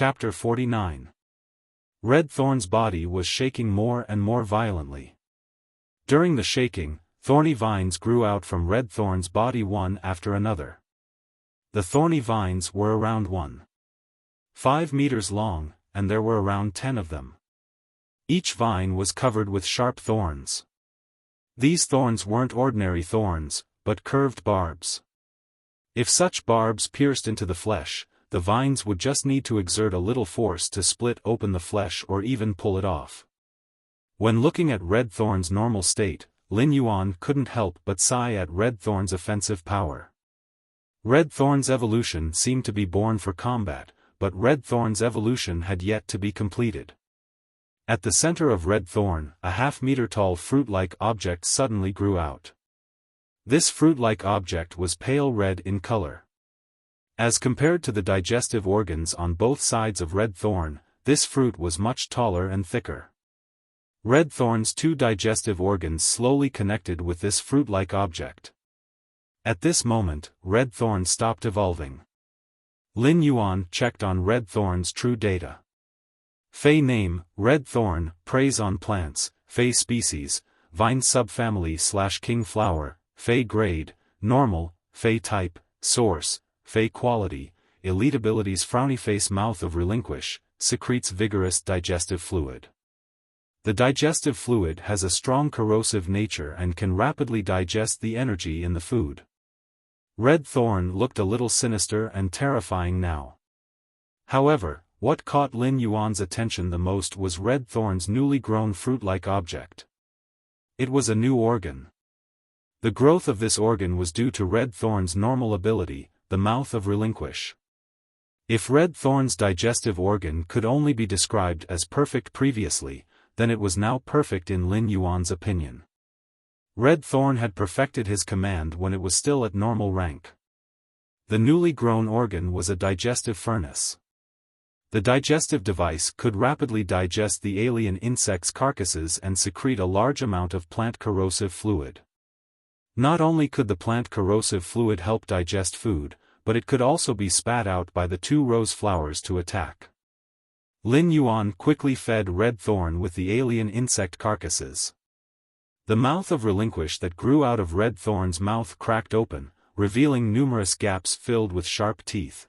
Chapter 49. Red Thorn's body was shaking more and more violently. During the shaking, thorny vines grew out from Red Thorn's body one after another. The thorny vines were around 1.5 meters long, and there were around 10 of them. Each vine was covered with sharp thorns. These thorns weren't ordinary thorns, but curved barbs. If such barbs pierced into the flesh, the vines would just need to exert a little force to split open the flesh or even pull it off. When looking at Red Thorn's normal state, Lin Yuan couldn't help but sigh at Red Thorn's offensive power. Red Thorn's evolution seemed to be born for combat, but Red Thorn's evolution had yet to be completed. At the center of Red Thorn, a half-meter-tall fruit-like object suddenly grew out. This fruit-like object was pale red in color. As compared to the digestive organs on both sides of Red Thorn, this fruit was much taller and thicker. Red Thorn's 2 digestive organs slowly connected with this fruit-like object. At this moment, Red Thorn stopped evolving. Lin Yuan checked on Red Thorn's true data. Fei name, Red Thorn, preys on plants, Fei species, vine subfamily/king flower, Fei grade, normal, Fei type, source, Fei quality, elite abilities. Frowny face, mouth of relinquish, secretes vigorous digestive fluid. The digestive fluid has a strong corrosive nature and can rapidly digest the energy in the food. Red Thorn looked a little sinister and terrifying now. However, what caught Lin Yuan's attention the most was Red Thorn's newly grown fruit-like object. It was a new organ. The growth of this organ was due to Red Thorn's normal ability, the mouth of relinquish. If Red Thorn's digestive organ could only be described as perfect previously, then it was now perfect in Lin Yuan's opinion. Red Thorn had perfected his command when it was still at normal rank. The newly grown organ was a digestive furnace. The digestive device could rapidly digest the alien insects' carcasses and secrete a large amount of plant corrosive fluid. Not only could the plant corrosive fluid help digest food, but it could also be spat out by the 2 rose flowers to attack. Lin Yuan quickly fed Red Thorn with the alien insect carcasses. The mouth of relinquish that grew out of Red Thorn's mouth cracked open, revealing numerous gaps filled with sharp teeth.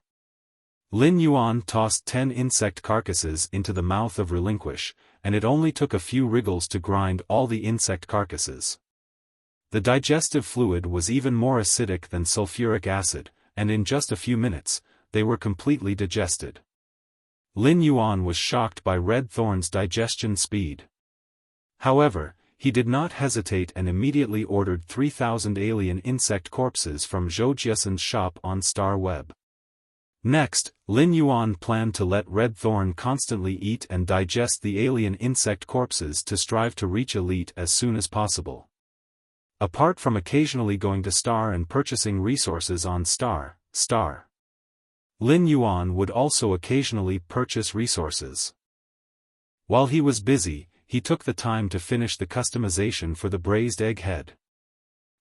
Lin Yuan tossed 10 insect carcasses into the mouth of relinquish, and it only took a few wriggles to grind all the insect carcasses. The digestive fluid was even more acidic than sulfuric acid, and in just a few minutes, they were completely digested. Lin Yuan was shocked by Red Thorn's digestion speed. However, he did not hesitate and immediately ordered 3,000 alien insect corpses from Zhou Jiasen's shop on Star Web. Next, Lin Yuan planned to let Red Thorn constantly eat and digest the alien insect corpses to strive to reach elite as soon as possible. Apart from occasionally going to Star and purchasing resources on Star, Lin Yuan would also occasionally purchase resources. While he was busy, he took the time to finish the customization for the braised egg head.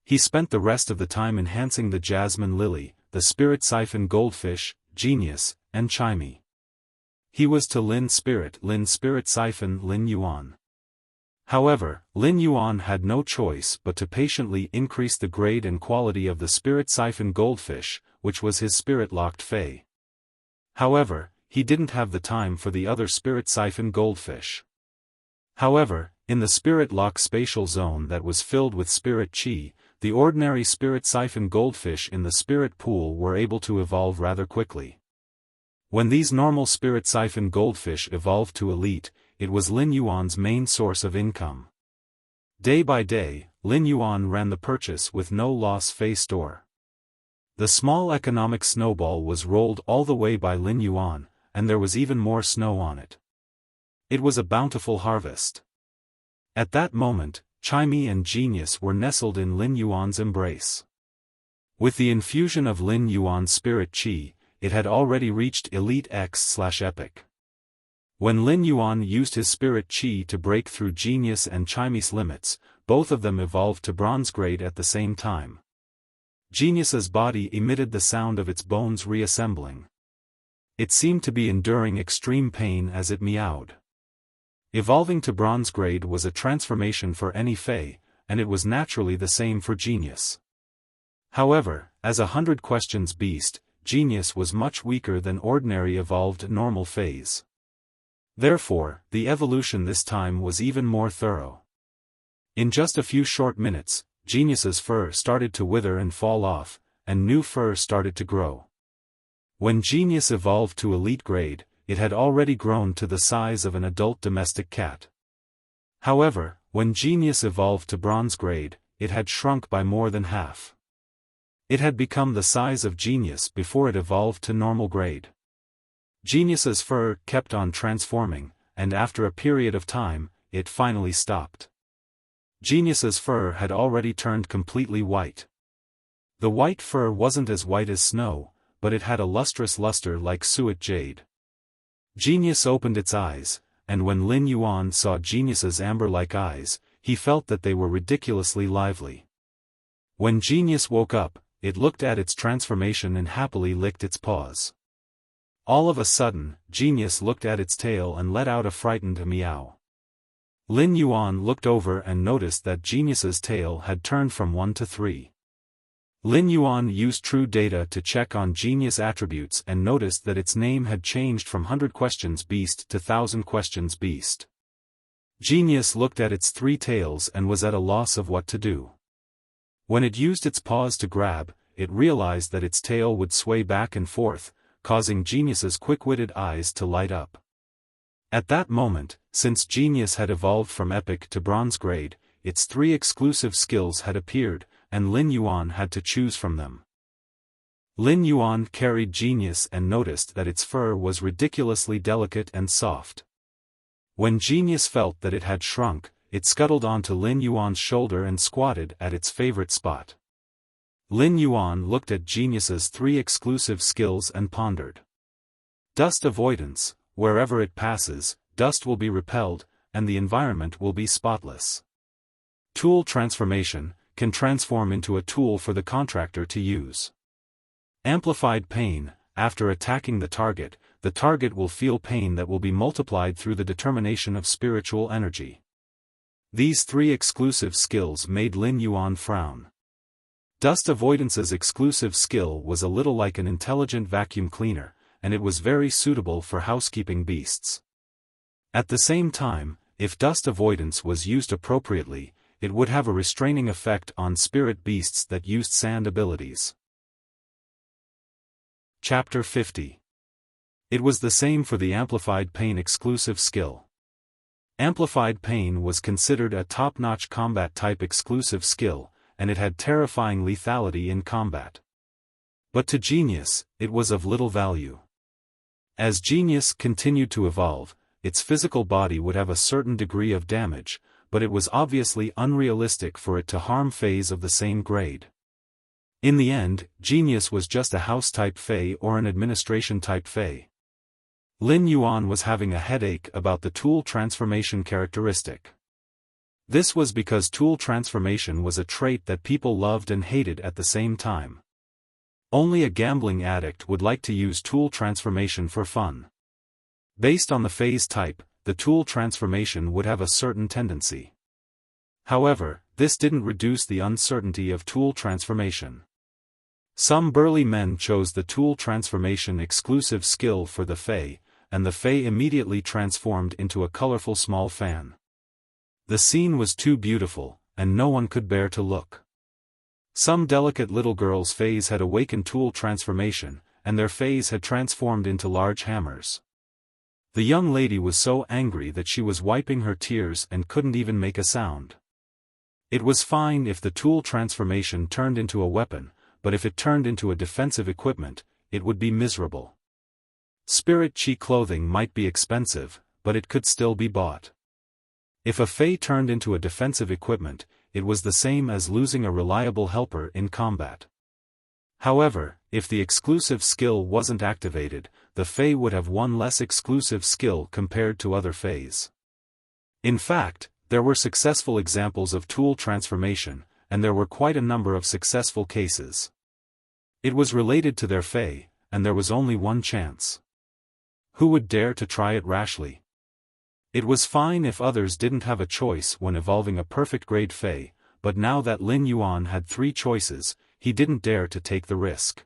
He spent the rest of the time enhancing the jasmine lily, the spirit siphon goldfish, genius, and chimey. He was to Lin spirit siphon Lin Yuan. However, Lin Yuan had no choice but to patiently increase the grade and quality of the spirit siphon goldfish, which was his spirit-locked fei. However, he didn't have the time for the other spirit siphon goldfish. However, in the spirit lock spatial zone that was filled with spirit chi, the ordinary spirit siphon goldfish in the spirit pool were able to evolve rather quickly. When these normal spirit siphon goldfish evolved to elite, it was Lin Yuan's main source of income. Day by day, Lin Yuan ran the purchase with no loss fei store. The small economic snowball was rolled all the way by Lin Yuan, and there was even more snow on it. It was a bountiful harvest. At that moment, Chimey and Genius were nestled in Lin Yuan's embrace. With the infusion of Lin Yuan's spirit chi, it had already reached Elite X/Epic. When Lin Yuan used his spirit chi to break through Genius and Chimey's limits, both of them evolved to bronze grade at the same time. Genius's body emitted the sound of its bones reassembling. It seemed to be enduring extreme pain as it meowed. Evolving to bronze grade was a transformation for any Fae, and it was naturally the same for Genius. However, as a 100 questions beast, Genius was much weaker than ordinary evolved normal Faes. Therefore, the evolution this time was even more thorough. In just a few short minutes, Genius's fur started to wither and fall off, and new fur started to grow. When Genius evolved to elite grade, it had already grown to the size of an adult domestic cat. However, when Genius evolved to bronze grade, it had shrunk by more than half. It had become the size of Genius before it evolved to normal grade. Genius's fur kept on transforming, and after a period of time, it finally stopped. Genius's fur had already turned completely white. The white fur wasn't as white as snow, but it had a lustrous luster like suet jade. Genius opened its eyes, and when Lin Yuan saw Genius's amber-like eyes, he felt that they were ridiculously lively. When Genius woke up, it looked at its transformation and happily licked its paws. All of a sudden, Genius looked at its tail and let out a frightened meow. Lin Yuan looked over and noticed that Genius's tail had turned from 1 to 3. Lin Yuan used true data to check on Genius attributes and noticed that its name had changed from 100 questions beast to 1000 questions beast. Genius looked at its 3 tails and was at a loss of what to do. When it used its paws to grab, it realized that its tail would sway back and forth, causing Genius's quick-witted eyes to light up. At that moment, since Genius had evolved from epic to bronze grade, its 3 exclusive skills had appeared, and Lin Yuan had to choose from them. Lin Yuan carried Genius and noticed that its fur was ridiculously delicate and soft. When Genius felt that it had shrunk, it scuttled onto Lin Yuan's shoulder and squatted at its favorite spot. Lin Yuan looked at Genius's 3 exclusive skills and pondered. Dust avoidance: wherever it passes, dust will be repelled, and the environment will be spotless. Tool transformation: can transform into a tool for the contractor to use. Amplified pain: after attacking the target will feel pain that will be multiplied through the determination of spiritual energy. These 3 exclusive skills made Lin Yuan frown. Dust avoidance's exclusive skill was a little like an intelligent vacuum cleaner, and it was very suitable for housekeeping beasts. At the same time, if dust avoidance was used appropriately, it would have a restraining effect on spirit beasts that used sand abilities. Chapter 50. It was the same for the Amplified Pain exclusive skill. Amplified Pain was considered a top-notch combat-type exclusive skill, and it had terrifying lethality in combat. But to Genius, it was of little value. As Genius continued to evolve, its physical body would have a certain degree of damage, but it was obviously unrealistic for it to harm Faes of the same grade. In the end, Genius was just a house-type Fae or an administration-type Fae. Lin Yuan was having a headache about the tool transformation characteristic. This was because tool transformation was a trait that people loved and hated at the same time. Only a gambling addict would like to use tool transformation for fun. Based on the phase type, the tool transformation would have a certain tendency. However, this didn't reduce the uncertainty of tool transformation. Some burly men chose the tool transformation exclusive skill for the Fae, and the Fae immediately transformed into a colorful small fan. The scene was too beautiful, and no one could bear to look. Some delicate little girls' Faes had awakened tool transformation, and their Faes had transformed into large hammers. The young lady was so angry that she was wiping her tears and couldn't even make a sound. It was fine if the tool transformation turned into a weapon, but if it turned into a defensive equipment, it would be miserable. Spirit chi clothing might be expensive, but it could still be bought. If a Fae turned into a defensive equipment, it was the same as losing a reliable helper in combat. However, if the exclusive skill wasn't activated, the Fae would have one less exclusive skill compared to other Faes. In fact, there were successful examples of tool transformation, and there were quite a number of successful cases. It was related to their Fae, and there was only one chance. Who would dare to try it rashly? It was fine if others didn't have a choice when evolving a perfect grade Fey, but now that Lin Yuan had 3 choices, he didn't dare to take the risk.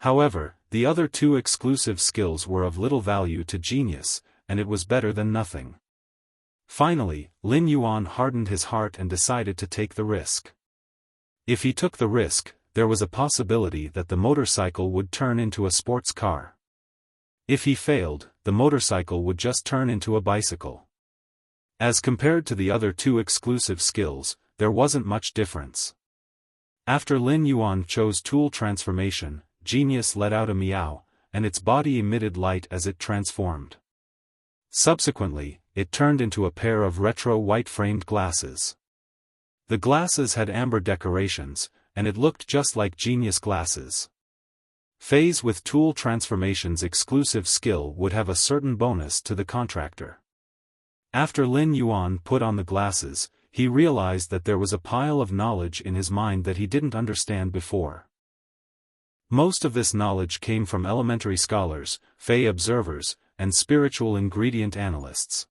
However, the other 2 exclusive skills were of little value to Genius, and it was better than nothing. Finally, Lin Yuan hardened his heart and decided to take the risk. If he took the risk, there was a possibility that the motorcycle would turn into a sports car. If he failed, the motorcycle would just turn into a bicycle. As compared to the other 2 exclusive skills, there wasn't much difference. After Lin Yuan chose Tool Transformation, Genius let out a meow, and its body emitted light as it transformed. Subsequently, it turned into a pair of retro white-framed glasses. The glasses had amber decorations, and it looked just like Genius glasses. Feys with Tool Transformation's exclusive skill would have a certain bonus to the contractor. After Lin Yuan put on the glasses, he realized that there was a pile of knowledge in his mind that he didn't understand before. Most of this knowledge came from elementary scholars, Fey observers, and spiritual ingredient analysts.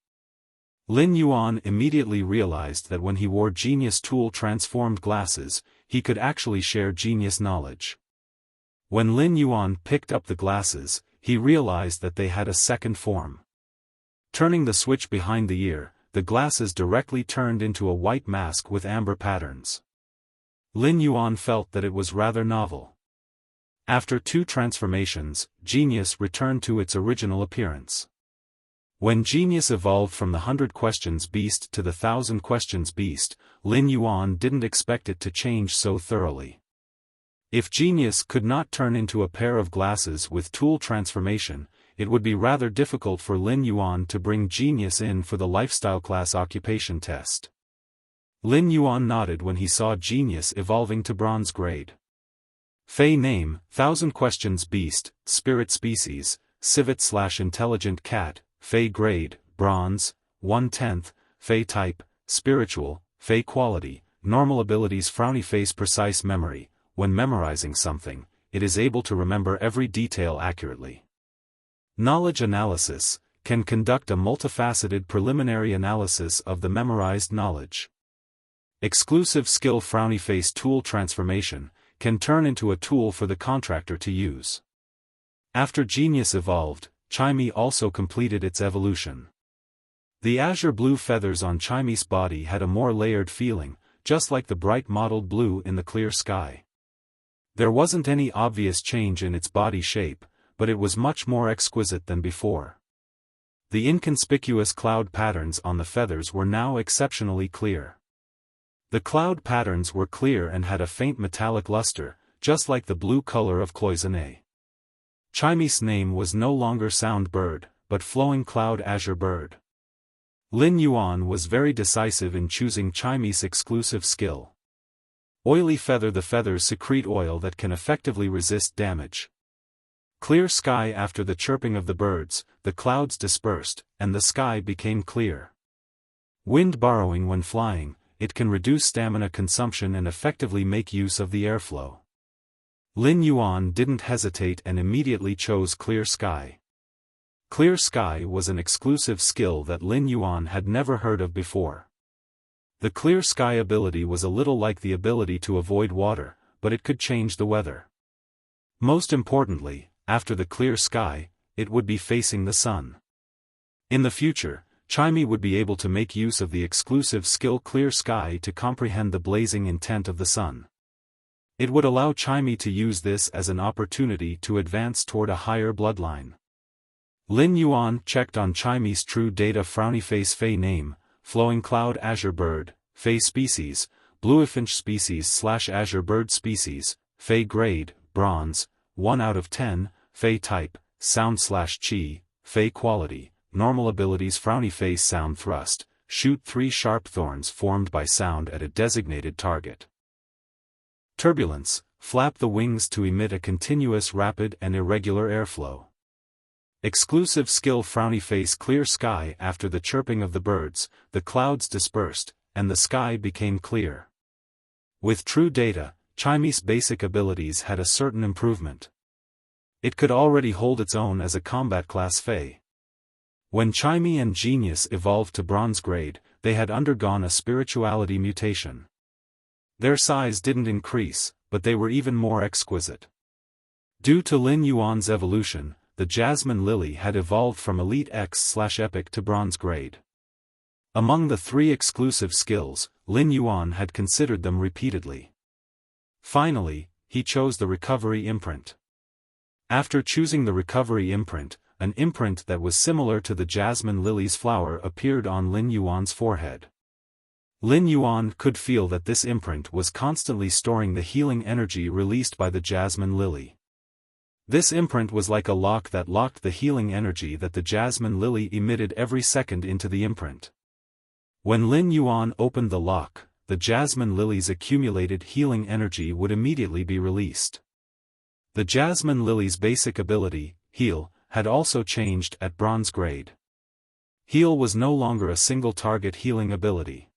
Lin Yuan immediately realized that when he wore Genius Tool transformed glasses, he could actually share Genius knowledge. When Lin Yuan picked up the glasses, he realized that they had a second form. Turning the switch behind the ear, the glasses directly turned into a white mask with amber patterns. Lin Yuan felt that it was rather novel. After 2 transformations, Genius returned to its original appearance. When Genius evolved from the 100 Questions Beast to the 1000 Questions Beast, Lin Yuan didn't expect it to change so thoroughly. If Genius could not turn into a pair of glasses with Tool Transformation, it would be rather difficult for Lin Yuan to bring Genius in for the lifestyle class occupation test. Lin Yuan nodded when he saw Genius evolving to bronze grade. Fey name, 1000 Questions Beast, Spirit Species, Civet/Intelligent Cat, Fey grade, Bronze, 1/10, Fey type, Spiritual, Fey quality, Normal abilities Frowny face Precise memory, when memorizing something, it is able to remember every detail accurately. Knowledge analysis, can conduct a multifaceted preliminary analysis of the memorized knowledge. Exclusive skill Frowny face Tool Transformation, can turn into a tool for the contractor to use. After Genius evolved, Chimey also completed its evolution. The azure blue feathers on Chimey's body had a more layered feeling, just like the bright mottled blue in the clear sky. There wasn't any obvious change in its body shape, but it was much more exquisite than before. The inconspicuous cloud patterns on the feathers were now exceptionally clear. The cloud patterns were clear and had a faint metallic luster, just like the blue color of cloisonne. Chimey's name was no longer Sound Bird, but Flowing Cloud Azure Bird. Lin Yuan was very decisive in choosing Chimey's exclusive skill. Oily feather. The feathers secrete oil that can effectively resist damage. Clear sky. After the chirping of the birds, the clouds dispersed, and the sky became clear. Wind borrowing. When flying, it can reduce stamina consumption and effectively make use of the airflow. Lin Yuan didn't hesitate and immediately chose Clear Sky. Clear Sky was an exclusive skill that Lin Yuan had never heard of before. The Clear Sky ability was a little like the ability to avoid water, but it could change the weather. Most importantly, after the clear sky, it would be facing the sun. In the future, Chimey would be able to make use of the exclusive skill Clear Sky to comprehend the blazing intent of the sun. It would allow Chimey to use this as an opportunity to advance toward a higher bloodline. Lin Yuan checked on Chimey's true data. Frowny face Fey name, Flowing Cloud Azure Bird, Fey species, Bluefinch species / Azure Bird species, Fey grade, Bronze, 1 out of 10, Fey type, Sound / Chi, Fey quality, Normal abilities Frowny face Sound thrust, shoot 3 sharp thorns formed by sound at a designated target. Turbulence, flap the wings to emit a continuous rapid and irregular airflow. Exclusive skill Frowny face Clear Sky. After the chirping of the birds, the clouds dispersed, and the sky became clear. With true data, Chimey's basic abilities had a certain improvement. It could already hold its own as a combat class Fey. When Chimie and Genius evolved to bronze grade, they had undergone a spirituality mutation. Their size didn't increase, but they were even more exquisite. Due to Lin Yuan's evolution, the Jasmine Lily had evolved from Elite X/Epic to bronze grade. Among the 3 exclusive skills, Lin Yuan had considered them repeatedly. Finally, he chose the Recovery Imprint. After choosing the Recovery Imprint, an imprint that was similar to the Jasmine Lily's flower appeared on Lin Yuan's forehead. Lin Yuan could feel that this imprint was constantly storing the healing energy released by the Jasmine Lily. This imprint was like a lock that locked the healing energy that the Jasmine Lily emitted every second into the imprint. When Lin Yuan opened the lock, the Jasmine Lily's accumulated healing energy would immediately be released. The Jasmine Lily's basic ability, Heal, had also changed at bronze grade. Heal was no longer a single target healing ability.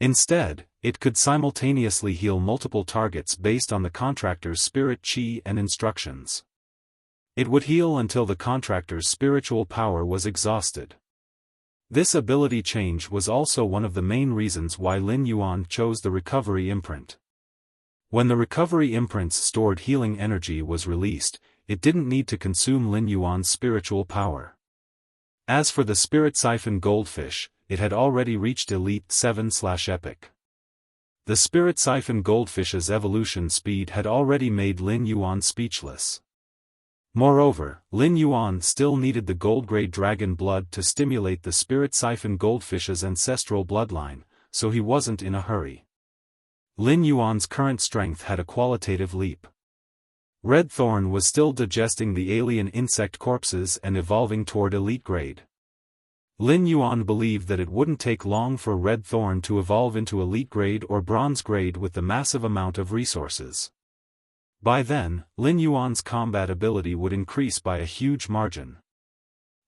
Instead, it could simultaneously heal multiple targets based on the contractor's spirit chi and instructions. It would heal until the contractor's spiritual power was exhausted. This ability change was also one of the main reasons why Lin Yuan chose the Recovery Imprint. When the Recovery Imprint's stored healing energy was released, it didn't need to consume Lin Yuan's spiritual power. As for the Spirit Siphon Goldfish, it had already reached Elite 7/Epic. The Spirit Siphon Goldfish's evolution speed had already made Lin Yuan speechless. Moreover, Lin Yuan still needed the gold-grade dragon blood to stimulate the Spirit Siphon Goldfish's ancestral bloodline, so he wasn't in a hurry. Lin Yuan's current strength had a qualitative leap. Red Thorn was still digesting the alien insect corpses and evolving toward elite grade. Lin Yuan believed that it wouldn't take long for Red Thorn to evolve into elite grade or bronze grade with the massive amount of resources. By then, Lin Yuan's combat ability would increase by a huge margin.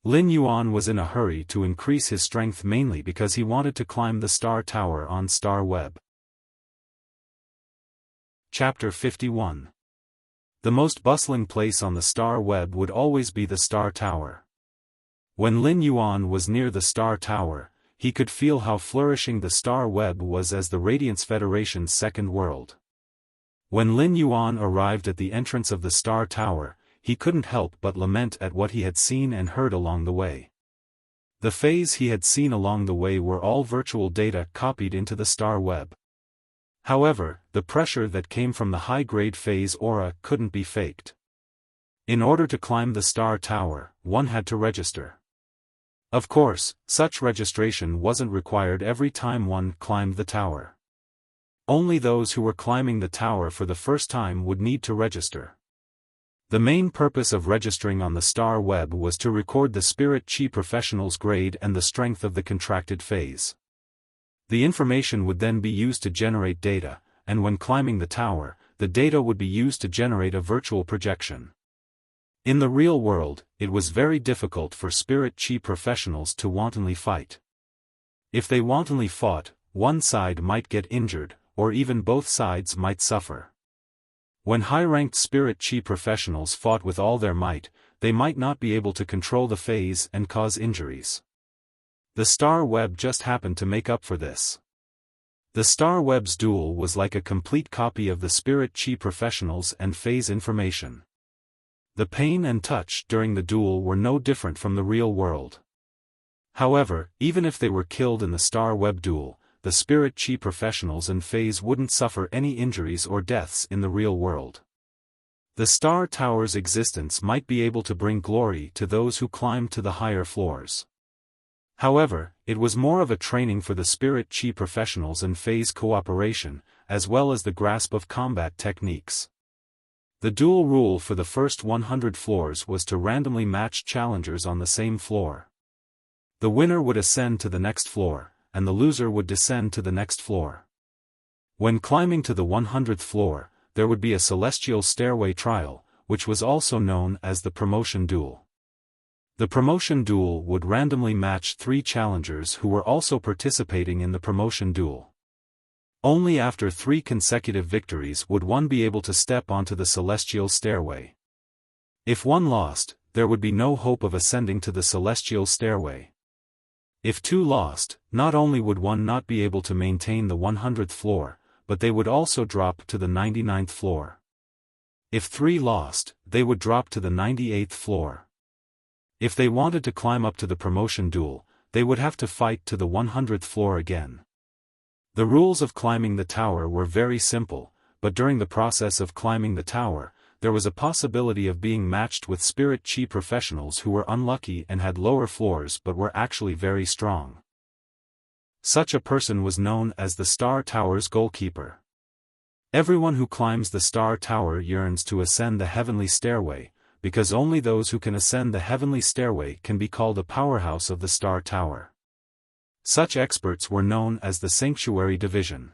Lin Yuan was in a hurry to increase his strength mainly because he wanted to climb the Star Tower on Star Web. Chapter 51. The most bustling place on the Star Web would always be the Star Tower. When Lin Yuan was near the Star Tower, he could feel how flourishing the Star Web was as the Radiance Federation's second world. When Lin Yuan arrived at the entrance of the Star Tower, he couldn't help but lament at what he had seen and heard along the way. The Fays he had seen along the way were all virtual data copied into the Star Web. However, the pressure that came from the high-grade Phase aura couldn't be faked. In order to climb the Star Tower, one had to register. Of course, such registration wasn't required every time one climbed the tower. Only those who were climbing the tower for the first time would need to register. The main purpose of registering on the Star Web was to record the Spirit Chi professional's grade and the strength of the contracted phase. The information would then be used to generate data, and when climbing the tower, the data would be used to generate a virtual projection. In the real world, it was very difficult for Spirit Chi professionals to wantonly fight. If they wantonly fought, one side might get injured, or even both sides might suffer. When high-ranked Spirit Chi professionals fought with all their might, they might not be able to control the phase and cause injuries. The Star Web just happened to make up for this. The Star Web's duel was like a complete copy of the Spirit Chi professionals and phase information. The pain and touch during the duel were no different from the real world. However, even if they were killed in the Star Web duel, the Spirit Chi professionals and phase wouldn't suffer any injuries or deaths in the real world. The Star Tower's existence might be able to bring glory to those who climbed to the higher floors. However, it was more of a training for the Spirit Chi professionals and phase cooperation, as well as the grasp of combat techniques. The dual rule for the first 100 floors was to randomly match challengers on the same floor. The winner would ascend to the next floor, and the loser would descend to the next floor. When climbing to the 100th floor, there would be a celestial stairway trial, which was also known as the promotion duel. The promotion duel would randomly match 3 challengers who were also participating in the promotion duel. Only after 3 consecutive victories would one be able to step onto the celestial stairway. If one lost, there would be no hope of ascending to the celestial stairway. If two lost, not only would one not be able to maintain the 100th floor, but they would also drop to the 99th floor. If three lost, they would drop to the 98th floor. If they wanted to climb up to the promotion duel, they would have to fight to the 100th floor again. The rules of climbing the tower were very simple, but during the process of climbing the tower, there was a possibility of being matched with spirit chi professionals who were unlucky and had lower floors but were actually very strong. Such a person was known as the Star Tower's goalkeeper. Everyone who climbs the Star Tower yearns to ascend the heavenly stairway, because only those who can ascend the heavenly stairway can be called a powerhouse of the Star Tower. Such experts were known as the Sanctuary Division.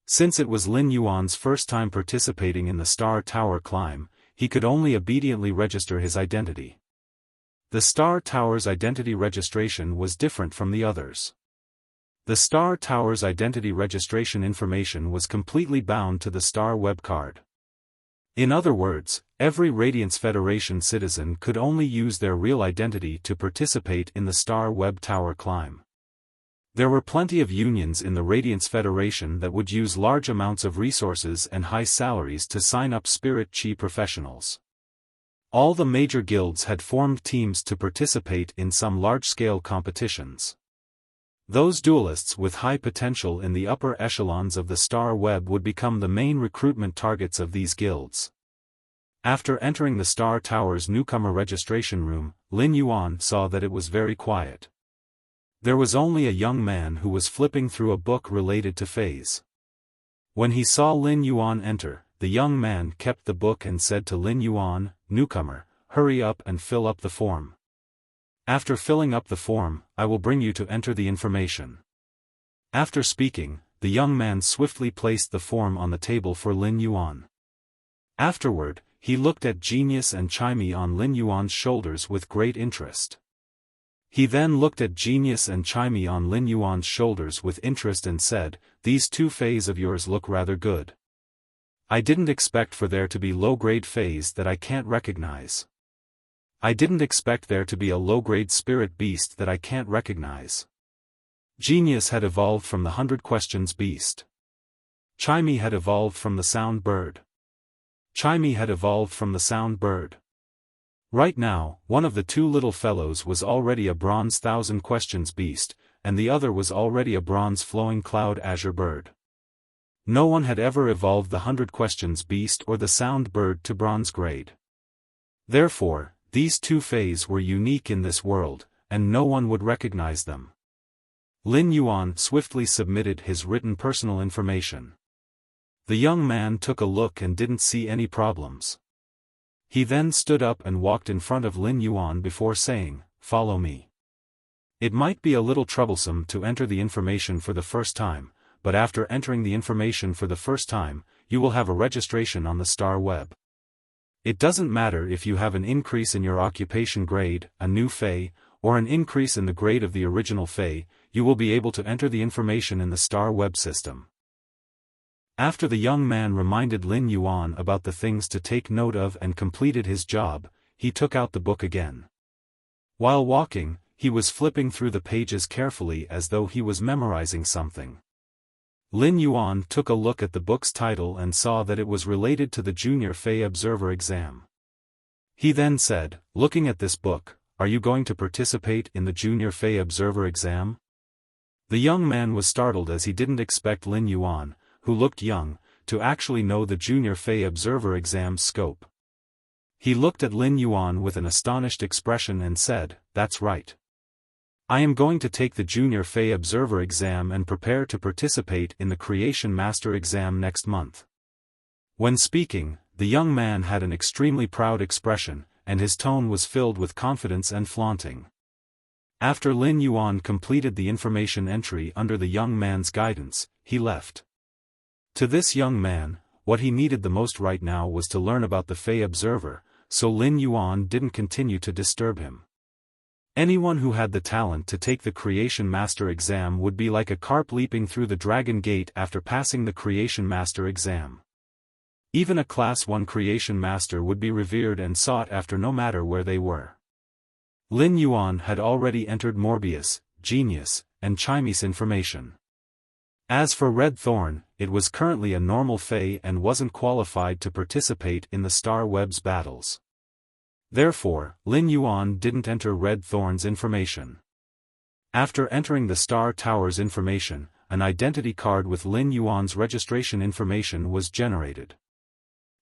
Since it was Lin Yuan's first time participating in the Star Tower climb, he could only obediently register his identity. The Star Tower's identity registration was different from the others. The Star Tower's identity registration information was completely bound to the Star Web card. In other words, every Radiance Federation citizen could only use their real identity to participate in the Star Web Tower climb. There were plenty of unions in the Radiance Federation that would use large amounts of resources and high salaries to sign up spirit chi professionals. All the major guilds had formed teams to participate in some large-scale competitions. Those duelists with high potential in the upper echelons of the Star Web would become the main recruitment targets of these guilds. After entering the Star Tower's newcomer registration room, Lin Yuan saw that it was very quiet. There was only a young man who was flipping through a book related to phase. When he saw Lin Yuan enter, the young man kept the book and said to Lin Yuan, "Newcomer, hurry up and fill up the form. After filling up the form, I will bring you to enter the information." After speaking, the young man swiftly placed the form on the table for Lin Yuan. Afterward, he looked at Genius and Chimey on Lin Yuan's shoulders with great interest. He then looked at Genius and Chimey on Lin Yuan's shoulders with interest and said, "These two fays of yours look rather good. I didn't expect for there to be low-grade fays that I can't recognize. I didn't expect there to be a low-grade spirit beast that I can't recognize." Genius had evolved from the 100 Questions beast. Chimey had evolved from the sound bird. Chimey had evolved from the sound bird. Right now, one of the two little fellows was already a bronze 1000 Questions beast, and the other was already a bronze flowing cloud azure bird. No one had ever evolved the 100 Questions beast or the sound bird to bronze grade. Therefore, these two fays were unique in this world, and no one would recognize them. Lin Yuan swiftly submitted his written personal information. The young man took a look and didn't see any problems. He then stood up and walked in front of Lin Yuan before saying, "Follow me." It might be a little troublesome to enter the information for the first time, but after entering the information for the first time, you will have a registration on the Star Web. It doesn't matter if you have an increase in your occupation grade, a new Fey, or an increase in the grade of the original Fey, you will be able to enter the information in the Star Web system. After the young man reminded Lin Yuan about the things to take note of and completed his job, he took out the book again. While walking, he was flipping through the pages carefully as though he was memorizing something. Lin Yuan took a look at the book's title and saw that it was related to the Junior Fey Observer exam. He then said, "Looking at this book, are you going to participate in the Junior Fey Observer exam?" The young man was startled as he didn't expect Lin Yuan, who looked young, to actually know the Junior Fey Observer exam's scope. He looked at Lin Yuan with an astonished expression and said, "That's right. I am going to take the Junior Fey Observer exam and prepare to participate in the Creation Master exam next month." When speaking, the young man had an extremely proud expression, and his tone was filled with confidence and flaunting. After Lin Yuan completed the information entry under the young man's guidance, he left. To this young man, what he needed the most right now was to learn about the Fey Observer, so Lin Yuan didn't continue to disturb him. Anyone who had the talent to take the Creation Master exam would be like a carp leaping through the Dragon Gate after passing the Creation Master exam. Even a Class 1 creation master would be revered and sought after no matter where they were. Lin Yuan had already entered Morbius, Genius, and Chime's information. As for Red Thorn, it was currently a normal Fae and wasn't qualified to participate in the Star Web's battles. Therefore, Lin Yuan didn't enter Red Thorn's information. After entering the Star Tower's information, an identity card with Lin Yuan's registration information was generated.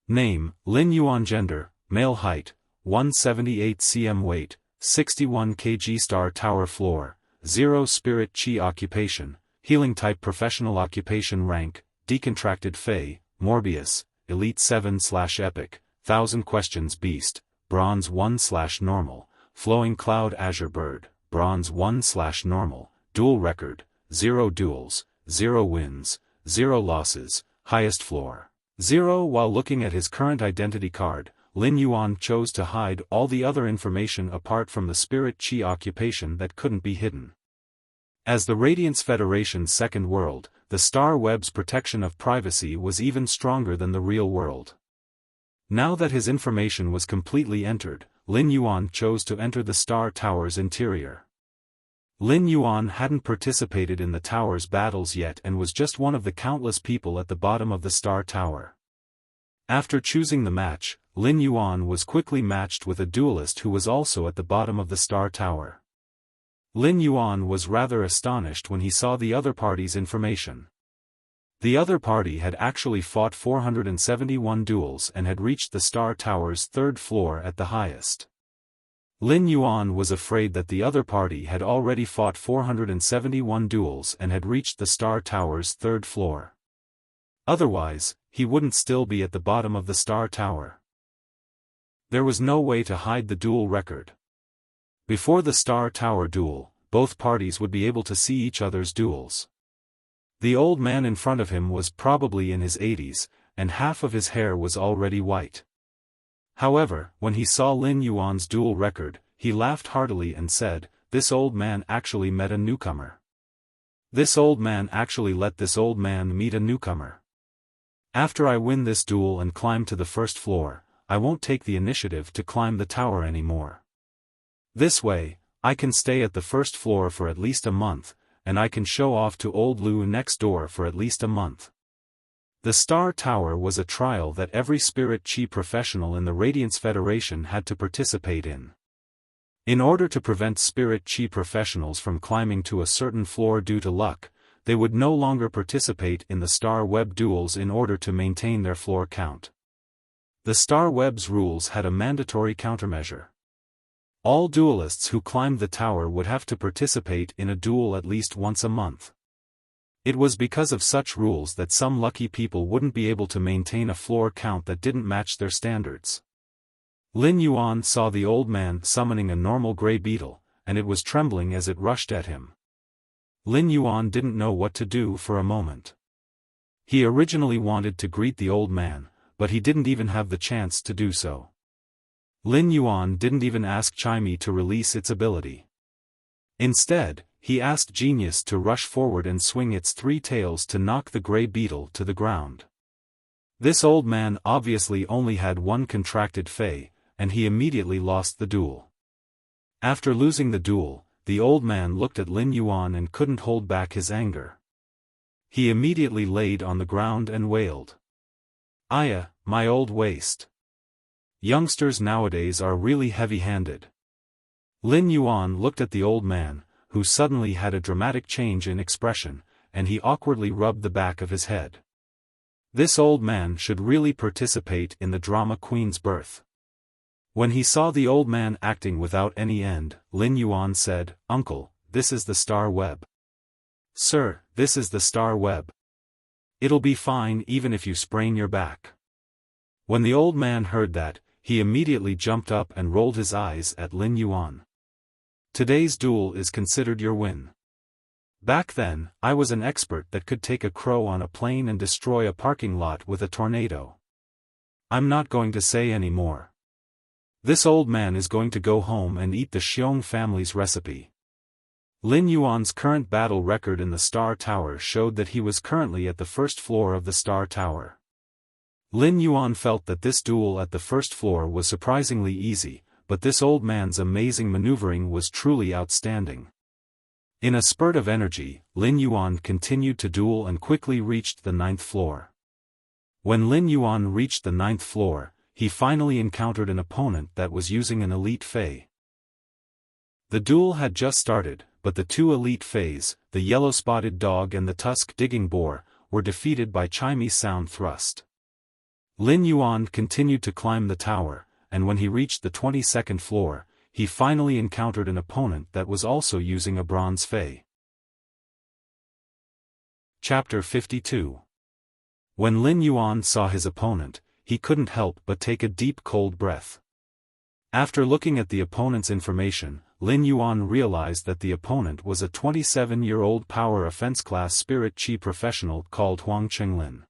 Name, Lin Yuan. Gender, male. Height, 178 cm. Weight, 61 kg. Star Tower floor, 0. Spirit Chi. Occupation, healing type. Professional. Occupation. Rank, decontracted Fae, Morbius, Elite 7/Epic, 1000 questions. Beast, Bronze 1/Normal, Flowing Cloud. Azure Bird, Bronze 1/Normal, Duel Record, 0 duels, 0 wins, 0 losses, highest floor, 0. While looking at his current identity card, Lin Yuan chose to hide all the other information apart from the Spirit Chi occupation that couldn't be hidden. As the Radiance Federation's second world, the Star Web's protection of privacy was even stronger than the real world. Now that his information was completely entered, Lin Yuan chose to enter the Star Tower's interior. Lin Yuan hadn't participated in the tower's battles yet and was just one of the countless people at the bottom of the Star Tower. After choosing the match, Lin Yuan was quickly matched with a duelist who was also at the bottom of the Star Tower. Lin Yuan was rather astonished when he saw the other party's information. The other party had actually fought 471 duels and had reached the Star Tower's third floor at the highest. Lin Yuan was afraid that the other party had already fought 471 duels and had reached the Star Tower's third floor. Otherwise, he wouldn't still be at the bottom of the Star Tower. There was no way to hide the duel record. Before the Star Tower duel, both parties would be able to see each other's duels. The old man in front of him was probably in his 80s, and half of his hair was already white. However, when he saw Lin Yuan's duel record, he laughed heartily and said, "This old man actually met a newcomer. This old man actually let this old man meet a newcomer. After I win this duel and climb to the first floor, I won't take the initiative to climb the tower anymore. This way, I can stay at the first floor for at least a month, and I can show off to old Lu next door for at least a month." The Star Tower was a trial that every Spirit Chi professional in the Radiance Federation had to participate in. In order to prevent Spirit Chi professionals from climbing to a certain floor due to luck, they would no longer participate in the Star Web duels in order to maintain their floor count. The Star Web's rules had a mandatory countermeasure. All duelists who climbed the tower would have to participate in a duel at least once a month. It was because of such rules that some lucky people wouldn't be able to maintain a floor count that didn't match their standards. Lin Yuan saw the old man summoning a normal gray beetle, and it was trembling as it rushed at him. Lin Yuan didn't know what to do for a moment. He originally wanted to greet the old man, but he didn't even have the chance to do so. Lin Yuan didn't even ask Chime to release its ability. Instead, he asked Genius to rush forward and swing its 3 tails to knock the gray beetle to the ground. This old man obviously only had one contracted Fae, and he immediately lost the duel. After losing the duel, the old man looked at Lin Yuan and couldn't hold back his anger. He immediately laid on the ground and wailed, "Aya, my old waist. Youngsters nowadays are really heavy-handed." Lin Yuan looked at the old man, who suddenly had a dramatic change in expression, and he awkwardly rubbed the back of his head. This old man should really participate in the drama queen's birth. When he saw the old man acting without any end, Lin Yuan said, "Uncle, this is the Star Web." "Sir, this is the Star Web. It'll be fine even if you sprain your back." When the old man heard that, he immediately jumped up and rolled his eyes at Lin Yuan. "Today's duel is considered your win. Back then, I was an expert that could take a crow on a plane and destroy a parking lot with a tornado. I'm not going to say any more. This old man is going to go home and eat the Xiong family's recipe." Lin Yuan's current battle record in the Star Tower showed that he was currently at the first floor of the Star Tower. Lin Yuan felt that this duel at the first floor was surprisingly easy, but this old man's amazing maneuvering was truly outstanding. In a spurt of energy, Lin Yuan continued to duel and quickly reached the 9th floor. When Lin Yuan reached the 9th floor, he finally encountered an opponent that was using an elite Fei. The duel had just started, but the two elite Feis, the yellow-spotted dog and the tusk-digging boar, were defeated by Chinese sound thrust. Lin Yuan continued to climb the tower, and when he reached the 22nd floor, he finally encountered an opponent that was also using a bronze Fei. Chapter 52. When Lin Yuan saw his opponent, he couldn't help but take a deep cold breath. After looking at the opponent's information, Lin Yuan realized that the opponent was a 27-year-old power offense class spirit chi professional called Huang Qinglin.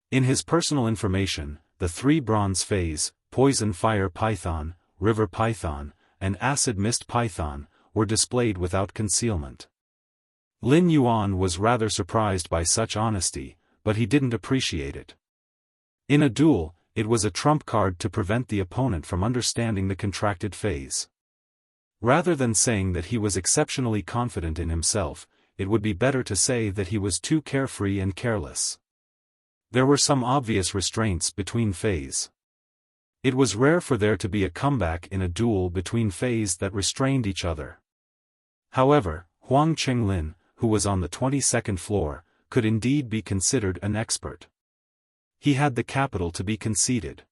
In his personal information, the 3 bronze Feis, Poison Fire Python, River Python, and Acid Mist Python, were displayed without concealment. Lin Yuan was rather surprised by such honesty, but he didn't appreciate it. In a duel, it was a trump card to prevent the opponent from understanding the contracted phase. Rather than saying that he was exceptionally confident in himself, it would be better to say that he was too carefree and careless. There were some obvious restraints between Feis. It was rare for there to be a comeback in a duel between Feis that restrained each other. However, Huang Qinglin, who was on the 22nd floor, could indeed be considered an expert. He had the capital to be conceded.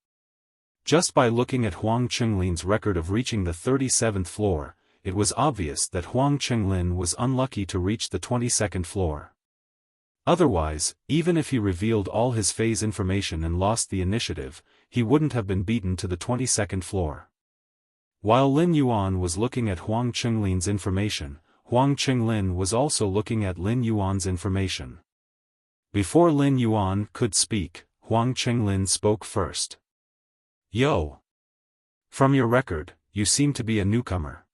Just by looking at Huang Qinglin's record of reaching the 37th floor, it was obvious that Huang Qinglin was unlucky to reach the 22nd floor. Otherwise, even if he revealed all his phase information and lost the initiative, he wouldn't have been beaten to the 22nd floor. While Lin Yuan was looking at Huang Qinglin's information, Huang Qinglin was also looking at Lin Yuan's information. Before Lin Yuan could speak, Huang Qinglin spoke first. "Yo! From your record, you seem to be a newcomer.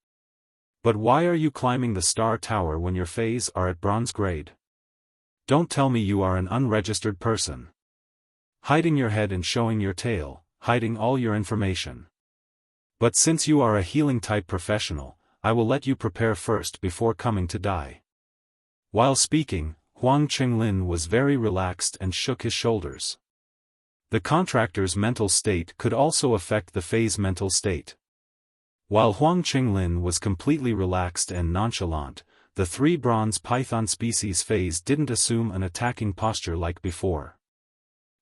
But why are you climbing the Star Tower when your Feis are at bronze grade? Don't tell me you are an unregistered person. Hiding your head and showing your tail, hiding all your information. But since you are a healing-type professional, I will let you prepare first before coming to die." While speaking, Huang Qinglin was very relaxed and shook his shoulders. The contractor's mental state could also affect the Fei's mental state. While Huang Qinglin was completely relaxed and nonchalant, the 3 bronze python species Feis didn't assume an attacking posture like before.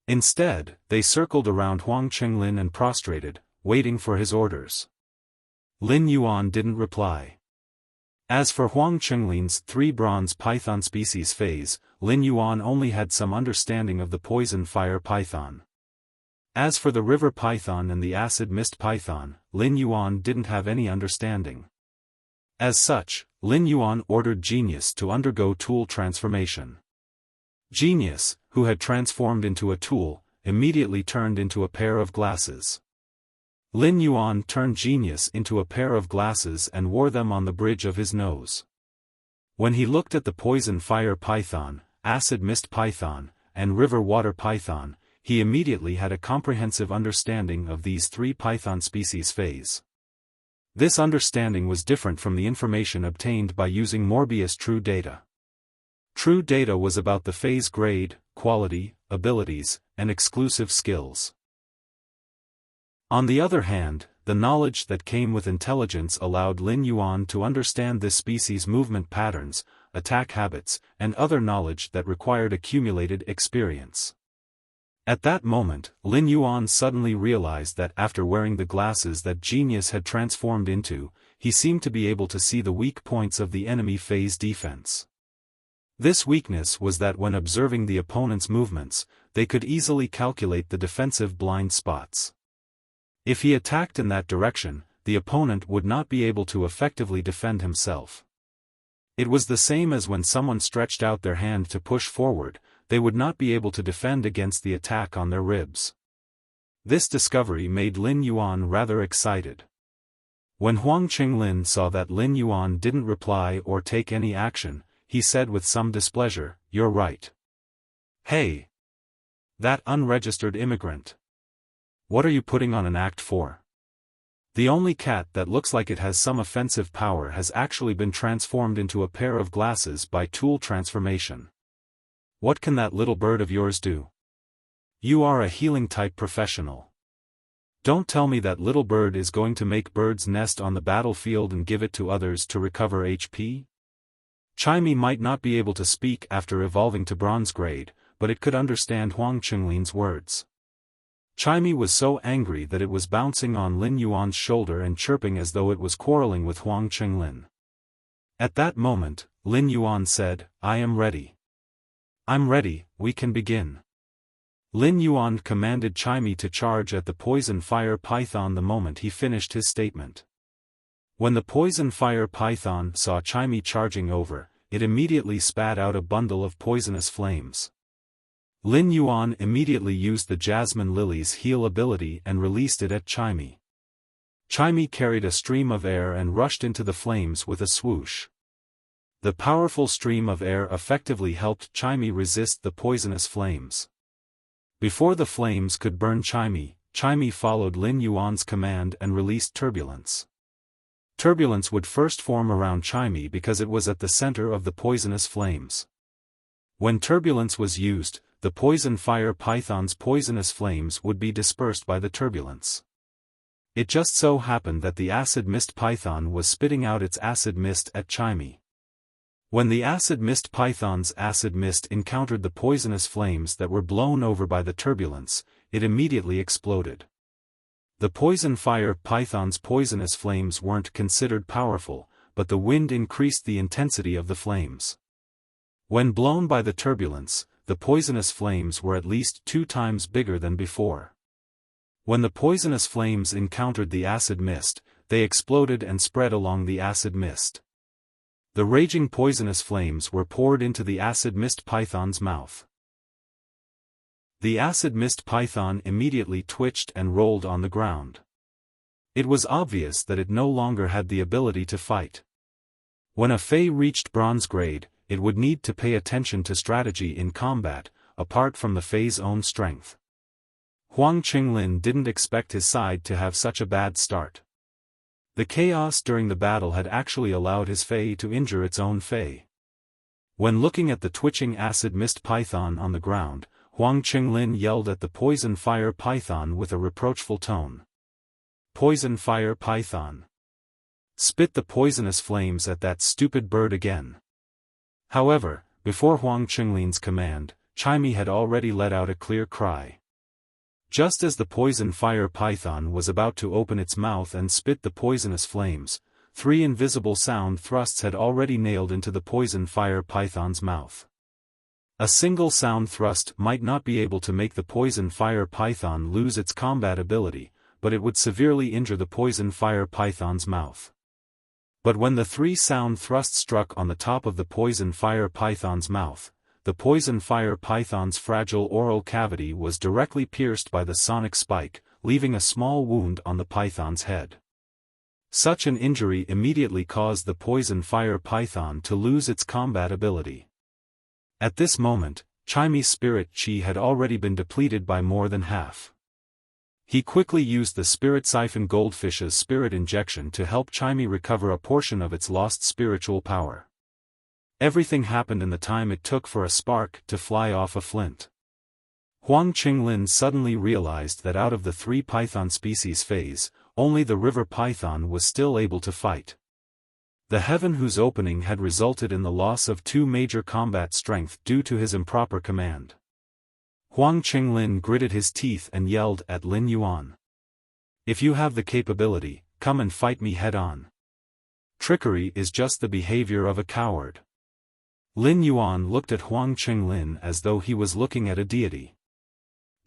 Instead, they circled around Huang Qinglin and prostrated, waiting for his orders. Lin Yuan didn't reply. As for Huang Qinglin's 3 bronze python species Feis, Lin Yuan only had some understanding of the poison fire python. As for the river python and the acid mist python, Lin Yuan didn't have any understanding. As such, Lin Yuan ordered Genius to undergo tool transformation. Genius, who had transformed into a tool, immediately turned into a pair of glasses. Lin Yuan turned Genius into a pair of glasses and wore them on the bridge of his nose. When he looked at the poison fire python, acid mist python, and river water python, he immediately had a comprehensive understanding of these 3 python species Feis. This understanding was different from the information obtained by using Morbius True Data. True Data was about the Feis grade, quality, abilities, and exclusive skills. On the other hand, the knowledge that came with intelligence allowed Lin Yuan to understand this species' movement patterns, attack habits, and other knowledge that required accumulated experience. At that moment, Lin Yuan suddenly realized that after wearing the glasses that Genius had transformed into, he seemed to be able to see the weak points of the enemy Fei's defense. This weakness was that when observing the opponent's movements, they could easily calculate the defensive blind spots. If he attacked in that direction, the opponent would not be able to effectively defend himself. It was the same as when someone stretched out their hand to push forward, they would not be able to defend against the attack on their ribs. This discovery made Lin Yuan rather excited. When Huang Qinglin saw that Lin Yuan didn't reply or take any action, he said with some displeasure, "You're right." "Hey! That unregistered immigrant. What are you putting on an act for? The only cat that looks like it has some offensive power has actually been transformed into a pair of glasses by tool transformation. What can that little bird of yours do? You are a healing-type professional. Don't tell me that little bird is going to make bird's nest on the battlefield and give it to others to recover HP? Chimey might not be able to speak after evolving to bronze grade, but it could understand Huang Qinglin's words. Chimey was so angry that it was bouncing on Lin Yuan's shoulder and chirping as though it was quarreling with Huang Qinglin. At that moment, Lin Yuan said, "I am ready." "I'm ready, we can begin." Lin Yuan commanded Chimey to charge at the poison fire python the moment he finished his statement. When the poison fire python saw Chimey charging over, it immediately spat out a bundle of poisonous flames. Lin Yuan immediately used the Jasmine Lily's heal ability and released it at Chimey. Chimey carried a stream of air and rushed into the flames with a swoosh. The powerful stream of air effectively helped Chimey resist the poisonous flames. Before the flames could burn Chimey, Chimey followed Lin Yuan's command and released turbulence. Turbulence would first form around Chimey because it was at the center of the poisonous flames. When turbulence was used, the poison fire python's poisonous flames would be dispersed by the turbulence. It just so happened that the acid mist python was spitting out its acid mist at Chimey. When the acid mist python's acid mist encountered the poisonous flames that were blown over by the turbulence, it immediately exploded. The poison fire python's poisonous flames weren't considered powerful, but the wind increased the intensity of the flames. When blown by the turbulence, the poisonous flames were at least 2 times bigger than before. When the poisonous flames encountered the acid mist, they exploded and spread along the acid mist. The raging poisonous flames were poured into the acid mist python's mouth. The acid mist python immediately twitched and rolled on the ground. It was obvious that it no longer had the ability to fight. When a Fey reached bronze grade, it would need to pay attention to strategy in combat, apart from the Fey's own strength. Huang Qinglin didn't expect his side to have such a bad start. The chaos during the battle had actually allowed his Fey to injure its own Fey. When looking at the twitching acid mist python on the ground, Huang Qinglin yelled at the poison fire python with a reproachful tone. "Poison fire python! Spit the poisonous flames at that stupid bird again." However, before Huang Qinglin's command, Chimey had already let out a clear cry. Just as the poison fire python was about to open its mouth and spit the poisonous flames, 3 invisible sound thrusts had already nailed into the poison fire python's mouth. A single sound thrust might not be able to make the poison fire python lose its combat ability, but it would severely injure the poison fire python's mouth. But when the 3 sound thrusts struck on the top of the poison fire python's mouth, the poison fire python's fragile oral cavity was directly pierced by the sonic spike, leaving a small wound on the python's head. Such an injury immediately caused the poison fire python to lose its combat ability. At this moment, Chimey's spirit chi had already been depleted by more than half. He quickly used the spirit siphon goldfish's spirit injection to help Chimey recover a portion of its lost spiritual power. Everything happened in the time it took for a spark to fly off a flint. Huang Qinglin suddenly realized that out of the 3 python species Feys, only the river python was still able to fight. The heaven whose opening had resulted in the loss of 2 major combat strength due to his improper command. Huang Qinglin gritted his teeth and yelled at Lin Yuan. "If you have the capability, come and fight me head-on. Trickery is just the behavior of a coward." Lin Yuan looked at Huang Qinglin as though he was looking at a deity.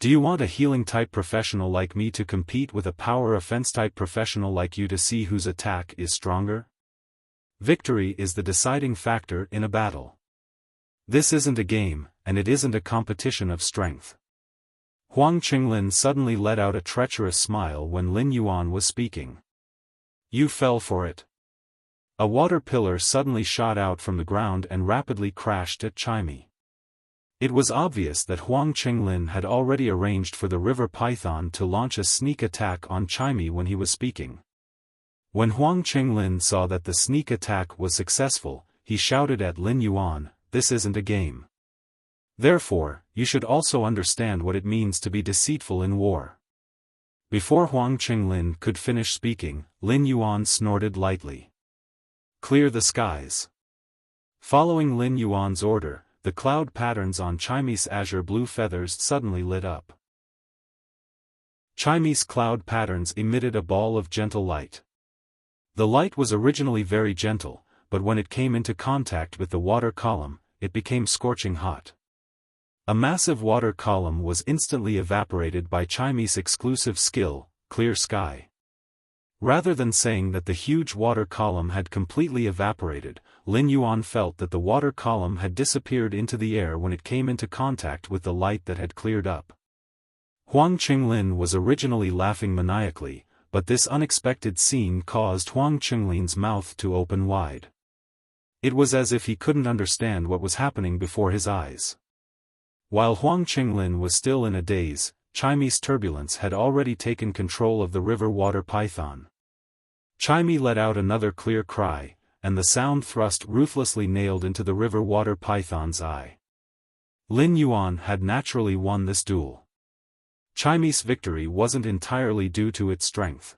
"Do you want a healing-type professional like me to compete with a power offense-type professional like you to see whose attack is stronger? Victory is the deciding factor in a battle. This isn't a game, and it isn't a competition of strength." Huang Qinglin suddenly let out a treacherous smile when Lin Yuan was speaking. "You fell for it." A water pillar suddenly shot out from the ground and rapidly crashed at Chimey. It was obvious that Huang Qinglin had already arranged for the river python to launch a sneak attack on Chimey when he was speaking. When Huang Qinglin saw that the sneak attack was successful, he shouted at Lin Yuan, "This isn't a game. Therefore, you should also understand what it means to be deceitful in war." Before Huang Qinglin could finish speaking, Lin Yuan snorted lightly. "Clear the skies." Following Lin Yuan's order, the cloud patterns on Chimey's azure blue feathers suddenly lit up. Chimey's cloud patterns emitted a ball of gentle light. The light was originally very gentle, but when it came into contact with the water column, it became scorching hot. A massive water column was instantly evaporated by Chimey's exclusive skill, Clear Sky. Rather than saying that the huge water column had completely evaporated, Lin Yuan felt that the water column had disappeared into the air when it came into contact with the light that had cleared up. Huang Qinglin was originally laughing maniacally, but this unexpected scene caused Huang Qinglin's mouth to open wide. It was as if he couldn't understand what was happening before his eyes. While Huang Qinglin was still in a daze, Chimey's turbulence had already taken control of the river water python. Chimey let out another clear cry, and the sound thrust ruthlessly nailed into the river water python's eye. Lin Yuan had naturally won this duel. Chimey's victory wasn't entirely due to its strength.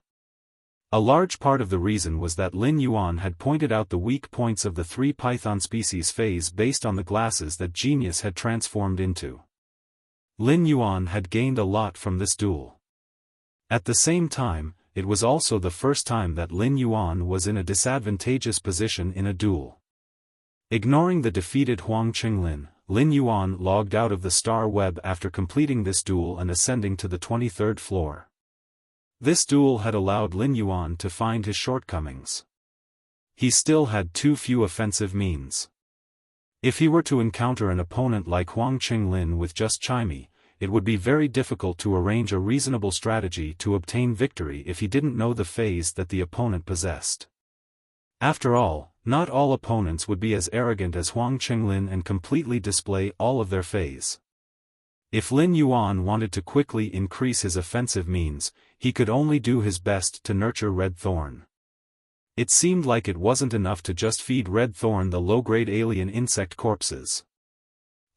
A large part of the reason was that Lin Yuan had pointed out the weak points of the three python species phase based on the glasses that Genius had transformed into. Lin Yuan had gained a lot from this duel. At the same time, it was also the first time that Lin Yuan was in a disadvantageous position in a duel. Ignoring the defeated Huang Qinglin, Lin Yuan logged out of the star web after completing this duel and ascending to the 23rd floor. This duel had allowed Lin Yuan to find his shortcomings. He still had too few offensive means. If he were to encounter an opponent like Huang Qinglin with just Chimey, it would be very difficult to arrange a reasonable strategy to obtain victory if he didn't know the phase that the opponent possessed. After all, not all opponents would be as arrogant as Huang Qinglin and completely display all of their phase. If Lin Yuan wanted to quickly increase his offensive means, he could only do his best to nurture Red Thorn. It seemed like it wasn't enough to just feed Red Thorn the low-grade alien insect corpses.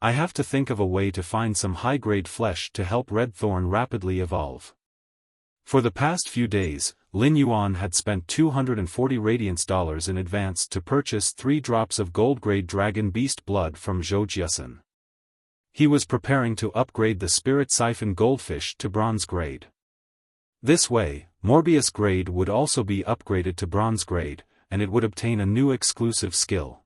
I have to think of a way to find some high-grade flesh to help Red Thorn rapidly evolve. For the past few days, Lin Yuan had spent 240 radiance dollars in advance to purchase 3 drops of gold-grade dragon beast blood from Zhou Jiasen. He was preparing to upgrade the spirit siphon goldfish to bronze grade. This way, Morbius grade would also be upgraded to bronze grade, and it would obtain a new exclusive skill.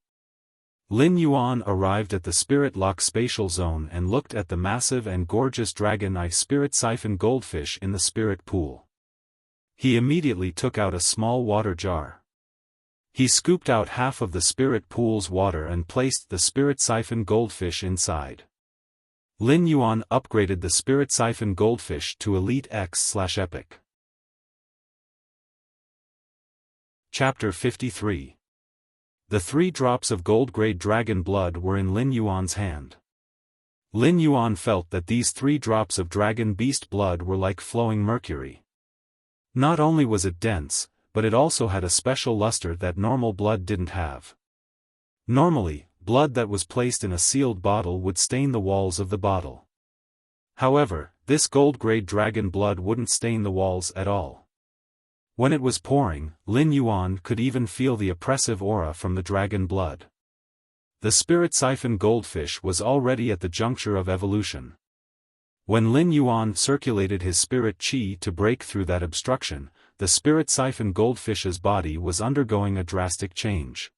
Lin Yuan arrived at the Spirit Lock spatial zone and looked at the massive and gorgeous dragon eye spirit siphon goldfish in the spirit pool. He immediately took out a small water jar. He scooped out half of the spirit pool's water and placed the spirit siphon goldfish inside. Lin Yuan upgraded the spirit siphon goldfish to Elite X/Epic. Chapter 53. The 3 drops of gold-grade dragon blood were in Lin Yuan's hand. Lin Yuan felt that these 3 drops of dragon beast blood were like flowing mercury. Not only was it dense, but it also had a special luster that normal blood didn't have. Normally, blood that was placed in a sealed bottle would stain the walls of the bottle. However, this gold-grade dragon blood wouldn't stain the walls at all. When it was pouring, Lin Yuan could even feel the oppressive aura from the dragon blood. The spirit siphon goldfish was already at the juncture of evolution. When Lin Yuan circulated his spirit qi to break through that obstruction, the spirit siphon goldfish's body was undergoing a drastic change.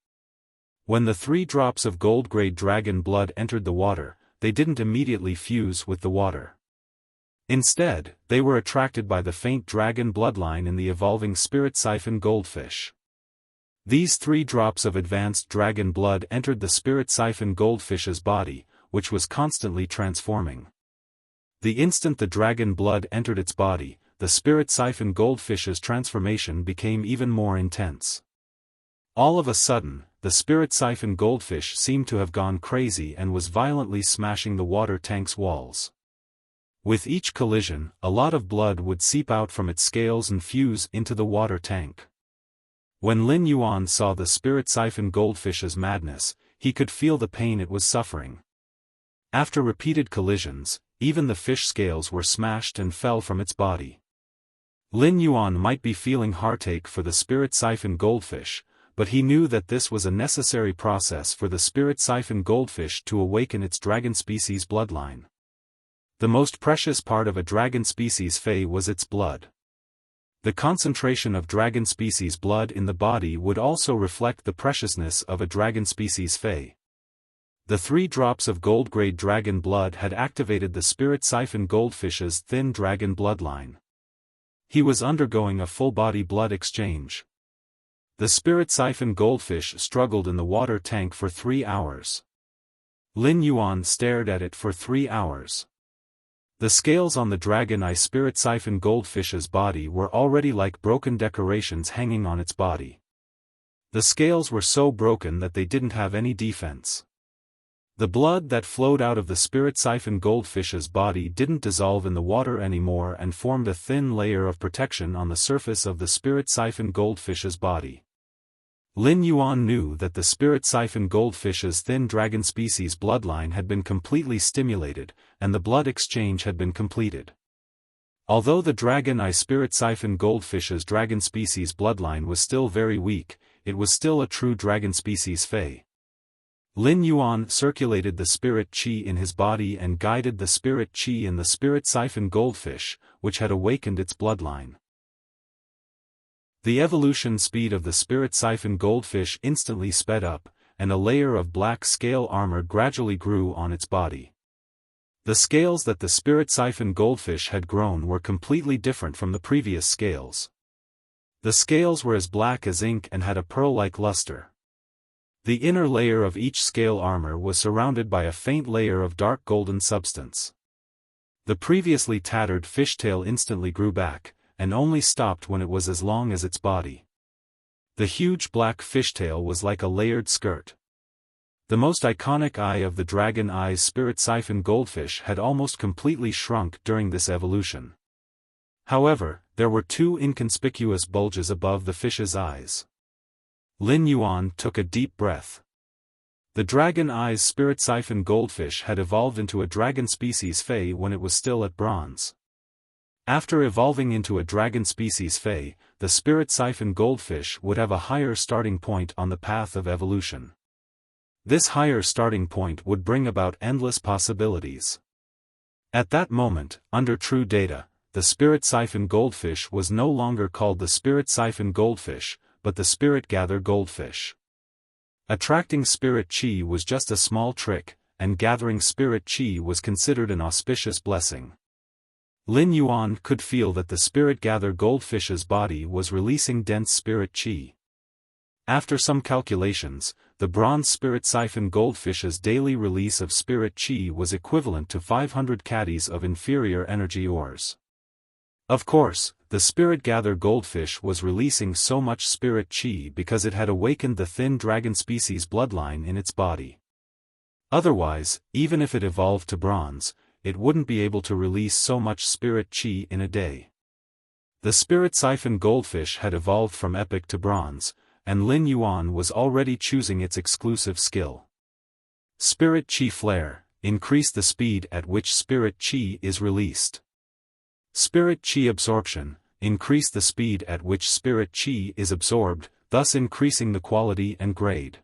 When the 3 drops of gold-grade dragon blood entered the water, they didn't immediately fuse with the water. Instead, they were attracted by the faint dragon bloodline in the evolving spirit siphon goldfish. These 3 drops of advanced dragon blood entered the spirit siphon goldfish's body, which was constantly transforming. The instant the dragon blood entered its body, the spirit siphon goldfish's transformation became even more intense. All of a sudden, the spirit siphon goldfish seemed to have gone crazy and was violently smashing the water tank's walls. With each collision, a lot of blood would seep out from its scales and fuse into the water tank. When Lin Yuan saw the spirit siphon goldfish's madness, he could feel the pain it was suffering. After repeated collisions, even the fish scales were smashed and fell from its body. Lin Yuan might be feeling heartache for the spirit siphon goldfish, but he knew that this was a necessary process for the spirit siphon goldfish to awaken its dragon species bloodline. The most precious part of a dragon species fei was its blood. The concentration of dragon species blood in the body would also reflect the preciousness of a dragon species fei. The 3 drops of gold-grade dragon blood had activated the spirit siphon goldfish's thin dragon bloodline. He was undergoing a full-body blood exchange. The spirit siphon goldfish struggled in the water tank for 3 hours. Lin Yuan stared at it for 3 hours. The scales on the dragon eye spirit siphon goldfish's body were already like broken decorations hanging on its body. The scales were so broken that they didn't have any defense. The blood that flowed out of the spirit siphon goldfish's body didn't dissolve in the water anymore and formed a thin layer of protection on the surface of the spirit siphon goldfish's body. Lin Yuan knew that the spirit siphon goldfish's thin dragon species bloodline had been completely stimulated, and the blood exchange had been completed. Although the dragon eye spirit siphon goldfish's dragon species bloodline was still very weak, it was still a true dragon species fei. Lin Yuan circulated the spirit qi in his body and guided the spirit qi in the spirit siphon goldfish, which had awakened its bloodline. The evolution speed of the spirit siphon goldfish instantly sped up, and a layer of black scale armor gradually grew on its body. The scales that the spirit siphon goldfish had grown were completely different from the previous scales. The scales were as black as ink and had a pearl-like luster. The inner layer of each scale armor was surrounded by a faint layer of dark golden substance. The previously tattered fishtail instantly grew back, and only stopped when it was as long as its body. The huge black fishtail was like a layered skirt. The most iconic eye of the dragon eye's spirit siphon goldfish had almost completely shrunk during this evolution. However, there were 2 inconspicuous bulges above the fish's eyes. Lin Yuan took a deep breath. The dragon eye's spirit siphon goldfish had evolved into a dragon species fei when it was still at bronze. After evolving into a dragon species fei, the spirit siphon goldfish would have a higher starting point on the path of evolution. This higher starting point would bring about endless possibilities. At that moment, under true data, the spirit siphon goldfish was no longer called the spirit siphon goldfish, but the spirit gather goldfish. Attracting spirit qi was just a small trick, and gathering spirit qi was considered an auspicious blessing. Lin Yuan could feel that the spirit gather goldfish's body was releasing dense spirit qi. After some calculations, the bronze spirit siphon goldfish's daily release of spirit qi was equivalent to 500 caddies of inferior energy ores. Of course, the spirit gather goldfish was releasing so much spirit qi because it had awakened the thin dragon species bloodline in its body. Otherwise, even if it evolved to bronze, it wouldn't be able to release so much spirit qi in a day. The spirit siphon goldfish had evolved from epic to bronze, and Lin Yuan was already choosing its exclusive skill. Spirit qi flare, increase the speed at which spirit qi is released. Spirit qi absorption, increase the speed at which spirit qi is absorbed, thus increasing the quality and grade.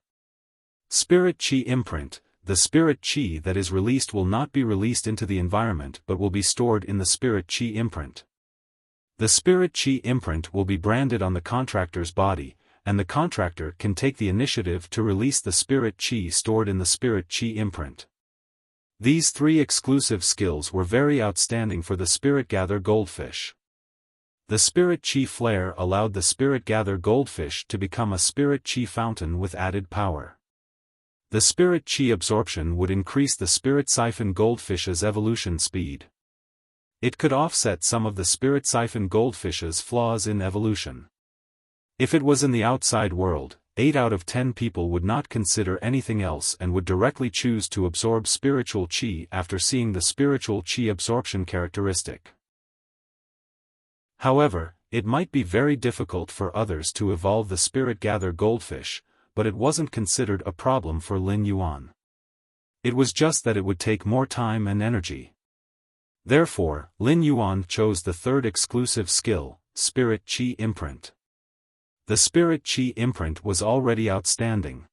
Spirit qi imprint, the spirit qi that is released will not be released into the environment but will be stored in the spirit qi imprint. The spirit qi imprint will be branded on the contractor's body, and the contractor can take the initiative to release the spirit qi stored in the spirit qi imprint. These 3 exclusive skills were very outstanding for the spirit gather goldfish. The spirit qi flare allowed the spirit gather goldfish to become a spirit qi fountain with added power. The spirit qi absorption would increase the spirit siphon goldfish's evolution speed. It could offset some of the spirit siphon goldfish's flaws in evolution. If it was in the outside world, 8 out of 10 people would not consider anything else and would directly choose to absorb spiritual qi after seeing the spiritual qi absorption characteristic. However, it might be very difficult for others to evolve the spirit gather goldfish, but it wasn't considered a problem for Lin Yuan. It was just that it would take more time and energy. Therefore, Lin Yuan chose the third exclusive skill, Spirit Qi Imprint. The Spirit Qi Imprint was already outstanding.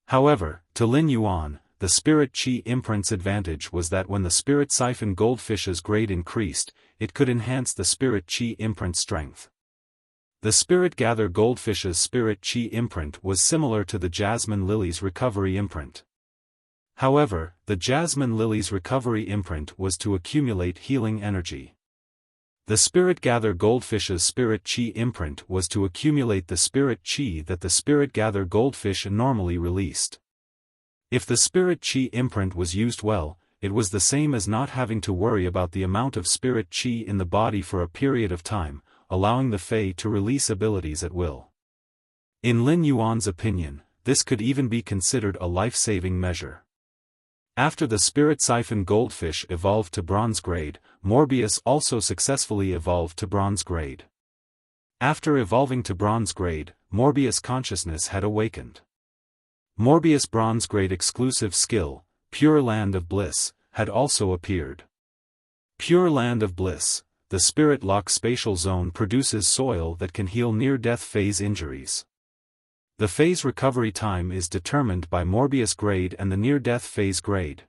However, to Lin Yuan, the Spirit Qi Imprint's advantage was that when the Spirit Siphon Goldfish's grade increased, it could enhance the Spirit Qi Imprint strength. The Spirit Gather Goldfish's Spirit Qi Imprint was similar to the Jasmine Lily's Recovery Imprint. However, the Jasmine Lily's Recovery Imprint was to accumulate healing energy. The Spirit Gather Goldfish's Spirit Qi Imprint was to accumulate the Spirit Qi that the Spirit Gather Goldfish normally released. If the Spirit Qi Imprint was used well, it was the same as not having to worry about the amount of Spirit Qi in the body for a period of time, allowing the Fae to release abilities at will. In Lin Yuan's opinion, this could even be considered a life-saving measure. After the Spirit Siphon Goldfish evolved to bronze grade, Morbius also successfully evolved to bronze grade. After evolving to bronze grade, Morbius' consciousness had awakened. Morbius' bronze grade exclusive skill, Pure Land of Bliss, had also appeared. Pure Land of Bliss, the Spirit Lock spatial zone produces soil that can heal near-death phase injuries. The phase recovery time is determined by Morbius grade and the near-death phase grade.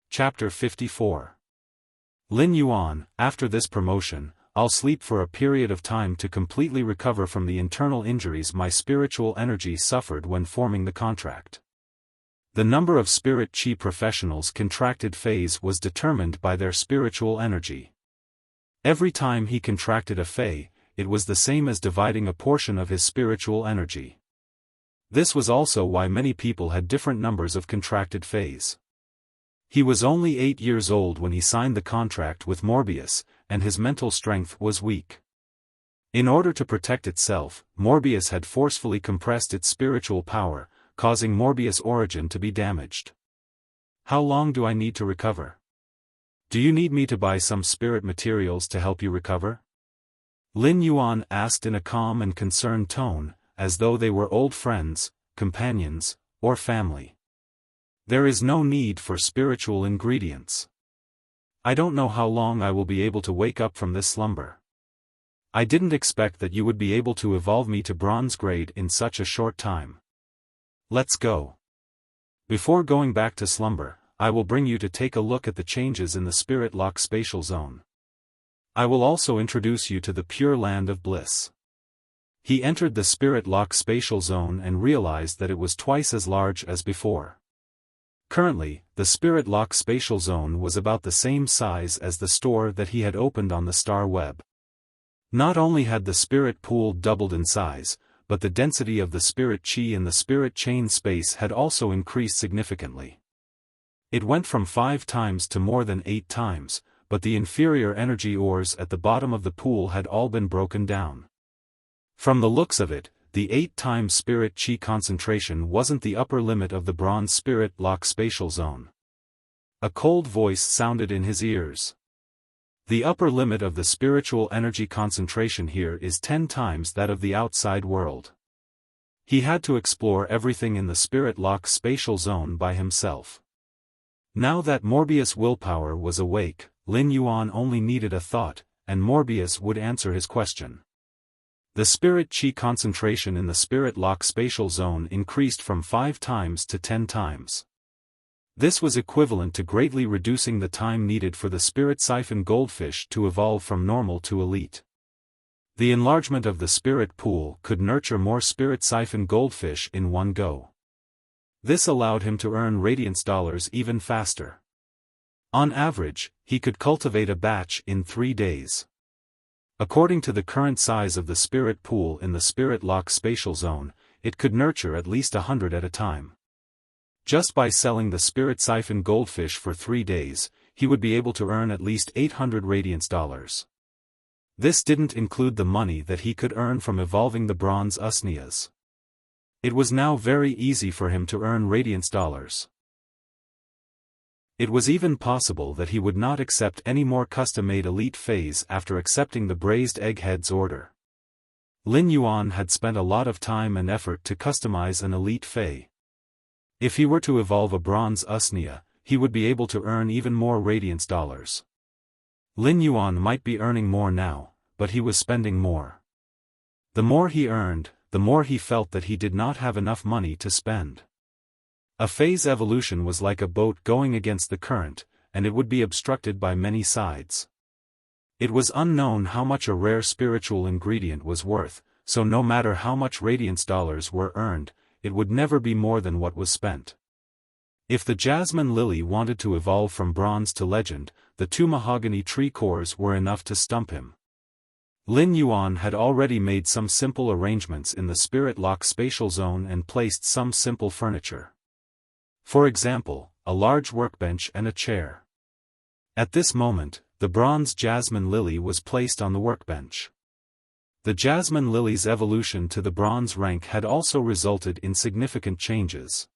Chapter 54. Lin Yuan, after this promotion, I'll sleep for a period of time to completely recover from the internal injuries my spiritual energy suffered when forming the contract. The number of Spirit Qi professionals contracted phase was determined by their spiritual energy. Every time he contracted a Fae, it was the same as dividing a portion of his spiritual energy. This was also why many people had different numbers of contracted Faes. He was only 8 years old when he signed the contract with Morbius, and his mental strength was weak. In order to protect itself, Morbius had forcefully compressed its spiritual power, causing Morbius' origin to be damaged. How long do I need to recover? Do you need me to buy some spirit materials to help you recover? Lin Yuan asked in a calm and concerned tone, as though they were old friends, companions, or family. There is no need for spiritual ingredients. I don't know how long I will be able to wake up from this slumber. I didn't expect that you would be able to evolve me to bronze grade in such a short time. Let's go. Before going back to slumber, I will bring you to take a look at the changes in the Spirit Lock spatial zone. I will also introduce you to the Pure Land of Bliss. He entered the Spirit Lock spatial zone and realized that it was twice as large as before. Currently, the Spirit Lock spatial zone was about the same size as the store that he had opened on the Star Web. Not only had the Spirit Pool doubled in size, but the density of the Spirit Qi in the Spirit Chain space had also increased significantly. It went from 5 times to more than 8 times, but the inferior energy ores at the bottom of the pool had all been broken down. From the looks of it, the 8 times Spirit Qi concentration wasn't the upper limit of the Bronze Spirit Lock spatial zone. A cold voice sounded in his ears. The upper limit of the spiritual energy concentration here is 10 times that of the outside world. He had to explore everything in the Spirit Lock spatial zone by himself. Now that Morbius' willpower was awake, Lin Yuan only needed a thought, and Morbius would answer his question. The Spirit Qi concentration in the Spirit Lock spatial zone increased from 5 times to 10 times. This was equivalent to greatly reducing the time needed for the Spirit Siphon Goldfish to evolve from normal to elite. The enlargement of the Spirit Pool could nurture more Spirit Siphon Goldfish in one go. This allowed him to earn Radiance dollars even faster. On average, he could cultivate a batch in 3 days. According to the current size of the Spirit Pool in the Spirit Lock spatial zone, it could nurture at least 100 at a time. Just by selling the Spirit Siphon Goldfish for 3 days, he would be able to earn at least 800 Radiance dollars. This didn't include the money that he could earn from evolving the bronze usnias. It was now very easy for him to earn radiance dollars. It was even possible that he would not accept any more custom-made elite phase after accepting the braised egghead's order. Lin Yuan had spent a lot of time and effort to customize an elite Fey. If he were to evolve a bronze usnia, he would be able to earn even more radiance dollars. Lin Yuan might be earning more now, but he was spending more. The more he earned, the more he felt that he did not have enough money to spend. A phase evolution was like a boat going against the current, and it would be obstructed by many sides. It was unknown how much a rare spiritual ingredient was worth, so no matter how much radiance dollars were earned, it would never be more than what was spent. If the jasmine lily wanted to evolve from bronze to legend, the 2 mahogany tree cores were enough to stump him. Lin Yuan had already made some simple arrangements in the spirit lock spatial zone and placed some simple furniture. For example, a large workbench and a chair. At this moment, the bronze jasmine lily was placed on the workbench. The jasmine lily's evolution to the bronze rank had also resulted in significant changes.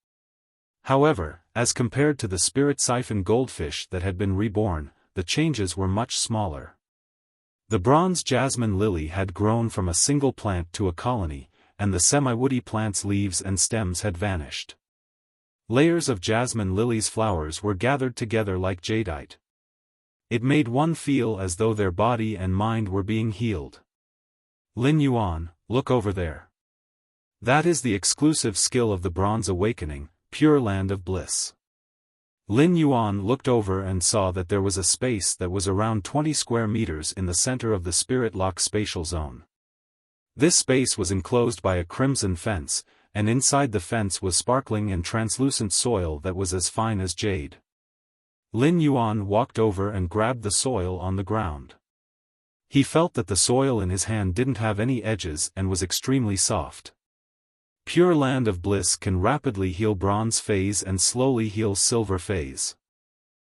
However, as compared to the spirit siphon goldfish that had been reborn, the changes were much smaller. The bronze jasmine lily had grown from a single plant to a colony, and the semi-woody plant's leaves and stems had vanished. Layers of jasmine lily's flowers were gathered together like jadeite. It made one feel as though their body and mind were being healed. Lin Yuan, look over there. That is the exclusive skill of the Bronze Awakening, Pure Land of Bliss. Lin Yuan looked over and saw that there was a space that was around 20 square meters in the center of the spirit lock spatial zone. This space was enclosed by a crimson fence, and inside the fence was sparkling and translucent soil that was as fine as jade. Lin Yuan walked over and grabbed the soil on the ground. He felt that the soil in his hand didn't have any edges and was extremely soft. Pure Land of Bliss can rapidly heal bronze phase and slowly heal silver phase.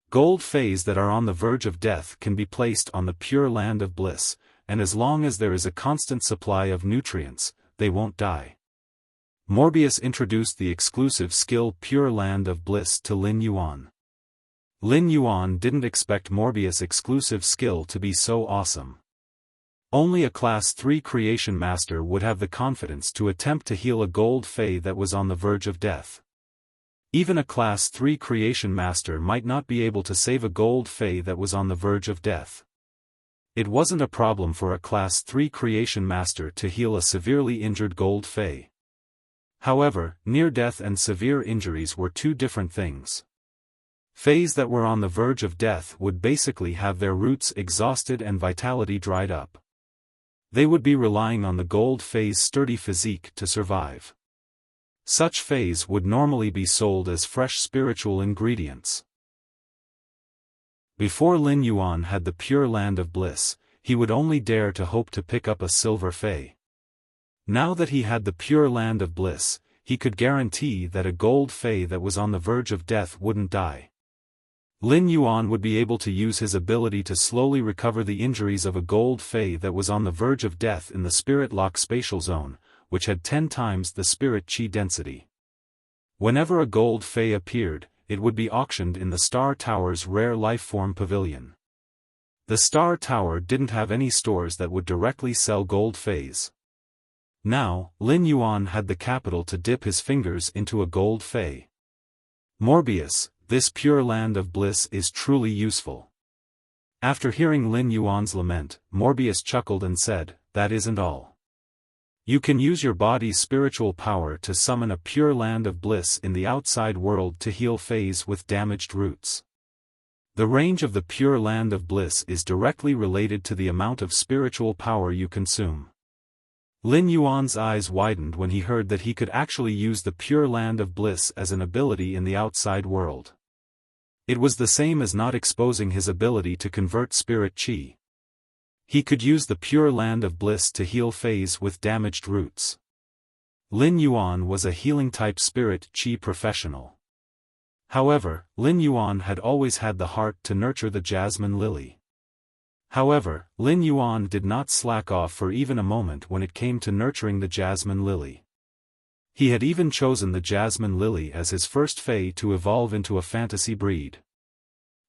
Gold phase that are on the verge of death can be placed on the Pure Land of Bliss, and as long as there is a constant supply of nutrients, they won't die. Morbius introduced the exclusive skill Pure Land of Bliss to Lin Yuan. Lin Yuan didn't expect Morbius' exclusive skill to be so awesome. Only a Class 3 Creation Master would have the confidence to attempt to heal a gold Fey that was on the verge of death. Even a Class 3 Creation Master might not be able to save a gold Fey that was on the verge of death. It wasn't a problem for a Class 3 Creation Master to heal a severely injured gold Fey. However, near-death and severe injuries were two different things. Feys that were on the verge of death would basically have their roots exhausted and vitality dried up. They would be relying on the gold Fey's sturdy physique to survive. Such Feys would normally be sold as fresh spiritual ingredients. Before Lin Yuan had the Pure Land of Bliss, he would only dare to hope to pick up a silver Fey. Now that he had the Pure Land of Bliss, he could guarantee that a gold Fey that was on the verge of death wouldn't die. Lin Yuan would be able to use his ability to slowly recover the injuries of a gold Fey that was on the verge of death in the Spirit Lock Spatial Zone, which had 10 times the Spirit Chi density. Whenever a gold Fey appeared, it would be auctioned in the Star Tower's Rare Lifeform Pavilion. The Star Tower didn't have any stores that would directly sell gold Feys. Now, Lin Yuan had the capital to dip his fingers into a gold Fey. Morbius, this Pure Land of Bliss is truly useful. After hearing Lin Yuan's lament, Morbius chuckled and said, "That isn't all. You can use your body's spiritual power to summon a Pure Land of Bliss in the outside world to heal Feys with damaged roots. The range of the Pure Land of Bliss is directly related to the amount of spiritual power you consume." Lin Yuan's eyes widened when he heard that he could actually use the Pure Land of Bliss as an ability in the outside world. It was the same as not exposing his ability to convert spirit chi. He could use the Pure Land of Bliss to heal Feys with damaged roots. Lin Yuan was a healing-type spirit chi professional. However, Lin Yuan had always had the heart to nurture the jasmine lily. However, Lin Yuan did not slack off for even a moment when it came to nurturing the jasmine lily. He had even chosen the jasmine lily as his first Fey to evolve into a fantasy breed.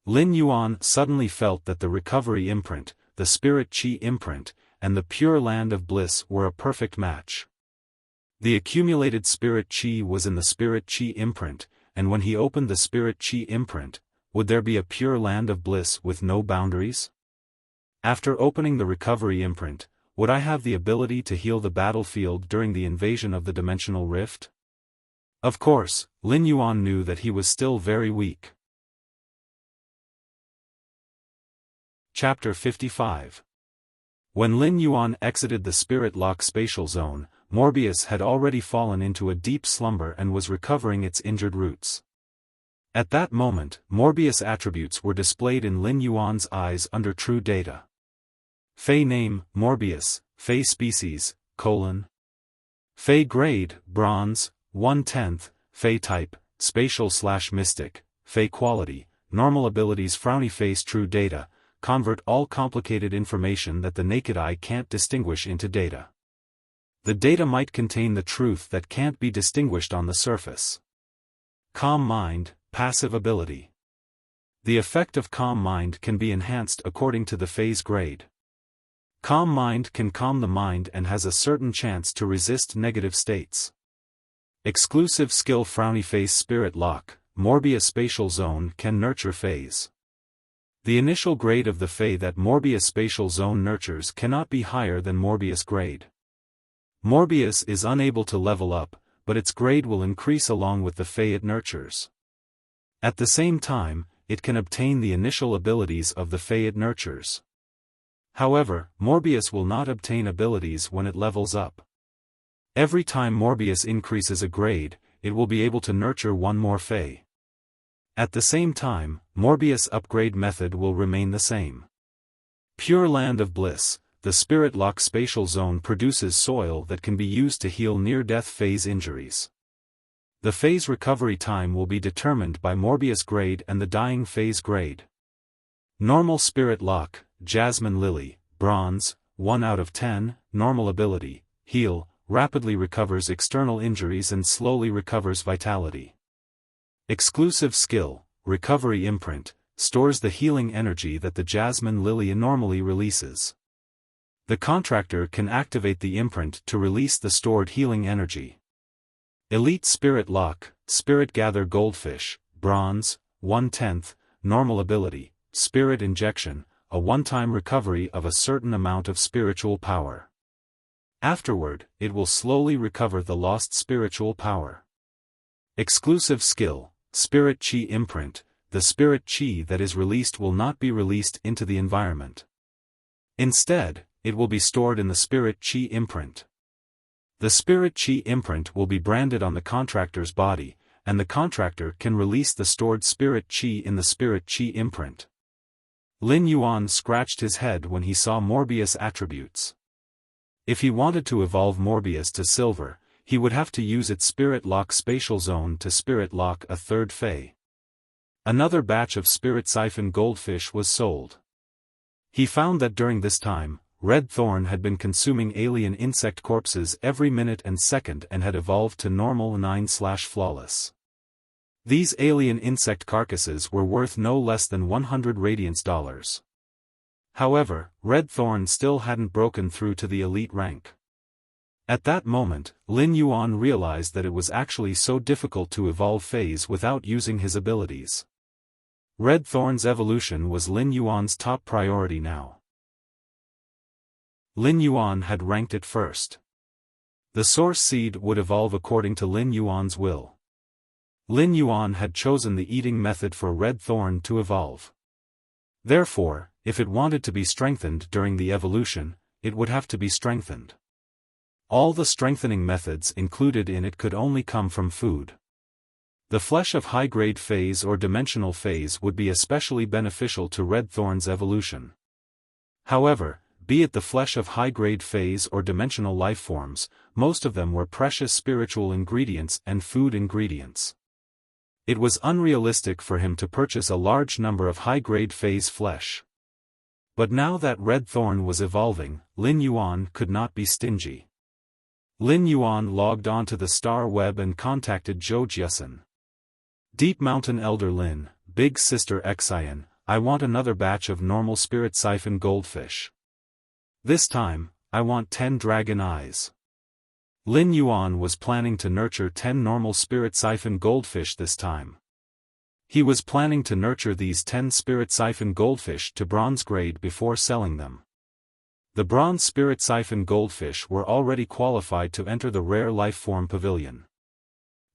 Lin Yuan suddenly felt that the recovery imprint, the spirit chi imprint, and the pure land of bliss were a perfect match. The accumulated spirit chi was in the spirit chi imprint, and when he opened the spirit chi imprint, would there be a pure land of bliss with no boundaries? After opening the recovery imprint, would I have the ability to heal the battlefield during the invasion of the dimensional rift? Of course, Lin Yuan knew that he was still very weak. Chapter 55. When Lin Yuan exited the Spirit Lock spatial zone, Morbius had already fallen into a deep slumber and was recovering its injured roots. At that moment, Morbius attributes were displayed in Lin Yuan's eyes under true data. Fey name, Morbius, Fey species, Fey grade, bronze, 1/10, Fey type, spatial/mystic, Fey quality, normal abilities frowny face true data, convert all complicated information that the naked eye can't distinguish into data. The data might contain the truth that can't be distinguished on the surface. Calm mind, passive ability. The effect of calm mind can be enhanced according to the Fey's grade. Calm mind can calm the mind and has a certain chance to resist negative states. Exclusive skill frowny face spirit lock, Morbius spatial zone can nurture Feys. The initial grade of the Fey that Morbius spatial zone nurtures cannot be higher than Morbius grade. Morbius is unable to level up, but its grade will increase along with the Fey it nurtures. At the same time, it can obtain the initial abilities of the Fey it nurtures. However, Morbius will not obtain abilities when it levels up. Every time Morbius increases a grade, it will be able to nurture one more Fey. At the same time, Morbius upgrade method will remain the same. Pure Land of Bliss, the Spirit Lock spatial zone produces soil that can be used to heal near-death phase injuries. The phase recovery time will be determined by Morbius grade and the dying phase grade. Normal Spirit Lock, Jasmine Lily, bronze, 1/10, normal ability, heal, rapidly recovers external injuries and slowly recovers vitality. Exclusive skill, recovery imprint, stores the healing energy that the Jasmine Lily normally releases. The contractor can activate the imprint to release the stored healing energy. Elite Spirit Lock, Spirit Gather Goldfish, bronze, 1/10, normal ability, spirit injection, a one-time recovery of a certain amount of spiritual power. Afterward, it will slowly recover the lost spiritual power. Exclusive skill, Spirit Chi Imprint, the spirit chi that is released will not be released into the environment. Instead, it will be stored in the Spirit Chi Imprint. The Spirit Chi Imprint will be branded on the contractor's body, and the contractor can release the stored Spirit Chi in the Spirit Chi Imprint. Lin Yuan scratched his head when he saw Morbius attributes. If he wanted to evolve Morbius to silver, he would have to use its Spirit Lock spatial zone to Spirit Lock a third Fey. Another batch of Spirit Siphon Goldfish was sold. He found that during this time, Red Thorn had been consuming alien insect corpses every minute and second and had evolved to normal 9/flawless. These alien insect carcasses were worth no less than 100 radiance dollars. However, Red Thorn still hadn't broken through to the elite rank. At that moment, Lin Yuan realized that it was actually so difficult to evolve Feys without using his abilities. Red Thorn's evolution was Lin Yuan's top priority now. Lin Yuan had ranked it first. The source seed would evolve according to Lin Yuan's will. Lin Yuan had chosen the eating method for Red Thorn to evolve. Therefore, if it wanted to be strengthened during the evolution, it would have to be strengthened. All the strengthening methods included in it could only come from food. The flesh of high-grade Feys or dimensional Feys would be especially beneficial to Red Thorn's evolution. However, be it the flesh of high-grade Feys or dimensional life forms, most of them were precious spiritual ingredients and food ingredients. It was unrealistic for him to purchase a large number of high-grade Feys flesh. But now that Red Thorn was evolving, Lin Yuan could not be stingy. Lin Yuan logged onto the star web and contacted Zhou Jiasen. Deep Mountain Elder Lin, Big Sister Xian, I want another batch of normal spirit siphon goldfish. This time, I want 10 dragon eyes. Lin Yuan was planning to nurture 10 normal spirit siphon goldfish this time. He was planning to nurture these 10 spirit siphon goldfish to bronze grade before selling them. The bronze spirit siphon goldfish were already qualified to enter the rare lifeform pavilion.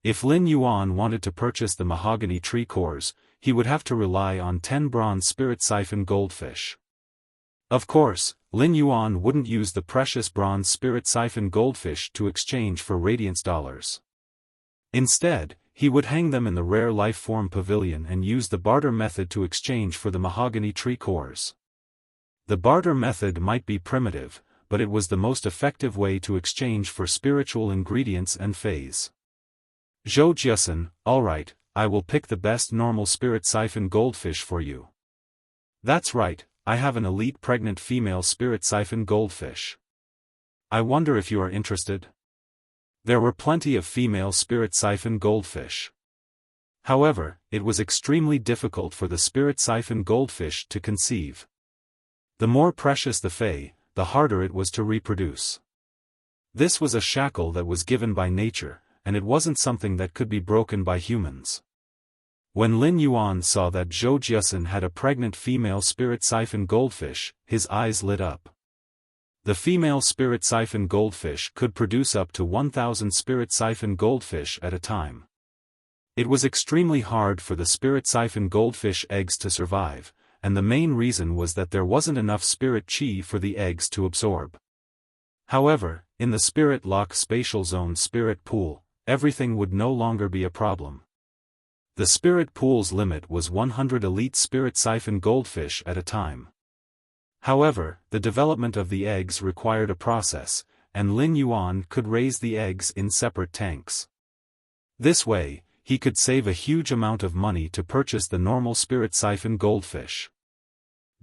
If Lin Yuan wanted to purchase the mahogany tree cores, he would have to rely on 10 bronze spirit siphon goldfish. Of course, Lin Yuan wouldn't use the precious bronze spirit siphon goldfish to exchange for radiance dollars. Instead, he would hang them in the rare lifeform pavilion and use the barter method to exchange for the mahogany tree cores. The barter method might be primitive, but it was the most effective way to exchange for spiritual ingredients and phase. Zhou Jiasen, alright, I will pick the best normal spirit siphon goldfish for you. That's right, I have an elite pregnant female spirit siphon goldfish. I wonder if you are interested? There were plenty of female spirit siphon goldfish. However, it was extremely difficult for the spirit siphon goldfish to conceive. The more precious the fei, the harder it was to reproduce. This was a shackle that was given by nature, and it wasn't something that could be broken by humans. When Lin Yuan saw that Zhou Jiasen had a pregnant female spirit siphon goldfish, his eyes lit up. The female spirit siphon goldfish could produce up to 1,000 spirit siphon goldfish at a time. It was extremely hard for the spirit siphon goldfish eggs to survive, and the main reason was that there wasn't enough spirit chi for the eggs to absorb. However, in the spirit lock spatial zone spirit pool, everything would no longer be a problem. The spirit pool's limit was 100 elite spirit siphon goldfish at a time. However, the development of the eggs required a process, and Lin Yuan could raise the eggs in separate tanks. This way, he could save a huge amount of money to purchase the normal spirit siphon goldfish.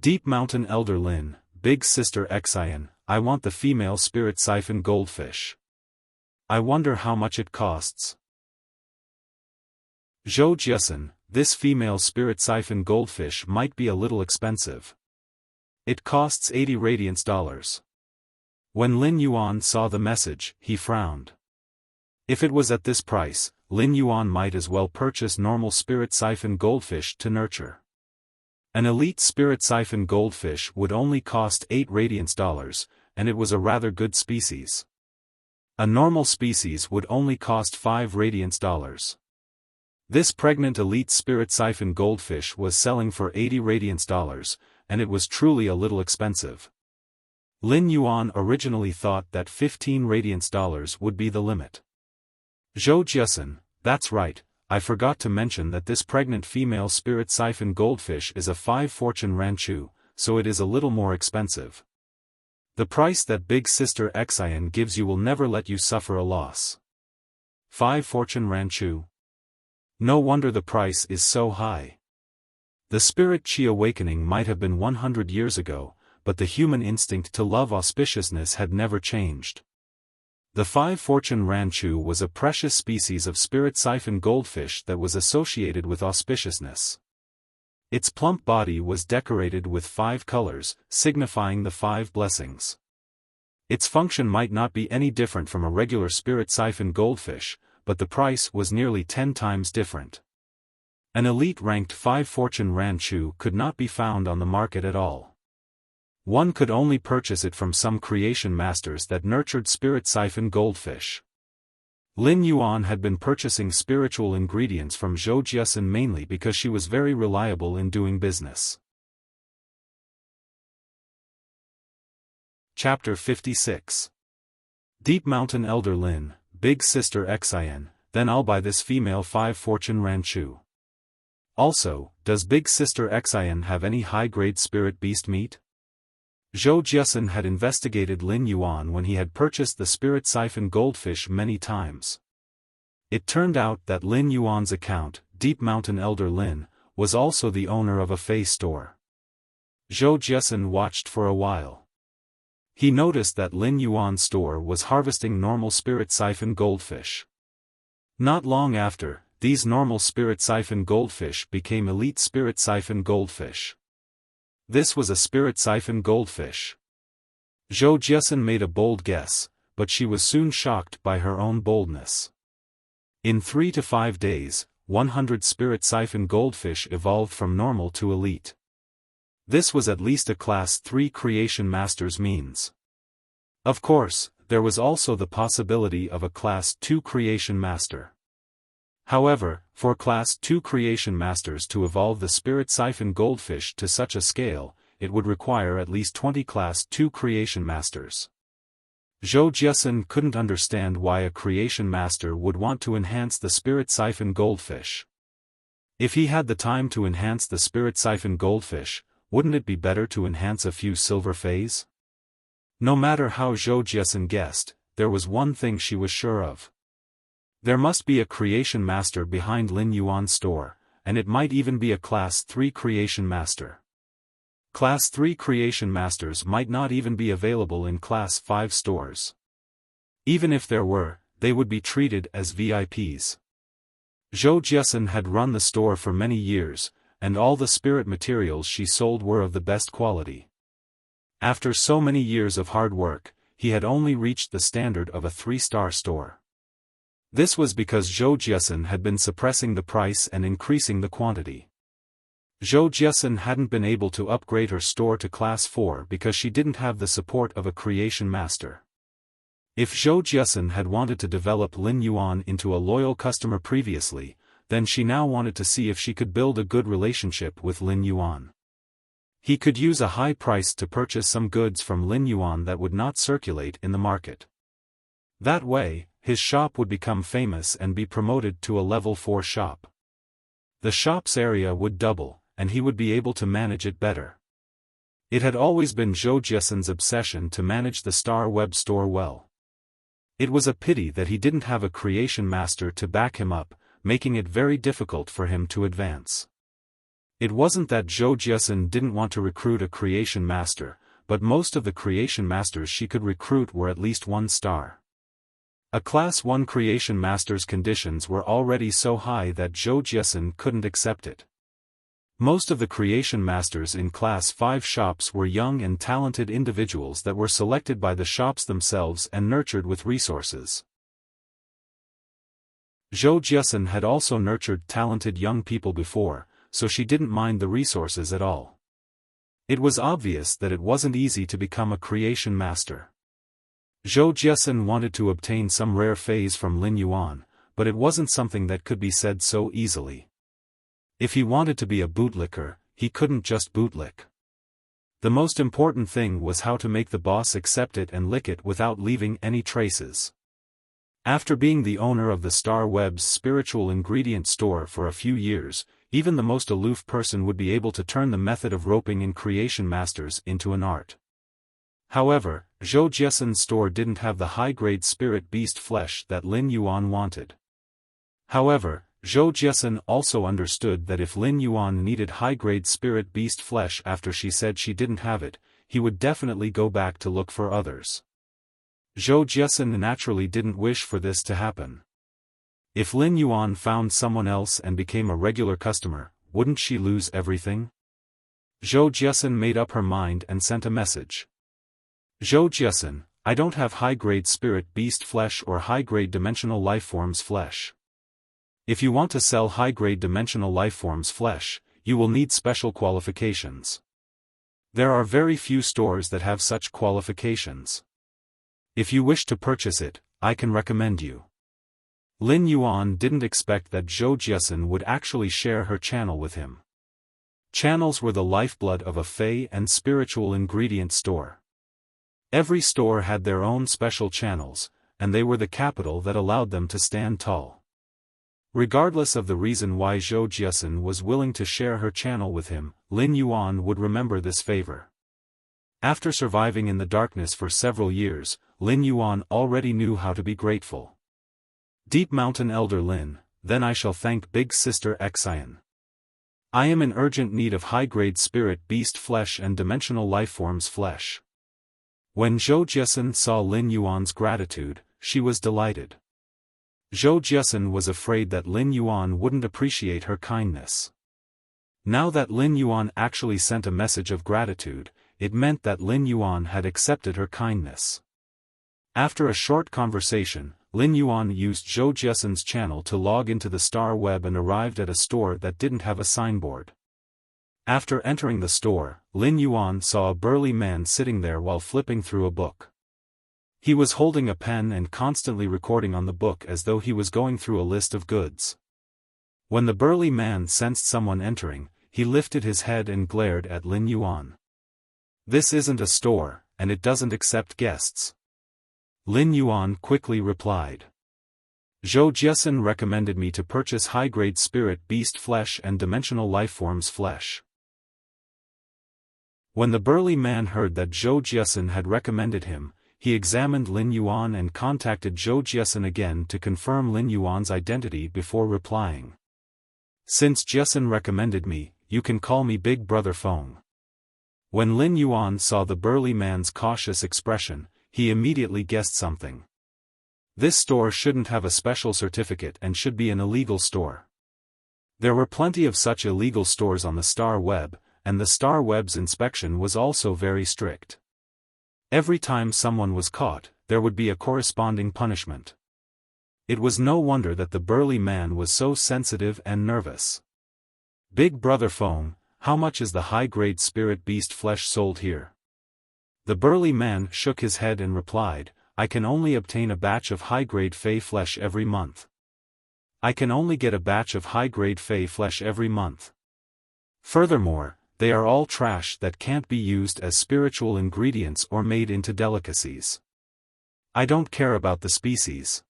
Deep Mountain Elder Lin, Big Sister Xian, I want the female spirit siphon goldfish. I wonder how much it costs. Zhou Jiasen, this female spirit siphon goldfish might be a little expensive. It costs 80 radiance dollars. When Lin Yuan saw the message, he frowned. If it was at this price, Lin Yuan might as well purchase normal spirit siphon goldfish to nurture. An elite spirit siphon goldfish would only cost 8 radiance dollars, and it was a rather good species. A normal species would only cost 5 radiance dollars. This pregnant elite spirit siphon goldfish was selling for 80 radiance dollars, and it was truly a little expensive. Lin Yuan originally thought that 15 radiance dollars would be the limit. Zhou Jiasen, that's right, I forgot to mention that this pregnant female spirit siphon goldfish is a 5 fortune ranchu, so it is a little more expensive. The price that Big Sister Xian gives you will never let you suffer a loss. 5 fortune ranchu? No wonder the price is so high. The spirit chi awakening might have been 100 years ago, but the human instinct to love auspiciousness had never changed. The 5 fortune ranchu was a precious species of spirit siphon goldfish that was associated with auspiciousness. Its plump body was decorated with 5 colors, signifying the 5 blessings. Its function might not be any different from a regular spirit siphon goldfish, but the price was nearly 10 times different. An elite-ranked 5 fortune ranchu could not be found on the market at all. One could only purchase it from some creation masters that nurtured spirit siphon goldfish. Lin Yuan had been purchasing spiritual ingredients from Zhou Jiasen mainly because she was very reliable in doing business. Chapter 56. Deep Mountain Elder Lin, Big Sister Xian, then I'll buy this female 5 fortune ranchu. Also, does Big Sister Xian have any high-grade spirit beast meat? Zhou Jiasen had investigated Lin Yuan when he had purchased the spirit siphon goldfish many times. It turned out that Lin Yuan's account, Deep Mountain Elder Lin, was also the owner of a fei store. Zhou Jiesun watched for a while. He noticed that Lin Yuan's store was harvesting normal spirit siphon goldfish. Not long after, these normal spirit siphon goldfish became elite spirit siphon goldfish. This was a spirit siphon goldfish. Zhou Jiesun made a bold guess, but she was soon shocked by her own boldness. In 3 to 5 days, 100 spirit siphon goldfish evolved from normal to elite. This was at least a Class 3 Creation Master's means. Of course, there was also the possibility of a Class 2 Creation Master. However, for Class 2 Creation Masters to evolve the Spirit Siphon Goldfish to such a scale, it would require at least 20 Class 2 Creation Masters. Zhou Jiesun couldn't understand why a Creation Master would want to enhance the Spirit Siphon Goldfish. If he had the time to enhance the Spirit Siphon Goldfish, wouldn't it be better to enhance a few Silver Fays? No matter how Zhou Jiesun guessed, there was one thing she was sure of. There must be a Creation Master behind Lin Yuan's store, and it might even be a Class 3 Creation Master. Class 3 Creation Masters might not even be available in Class 5 stores. Even if there were, they would be treated as VIPs. Zhou Jiesun had run the store for many years, and all the spirit materials she sold were of the best quality. After so many years of hard work, he had only reached the standard of a 3-star store. This was because Zhou Jiesun had been suppressing the price and increasing the quantity. Zhou Jiesun hadn't been able to upgrade her store to Class 4 because she didn't have the support of a Creation Master. If Zhou Jiesun had wanted to develop Lin Yuan into a loyal customer previously, then she now wanted to see if she could build a good relationship with Lin Yuan. He could use a high price to purchase some goods from Lin Yuan that would not circulate in the market. That way, his shop would become famous and be promoted to a level 4 shop. The shop's area would double, and he would be able to manage it better. It had always been Zhou Jiesun's obsession to manage the Star Web store well. It was a pity that he didn't have a Creation Master to back him up, making it very difficult for him to advance. It wasn't that Zhou Jiesun didn't want to recruit a Creation Master, but most of the Creation Masters she could recruit were at least 1 star. A Class 1 Creation Master's conditions were already so high that Zhou Jiesun couldn't accept it. Most of the Creation Masters in Class 5 shops were young and talented individuals that were selected by the shops themselves and nurtured with resources. Zhou Jiesun had also nurtured talented young people before, so she didn't mind the resources at all. It was obvious that it wasn't easy to become a Creation Master. Zhou Jiesun wanted to obtain some rare phase from Lin Yuan, but it wasn't something that could be said so easily. If he wanted to be a bootlicker, he couldn't just bootlick. The most important thing was how to make the boss accept it and lick it without leaving any traces. After being the owner of the Star Web's spiritual ingredient store for a few years, even the most aloof person would be able to turn the method of roping in Creation Masters into an art. However, Zhou Jiesun's store didn't have the high-grade spirit beast flesh that Lin Yuan wanted. However, Zhou Jiesun also understood that if Lin Yuan needed high-grade spirit beast flesh after she said she didn't have it, he would definitely go back to look for others. Zhou Jiesun naturally didn't wish for this to happen. If Lin Yuan found someone else and became a regular customer, wouldn't she lose everything? Zhou Jiesun made up her mind and sent a message. Zhou Jiesun, I don't have high-grade spirit beast flesh or high-grade dimensional lifeforms flesh. If you want to sell high-grade dimensional lifeforms flesh, you will need special qualifications. There are very few stores that have such qualifications. If you wish to purchase it, I can recommend you. Lin Yuan didn't expect that Zhou Jiesun would actually share her channel with him. Channels were the lifeblood of a Fey and spiritual ingredient store. Every store had their own special channels, and they were the capital that allowed them to stand tall. Regardless of the reason why Zhou Jiesun was willing to share her channel with him, Lin Yuan would remember this favor. After surviving in the darkness for several years, Lin Yuan already knew how to be grateful. Deep Mountain Elder Lin, then I shall thank Big Sister Xian. I am in urgent need of high-grade spirit beast flesh and dimensional lifeforms flesh. When Zhou Jiasun saw Lin Yuan's gratitude, she was delighted. Zhou Jiasun was afraid that Lin Yuan wouldn't appreciate her kindness. Now that Lin Yuan actually sent a message of gratitude, it meant that Lin Yuan had accepted her kindness. After a short conversation, Lin Yuan used Zhou Jiasun's channel to log into the star web and arrived at a store that didn't have a signboard. After entering the store, Lin Yuan saw a burly man sitting there while flipping through a book. He was holding a pen and constantly recording on the book as though he was going through a list of goods. When the burly man sensed someone entering, he lifted his head and glared at Lin Yuan. "This isn't a store, and it doesn't accept guests." Lin Yuan quickly replied. "Zhou Jiasun recommended me to purchase high-grade spirit beast flesh and dimensional lifeforms flesh." When the burly man heard that Zhou Jiasun had recommended him, he examined Lin Yuan and contacted Zhou Jiasun again to confirm Lin Yuan's identity before replying. "Since Jiasun recommended me, you can call me Big Brother Feng." When Lin Yuan saw the burly man's cautious expression, he immediately guessed something. This store shouldn't have a special certificate and should be an illegal store. There were plenty of such illegal stores on the star web, and the star web's inspection was also very strict. Every time someone was caught, there would be a corresponding punishment. It was no wonder that the burly man was so sensitive and nervous. "Big Brother Feng, how much is the high-grade spirit beast flesh sold here?" The burly man shook his head and replied, "I can only obtain a batch of high-grade fey flesh every month. I can only get a batch of high-grade fey flesh every month. Furthermore, they are all trash that can't be used as spiritual ingredients or made into delicacies. I don't care about the species.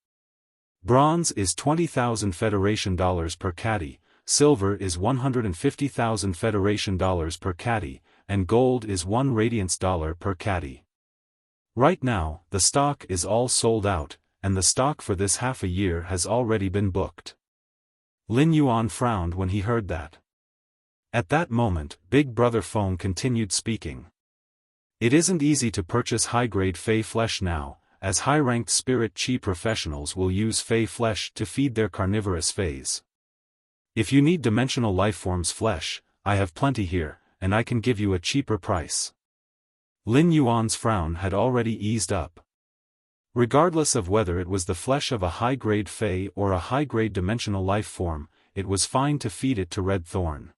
Bronze is 20,000 Federation dollars per caddy, silver is 150,000 Federation dollars per caddy, and gold is 1 radiance dollar per caddy. Right now, the stock is all sold out, and the stock for this half a year has already been booked." Lin Yuan frowned when he heard that. At that moment, Big Brother Feng continued speaking. "It isn't easy to purchase high-grade fey flesh now, as high-ranked spirit chi professionals will use fey flesh to feed their carnivorous feys. If you need dimensional lifeforms flesh, I have plenty here, and I can give you a cheaper price." Lin Yuan's frown had already eased up. Regardless of whether it was the flesh of a high-grade fey or a high-grade dimensional life form, it was fine to feed it to Red Thorn.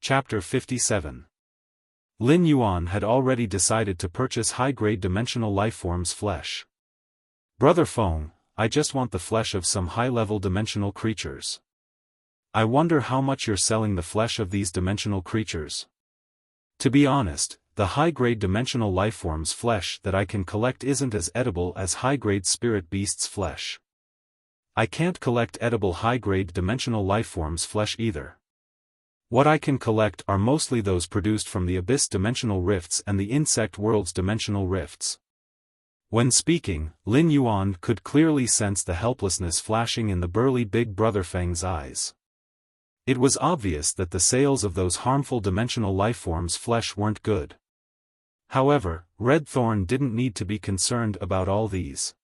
Chapter 57. Lin Yuan had already decided to purchase high-grade dimensional lifeforms flesh. "Brother Feng, I just want the flesh of some high-level dimensional creatures. I wonder how much you're selling the flesh of these dimensional creatures. To be honest, the high-grade dimensional lifeforms flesh that I can collect isn't as edible as high-grade spirit beasts flesh. I can't collect edible high-grade dimensional lifeforms flesh either. What I can collect are mostly those produced from the abyss dimensional rifts and the insect world's dimensional rifts." When speaking, Lin Yuan could clearly sense the helplessness flashing in the burly Big Brother Feng's eyes. It was obvious that the sales of those harmful dimensional lifeforms flesh weren't good. However, Red Thorn didn't need to be concerned about all these.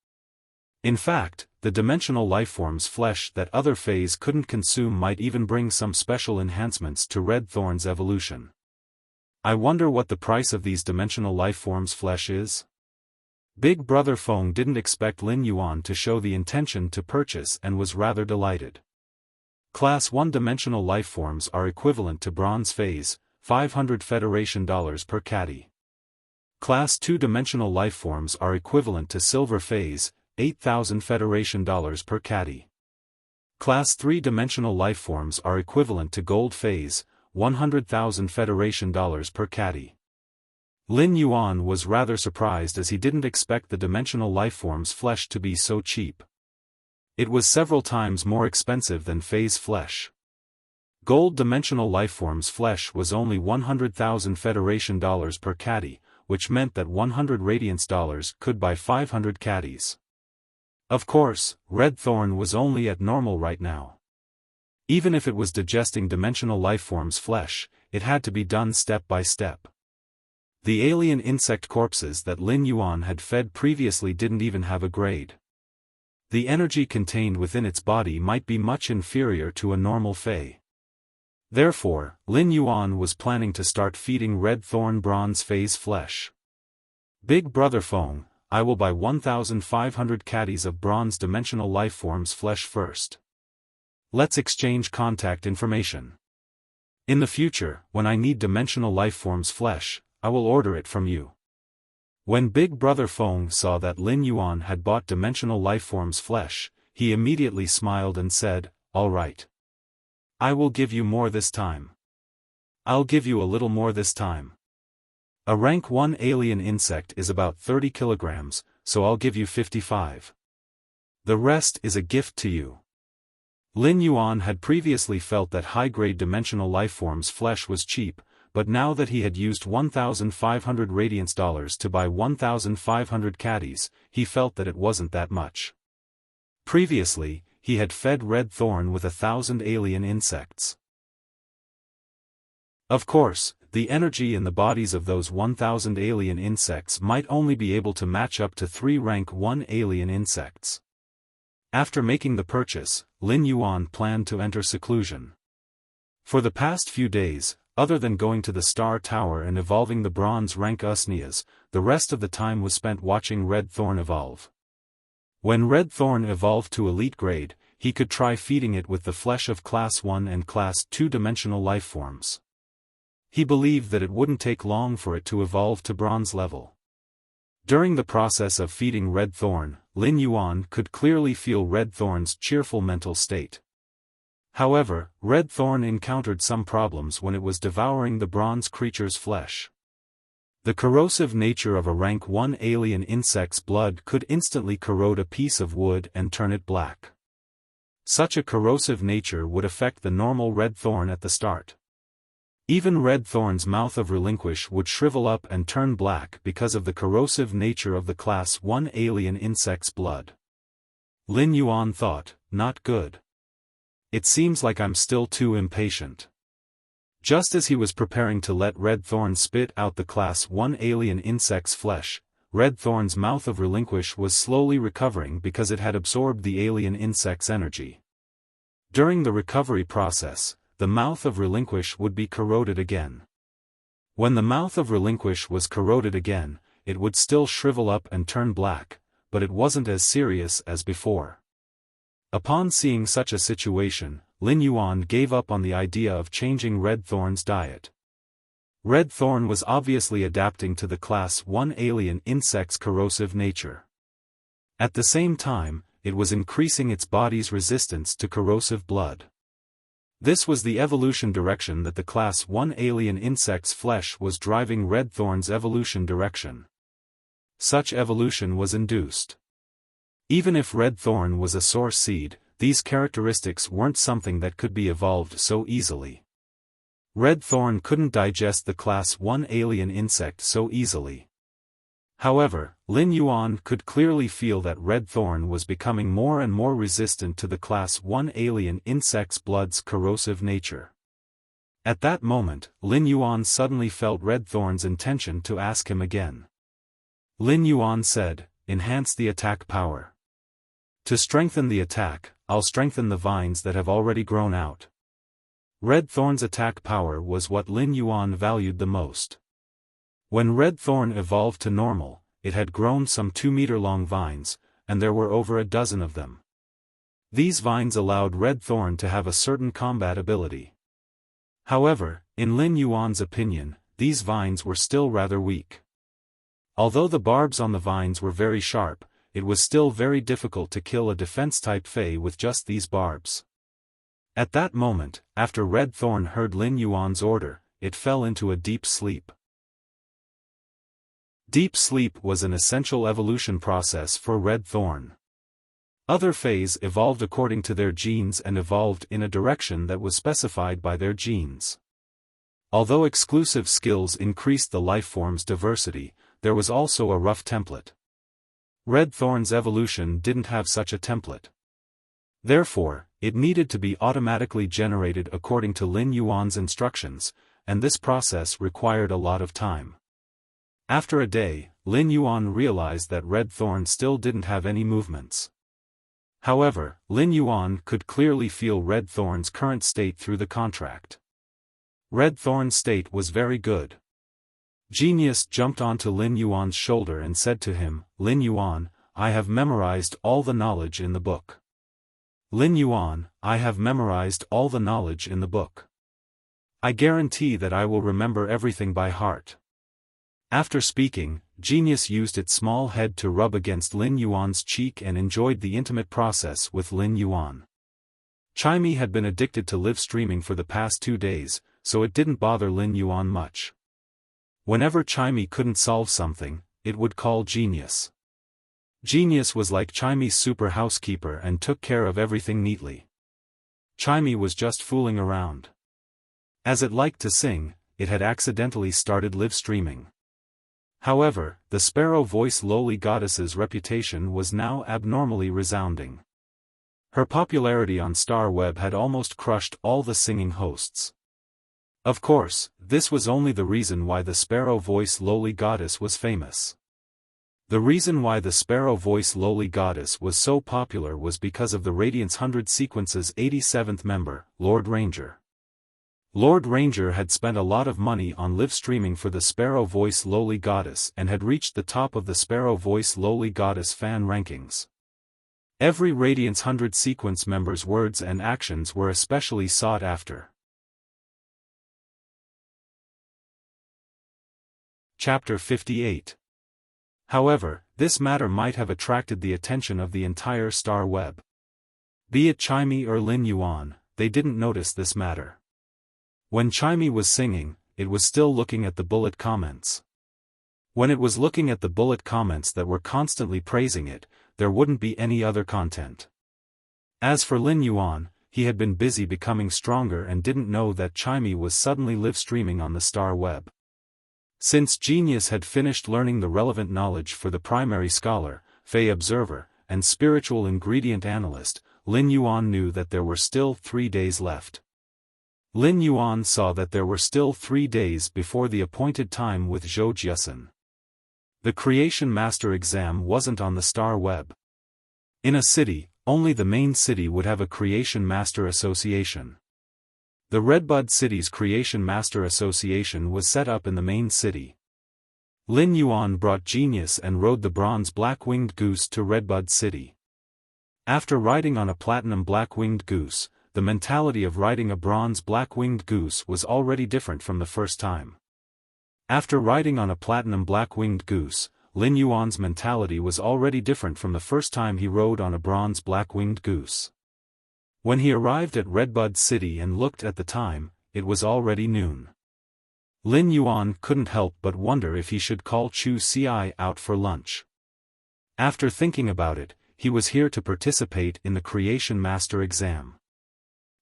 In fact, the dimensional lifeforms flesh that other feys couldn't consume might even bring some special enhancements to Red Thorn's evolution. "I wonder what the price of these dimensional lifeforms flesh is?" Big Brother Feng didn't expect Lin Yuan to show the intention to purchase and was rather delighted. Class 1 dimensional lifeforms are equivalent to bronze feys, 500 Federation dollars per caddy. Class 2 dimensional lifeforms are equivalent to silver feys, 8,000 Federation dollars per caddy. Class 3 dimensional lifeforms are equivalent to gold feys, 100,000 Federation dollars per caddy. Lin Yuan was rather surprised as he didn't expect the dimensional lifeforms flesh to be so cheap. It was several times more expensive than feys flesh. Gold dimensional lifeforms flesh was only 100,000 Federation dollars per caddy, which meant that 100 radiance dollars could buy 500 caddies. Of course, Red Thorn was only at normal right now. Even if it was digesting dimensional lifeforms' flesh, it had to be done step by step. The alien insect corpses that Lin Yuan had fed previously didn't even have a grade. The energy contained within its body might be much inferior to a normal Fey. Therefore, Lin Yuan was planning to start feeding Red Thorn Bronze Fey's flesh. Big Brother Feng, I will buy 1,500 caddies of bronze dimensional lifeforms' flesh first. Let's exchange contact information. In the future, when I need dimensional lifeforms' flesh, I will order it from you. When Big Brother Feng saw that Lin Yuan had bought dimensional lifeforms' flesh, he immediately smiled and said, "All right. I will give you more this time. I'll give you a little more this time. A rank 1 alien insect is about 30 kilograms, so I'll give you 55. The rest is a gift to you." Lin Yuan had previously felt that high-grade dimensional lifeforms' flesh was cheap, but now that he had used 1,500 radiance dollars to buy 1,500 caddies, he felt that it wasn't that much. Previously, he had fed Red Thorn with 1,000 alien insects. Of course, the energy in the bodies of those 1,000 alien insects might only be able to match up to 3 rank 1 alien insects. After making the purchase, Lin Yuan planned to enter seclusion. For the past few days, other than going to the Star Tower and evolving the bronze rank Usnias, the rest of the time was spent watching Red Thorn evolve. When Red Thorn evolved to elite grade, he could try feeding it with the flesh of Class 1 and Class 2 dimensional lifeforms. He believed that it wouldn't take long for it to evolve to bronze level. During the process of feeding Red Thorn, Lin Yuan could clearly feel Red Thorn's cheerful mental state. However, Red Thorn encountered some problems when it was devouring the bronze creature's flesh. The corrosive nature of a rank 1 alien insect's blood could instantly corrode a piece of wood and turn it black. Such a corrosive nature would affect the normal Red Thorn at the start. Even Red Thorn's mouth of relinquish would shrivel up and turn black because of the corrosive nature of the Class 1 alien insect's blood. Lin Yuan thought, not good. It seems like I'm still too impatient. Just as he was preparing to let Red Thorn spit out the Class 1 alien insect's flesh, Red Thorn's mouth of relinquish was slowly recovering because it had absorbed the alien insect's energy. During the recovery process, the mouth of relinquish would be corroded again. When the mouth of relinquish was corroded again, it would still shrivel up and turn black, but it wasn't as serious as before. Upon seeing such a situation, Lin Yuan gave up on the idea of changing Red Thorn's diet. Red Thorn was obviously adapting to the Class 1 alien insect's corrosive nature. At the same time, it was increasing its body's resistance to corrosive blood. This was the evolution direction that the Class 1 alien insect's flesh was driving Red Thorn's evolution direction. Such evolution was induced. Even if Red Thorn was a source seed, these characteristics weren't something that could be evolved so easily. Red Thorn couldn't digest the Class 1 alien insect so easily. However, Lin Yuan could clearly feel that Red Thorn was becoming more and more resistant to the Class 1 alien insect's blood's corrosive nature. At that moment, Lin Yuan suddenly felt Red Thorn's intention to ask him again. Lin Yuan said, "Enhance the attack power. To strengthen the attack, I'll strengthen the vines that have already grown out." Red Thorn's attack power was what Lin Yuan valued the most. When Red Thorn evolved to normal, it had grown some 2-meter-long vines, and there were over a dozen of them. These vines allowed Red Thorn to have a certain combat ability. However, in Lin Yuan's opinion, these vines were still rather weak. Although the barbs on the vines were very sharp, it was still very difficult to kill a defense-type Fey with just these barbs. At that moment, after Red Thorn heard Lin Yuan's order, it fell into a deep sleep. Deep sleep was an essential evolution process for Red Thorn. Other Feys evolved according to their genes and evolved in a direction that was specified by their genes. Although exclusive skills increased the lifeform's diversity, there was also a rough template. Red Thorn's evolution didn't have such a template. Therefore, it needed to be automatically generated according to Lin Yuan's instructions, and this process required a lot of time. After a day, Lin Yuan realized that Red Thorn still didn't have any movements. However, Lin Yuan could clearly feel Red Thorn's current state through the contract. Red Thorn's state was very good. Genius jumped onto Lin Yuan's shoulder and said to him, "Lin Yuan, I have memorized all the knowledge in the book." Lin Yuan, I have memorized all the knowledge in the book. I guarantee that I will remember everything by heart. After speaking, Genius used its small head to rub against Lin Yuan's cheek and enjoyed the intimate process with Lin Yuan. Chimey had been addicted to live streaming for the past 2 days, so it didn't bother Lin Yuan much. Whenever Chimey couldn't solve something, it would call Genius. Genius was like Chimey's super housekeeper and took care of everything neatly. Chimey was just fooling around. As it liked to sing, it had accidentally started live streaming. However, the Sparrow Voice Lowly Goddess's reputation was now abnormally resounding. Her popularity on Star Web had almost crushed all the singing hosts. Of course, this was only the reason why the Sparrow Voice Lowly Goddess was famous. The reason why the Sparrow Voice Lowly Goddess was so popular was because of the Radiance 100 Sequence's 87th member, Lord Ranger. Lord Ranger had spent a lot of money on live streaming for the Sparrow Voice Lowly Goddess and had reached the top of the Sparrow Voice Lowly Goddess fan rankings. Every Radiance 100 Sequence member's words and actions were especially sought after. Chapter 58. However, this matter might have attracted the attention of the entire Star Web. Be it Chimey or Lin Yuan, they didn't notice this matter. When Chimey was singing, it was still looking at the bullet comments. When it was looking at the bullet comments that were constantly praising it, there wouldn't be any other content. As for Lin Yuan, he had been busy becoming stronger and didn't know that Chimey was suddenly live streaming on the Star Web. Since Genius had finished learning the relevant knowledge for the primary scholar, Fey observer, and spiritual ingredient analyst, Lin Yuan knew that there were still 3 days left. Lin Yuan saw that there were still 3 days before the appointed time with Zhou Jiasun. The Creation Master exam wasn't on the Star Web. In a city, only the main city would have a Creation Master Association. The Redbud City's Creation Master Association was set up in the main city. Lin Yuan brought Genius and rode the bronze black-winged goose to Redbud City. After riding on a platinum black-winged goose, the mentality of riding a bronze black-winged goose was already different from the first time. After riding on a platinum black-winged goose, Lin Yuan's mentality was already different from the first time he rode on a bronze black-winged goose. When he arrived at Redbud City and looked at the time, it was already noon. Lin Yuan couldn't help but wonder if he should call Chu Ci out for lunch. After thinking about it, he was here to participate in the Creation Master exam.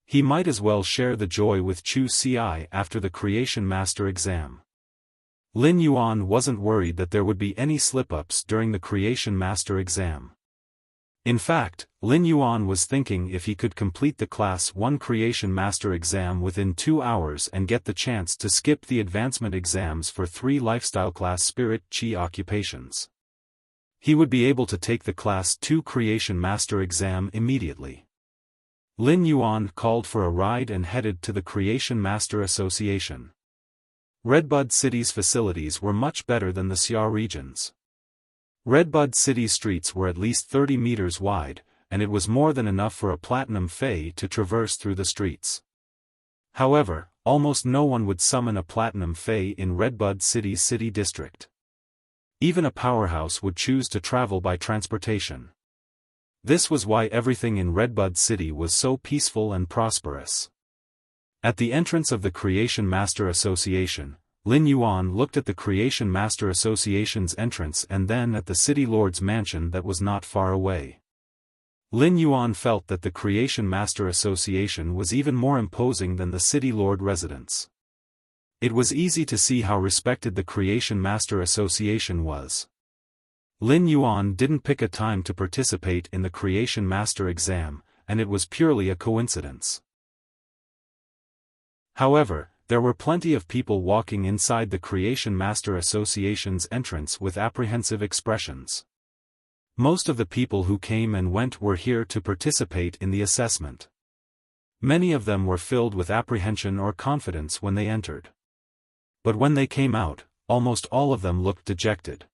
He might as well share the joy with Chu Ci after the Creation Master exam. Lin Yuan wasn't worried that there would be any slip-ups during the Creation Master exam. In fact, Lin Yuan was thinking if he could complete the Class 1 Creation Master exam within 2 hours and get the chance to skip the advancement exams for 3 lifestyle class Spirit Chi occupations, he would be able to take the Class 2 Creation Master exam immediately. Lin Yuan called for a ride and headed to the Creation Master Association. Redbud City's facilities were much better than the Xia region's. Redbud City's streets were at least 30 meters wide, and it was more than enough for a Platinum Fey to traverse through the streets. However, almost no one would summon a Platinum Fey in Redbud City's city district. Even a powerhouse would choose to travel by transportation. This was why everything in Redbud City was so peaceful and prosperous. At the entrance of the Creation Master Association, Lin Yuan looked at the Creation Master Association's entrance and then at the City Lord's mansion that was not far away. Lin Yuan felt that the Creation Master Association was even more imposing than the City Lord residence. It was easy to see how respected the Creation Master Association was. Lin Yuan didn't pick a time to participate in the Creation Master exam, and it was purely a coincidence. However, there were plenty of people walking inside the Creation Master Association's entrance with apprehensive expressions. Most of the people who came and went were here to participate in the assessment. Many of them were filled with apprehension or confidence when they entered. But when they came out, almost all of them looked dejected.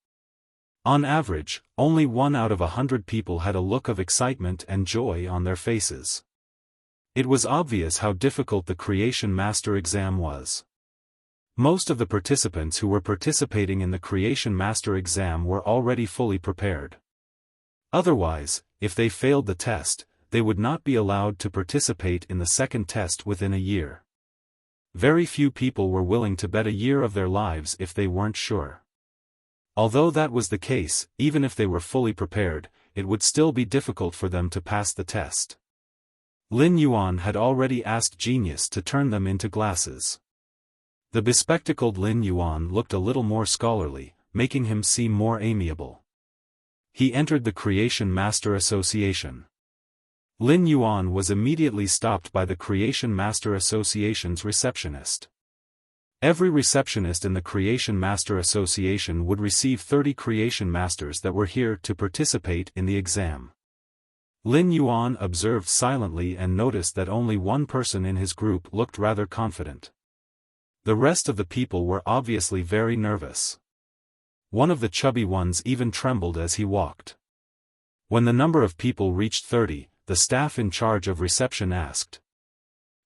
On average, only 1 out of 100 people had a look of excitement and joy on their faces. It was obvious how difficult the Creation Master exam was. Most of the participants who were participating in the Creation Master exam were already fully prepared. Otherwise, if they failed the test, they would not be allowed to participate in the second test within a year. Very few people were willing to bet a year of their lives if they weren't sure. Although that was the case, even if they were fully prepared, it would still be difficult for them to pass the test. Lin Yuan had already asked Genius to turn them into glasses. The bespectacled Lin Yuan looked a little more scholarly, making him seem more amiable. He entered the Creation Master Association. Lin Yuan was immediately stopped by the Creation Master Association's receptionist. Every receptionist in the Creation Master Association would receive 30 Creation Masters that were here to participate in the exam. Lin Yuan observed silently and noticed that only one person in his group looked rather confident. The rest of the people were obviously very nervous. One of the chubby ones even trembled as he walked. When the number of people reached 30, the staff in charge of reception asked,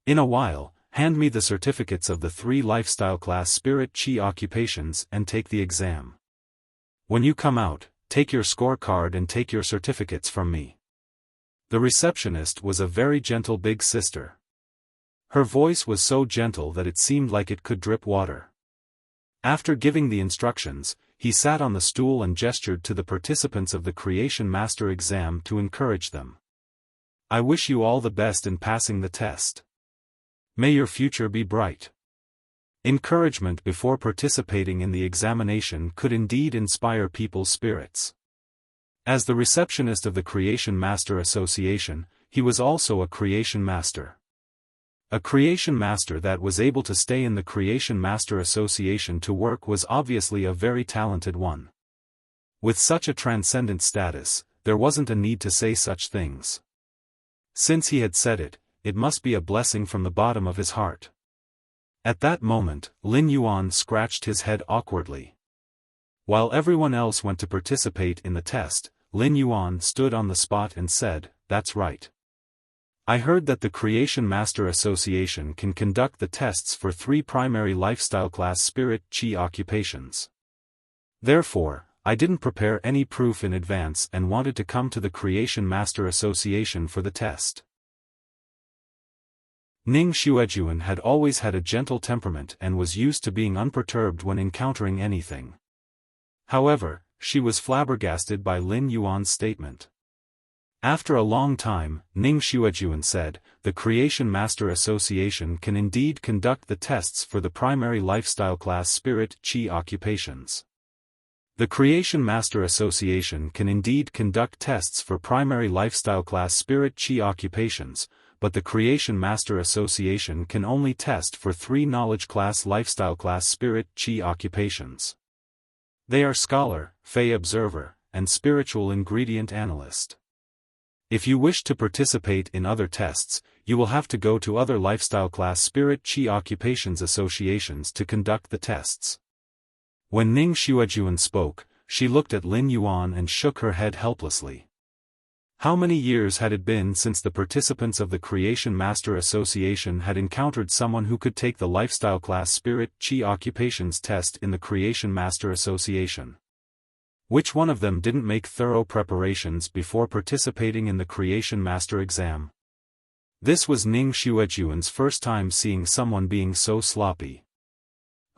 "In a while, hand me the certificates of the 3 lifestyle class Spirit Chi occupations and take the exam. When you come out, take your scorecard and take your certificates from me." The receptionist was a very gentle big sister. Her voice was so gentle that it seemed like it could drip water. After giving the instructions, he sat on the stool and gestured to the participants of the Creation Master exam to encourage them. "I wish you all the best in passing the test. May your future be bright." Encouragement before participating in the examination could indeed inspire people's spirits. As the receptionist of the Creation Master Association, he was also a Creation Master. A Creation Master that was able to stay in the Creation Master Association to work was obviously a very talented one. With such a transcendent status, there wasn't a need to say such things. Since he had said it, it must be a blessing from the bottom of his heart. At that moment, Lin Yuan scratched his head awkwardly. While everyone else went to participate in the test, Lin Yuan stood on the spot and said, "That's right. I heard that the Creation Master Association can conduct the tests for 3 primary lifestyle class Spirit Chi occupations. Therefore, I didn't prepare any proof in advance and wanted to come to the Creation Master Association for the test." Ning Xuejuan had always had a gentle temperament and was used to being unperturbed when encountering anything. However, she was flabbergasted by Lin Yuan's statement. After a long time, Ning Xuejuan said, "The Creation Master Association can indeed conduct the tests for the primary lifestyle class Spirit Chi occupations. The Creation Master Association can indeed conduct tests for primary lifestyle class Spirit Chi occupations, but the Creation Master Association can only test for 3 knowledge class lifestyle class Spirit Chi occupations. They are Scholar, Fey Observer, and Spiritual Ingredient Analyst. If you wish to participate in other tests, you will have to go to other lifestyle class Spirit Chi occupations associations to conduct the tests." When Ning Xuejuan spoke, she looked at Lin Yuan and shook her head helplessly. How many years had it been since the participants of the Creation Master Association had encountered someone who could take the lifestyle class Spirit Chi occupations test in the Creation Master Association? Which one of them didn't make thorough preparations before participating in the Creation Master exam? This was Ning Xuejuan's first time seeing someone being so sloppy.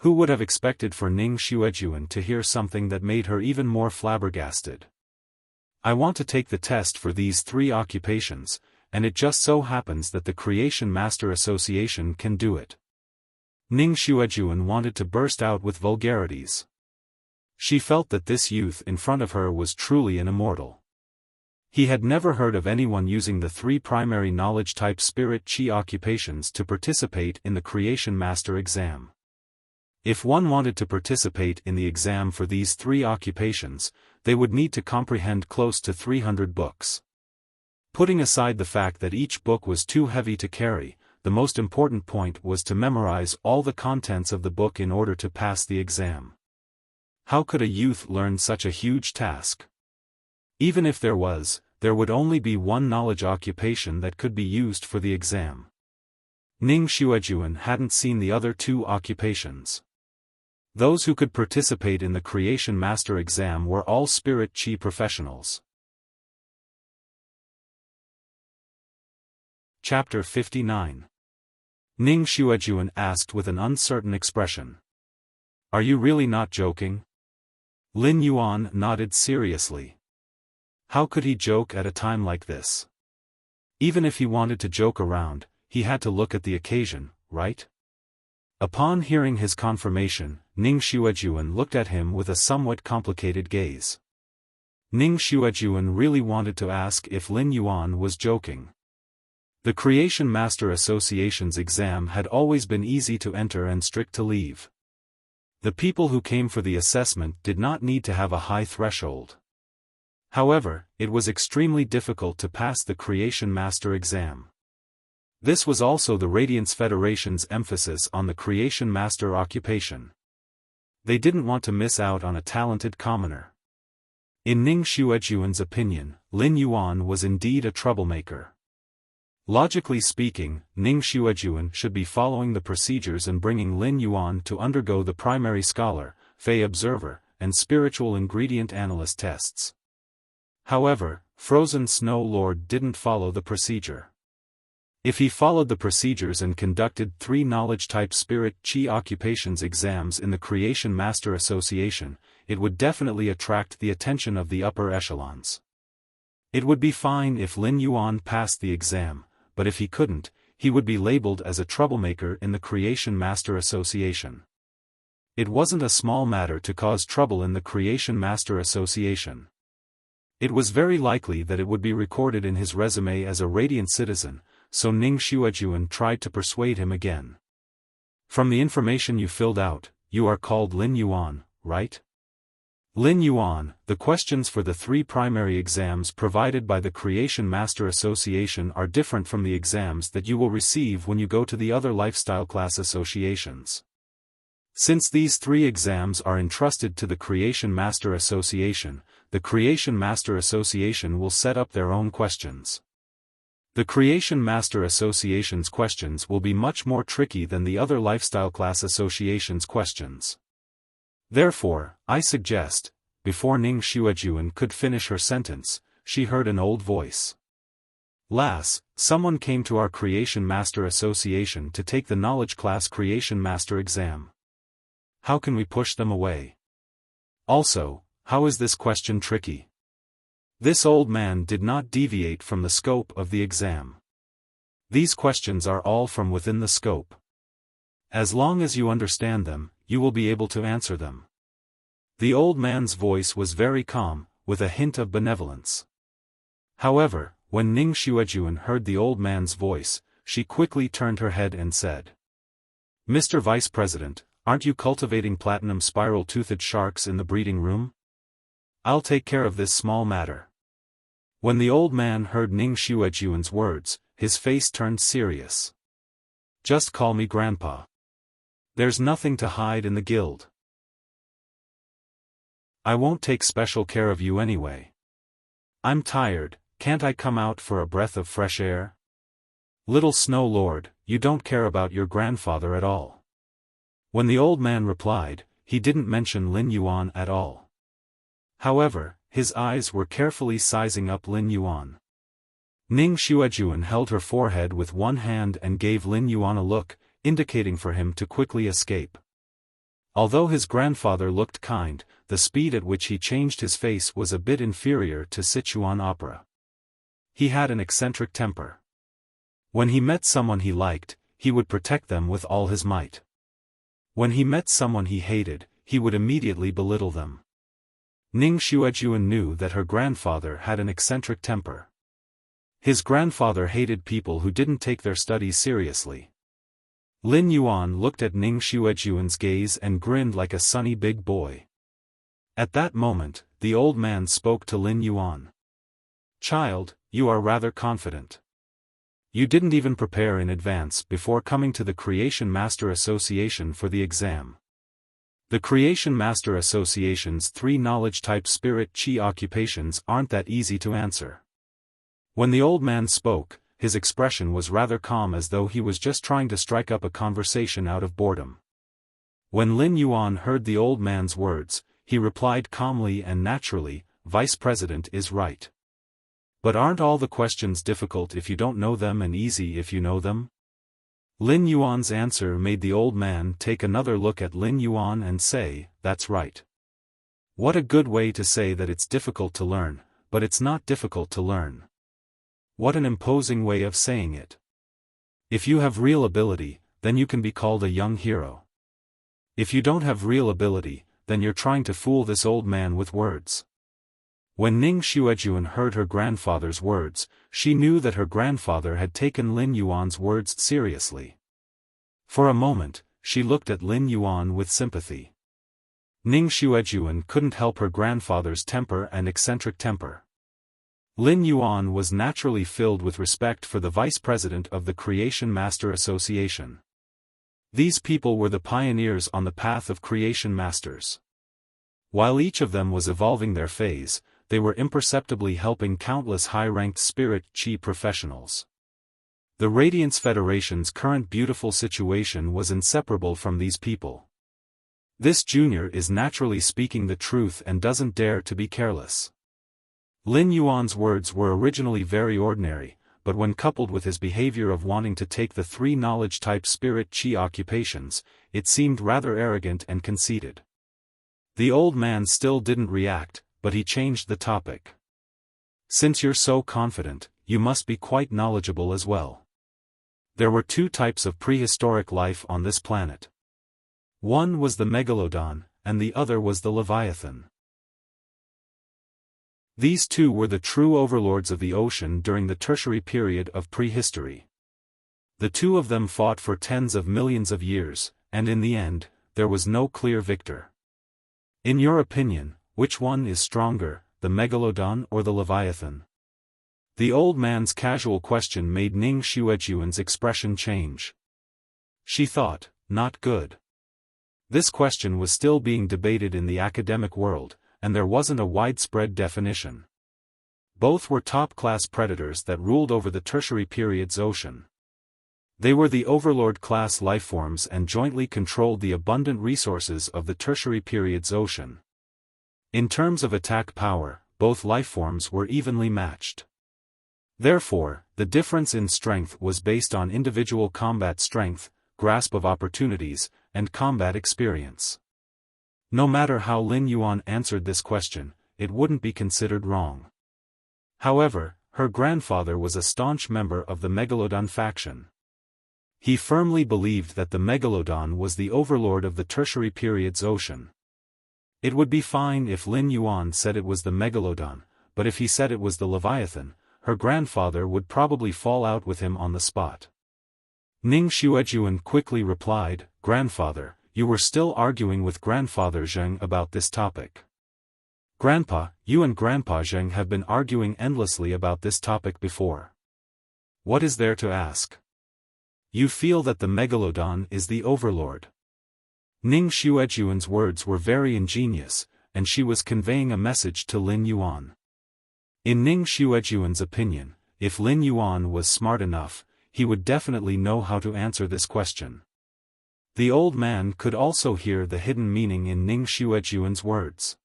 Who would have expected for Ning Xuejuan to hear something that made her even more flabbergasted? "I want to take the test for these 3 occupations, and it just so happens that the Creation Master Association can do it." Ning Xuejuan wanted to burst out with vulgarities. She felt that this youth in front of her was truly an immortal. He had never heard of anyone using the 3 primary knowledge-type spirit chi occupations to participate in the Creation Master exam. If one wanted to participate in the exam for these 3 occupations, they would need to comprehend close to 300 books. Putting aside the fact that each book was too heavy to carry, the most important point was to memorize all the contents of the book in order to pass the exam. How could a youth learn such a huge task? Even if there would only be one knowledge occupation that could be used for the exam. Ning Xuejuan hadn't seen the other 2 occupations. Those who could participate in the Creation Master exam were all spirit chi professionals. Chapter 59. Ning Xuejuan asked with an uncertain expression. Are you really not joking? Lin Yuan nodded seriously. How could he joke at a time like this? Even if he wanted to joke around, he had to look at the occasion, right? Upon hearing his confirmation, Ning Xuejuan looked at him with a somewhat complicated gaze. Ning Xuejuan really wanted to ask if Lin Yuan was joking. The Creation Master Association's exam had always been easy to enter and strict to leave. The people who came for the assessment did not need to have a high threshold. However, it was extremely difficult to pass the Creation Master exam. This was also the Radiance Federation's emphasis on the Creation Master occupation. They didn't want to miss out on a talented commoner. In Ning Xuejuan's opinion, Lin Yuan was indeed a troublemaker. Logically speaking, Ning Xuejuan should be following the procedures and bringing Lin Yuan to undergo the Primary Scholar, Fey Observer, and Spiritual Ingredient Analyst tests. However, Frozen Snow Lord didn't follow the procedure. If he followed the procedures and conducted 3 knowledge-type spirit chi occupations exams in the Creation Master Association, it would definitely attract the attention of the upper echelons. It would be fine if Lin Yuan passed the exam, but if he couldn't, he would be labeled as a troublemaker in the Creation Master Association. It wasn't a small matter to cause trouble in the Creation Master Association. It was very likely that it would be recorded in his resume as a radiant citizen, so Ning Xuejuan tried to persuade him again. From the information you filled out, you are called Lin Yuan, right? Lin Yuan, the questions for the 3 primary exams provided by the Creation Master Association are different from the exams that you will receive when you go to the other lifestyle class associations. Since these 3 exams are entrusted to the Creation Master Association, the Creation Master Association will set up their own questions. The Creation Master Association's questions will be much more tricky than the other lifestyle class associations' questions. Therefore, I suggest, before Ning Xuejuan could finish her sentence, she heard an old voice. Lass, someone came to our Creation Master Association to take the knowledge class Creation Master exam. How can we push them away? Also, how is this question tricky? This old man did not deviate from the scope of the exam. These questions are all from within the scope. As long as you understand them, you will be able to answer them. The old man's voice was very calm, with a hint of benevolence. However, when Ning Xuejuan heard the old man's voice, she quickly turned her head and said, "Mr. Vice President, aren't you cultivating platinum spiral-toothed sharks in the breeding room? I'll take care of this small matter." When the old man heard Ning Xuejuan's words, his face turned serious. "Just call me Grandpa. There's nothing to hide in the guild. I won't take special care of you anyway. I'm tired, can't I come out for a breath of fresh air? Little Snow Lord, you don't care about your grandfather at all." When the old man replied, he didn't mention Lin Yuan at all. However, his eyes were carefully sizing up Lin Yuan. Ning Xuejuan held her forehead with one hand and gave Lin Yuan a look, indicating for him to quickly escape. Although his grandfather looked kind, the speed at which he changed his face was a bit inferior to Sichuan opera. He had an eccentric temper. When he met someone he liked, he would protect them with all his might. When he met someone he hated, he would immediately belittle them. Ning Xuejuan knew that her grandfather had an eccentric temper. His grandfather hated people who didn't take their studies seriously. Lin Yuan looked at Ning Xuejuan's gaze and grinned like a sunny big boy. At that moment, the old man spoke to Lin Yuan. "Child, you are rather confident. You didn't even prepare in advance before coming to the Creation Master Association for the exam. The Creation Master Association's 3 knowledge-type spirit chi occupations aren't that easy to answer." When the old man spoke, his expression was rather calm, as though he was just trying to strike up a conversation out of boredom. When Lin Yuan heard the old man's words, he replied calmly and naturally, "Vice President is right. But aren't all the questions difficult if you don't know them and easy if you know them?" Lin Yuan's answer made the old man take another look at Lin Yuan and say, "That's right. What a good way to say that it's difficult to learn, but it's not difficult to learn. What an imposing way of saying it. If you have real ability, then you can be called a young hero. If you don't have real ability, then you're trying to fool this old man with words." When Ning Xuejuan heard her grandfather's words, she knew that her grandfather had taken Lin Yuan's words seriously. For a moment, she looked at Lin Yuan with sympathy. Ning Xuejuan couldn't help her grandfather's temper and eccentric temper. Lin Yuan was naturally filled with respect for the vice president of the Creation Master Association. These people were the pioneers on the path of creation masters. While each of them was evolving their phase, they were imperceptibly helping countless high-ranked spirit chi professionals. The Radiance Federation's current beautiful situation was inseparable from these people. This junior is naturally speaking the truth and doesn't dare to be careless. Lin Yuan's words were originally very ordinary, but when coupled with his behavior of wanting to take the 3 knowledge-type spirit chi occupations, it seemed rather arrogant and conceited. The old man still didn't react, but he changed the topic. "Since you're so confident, you must be quite knowledgeable as well. There were 2 types of prehistoric life on this planet. One was the megalodon, and the other was the leviathan. These 2 were the true overlords of the ocean during the tertiary period of prehistory. The 2 of them fought for tens of millions of years, and in the end, there was no clear victor. In your opinion, which one is stronger, the megalodon or the leviathan?" The old man's casual question made Ning Xuejuan's expression change. She thought, not good. This question was still being debated in the academic world, and there wasn't a widespread definition. Both were top-class predators that ruled over the tertiary period's ocean. They were the overlord-class lifeforms and jointly controlled the abundant resources of the tertiary period's ocean. In terms of attack power, both lifeforms were evenly matched. Therefore, the difference in strength was based on individual combat strength, grasp of opportunities, and combat experience. No matter how Lin Yuan answered this question, it wouldn't be considered wrong. However, her grandfather was a staunch member of the Megalodon faction. He firmly believed that the Megalodon was the overlord of the tertiary period's ocean. It would be fine if Lin Yuan said it was the Megalodon, but if he said it was the Leviathan, her grandfather would probably fall out with him on the spot. Ning Xuejuan quickly replied, "Grandfather, you were still arguing with Grandfather Zheng about this topic. Grandpa, you and Grandpa Zheng have been arguing endlessly about this topic before. What is there to ask? You feel that the Megalodon is the overlord." Ning Xuejuan's words were very ingenious, and she was conveying a message to Lin Yuan. In Ning Xuejuan's opinion, if Lin Yuan was smart enough, he would definitely know how to answer this question. The old man could also hear the hidden meaning in Ning Xuejuan's words.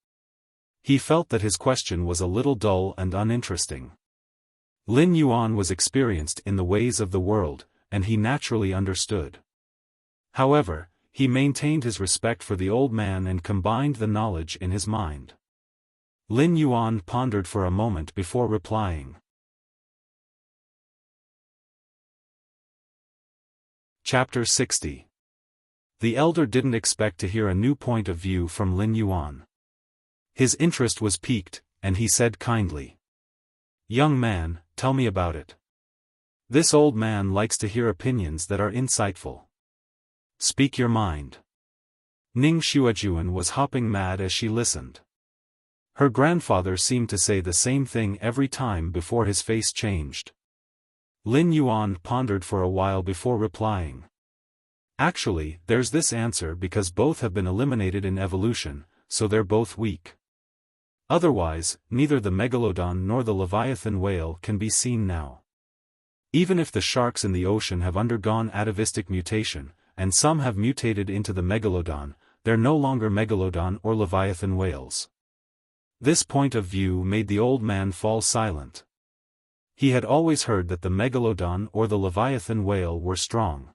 He felt that his question was a little dull and uninteresting. Lin Yuan was experienced in the ways of the world, and he naturally understood. However, he maintained his respect for the old man and combined the knowledge in his mind. Lin Yuan pondered for a moment before replying. Chapter 60. The elder didn't expect to hear a new point of view from Lin Yuan. His interest was piqued, and he said kindly, "Young man, tell me about it." This old man likes to hear opinions that are insightful. Speak your mind. Ning Xuejuan was hopping mad as she listened. Her grandfather seemed to say the same thing every time before his face changed. Lin Yuan pondered for a while before replying. Actually, there's this answer because both have been eliminated in evolution, so they're both weak. Otherwise, neither the megalodon nor the leviathan whale can be seen now. Even if the sharks in the ocean have undergone atavistic mutation, and some have mutated into the megalodon, they're no longer megalodon or leviathan whales. This point of view made the old man fall silent. He had always heard that the megalodon or the leviathan whale were strong.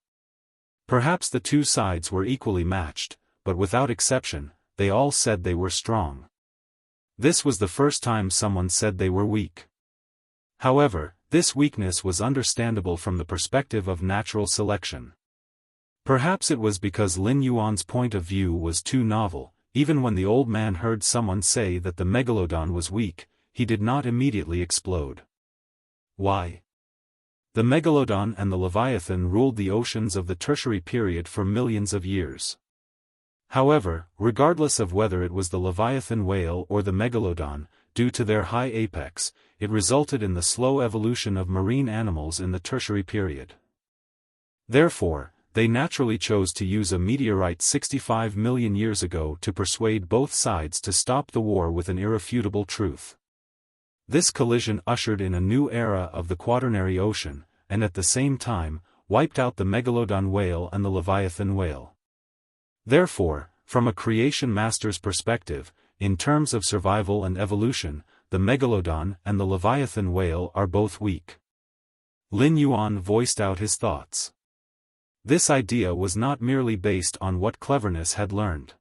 Perhaps the two sides were equally matched, but without exception, they all said they were strong. This was the first time someone said they were weak. However, this weakness was understandable from the perspective of natural selection. Perhaps it was because Lin Yuan's point of view was too novel. Even when the old man heard someone say that the megalodon was weak, he did not immediately explode. Why? The megalodon and the leviathan ruled the oceans of the Tertiary period for millions of years. However, regardless of whether it was the leviathan whale or the megalodon, due to their high apex, it resulted in the slow evolution of marine animals in the Tertiary period. Therefore, they naturally chose to use a meteorite 65 million years ago to persuade both sides to stop the war with an irrefutable truth. This collision ushered in a new era of the Quaternary Ocean, and at the same time, wiped out the megalodon whale and the leviathan whale. Therefore, from a creation master's perspective, in terms of survival and evolution, the megalodon and the leviathan whale are both weak. Lin Yuan voiced out his thoughts. This idea was not merely based on what cleverness had learned.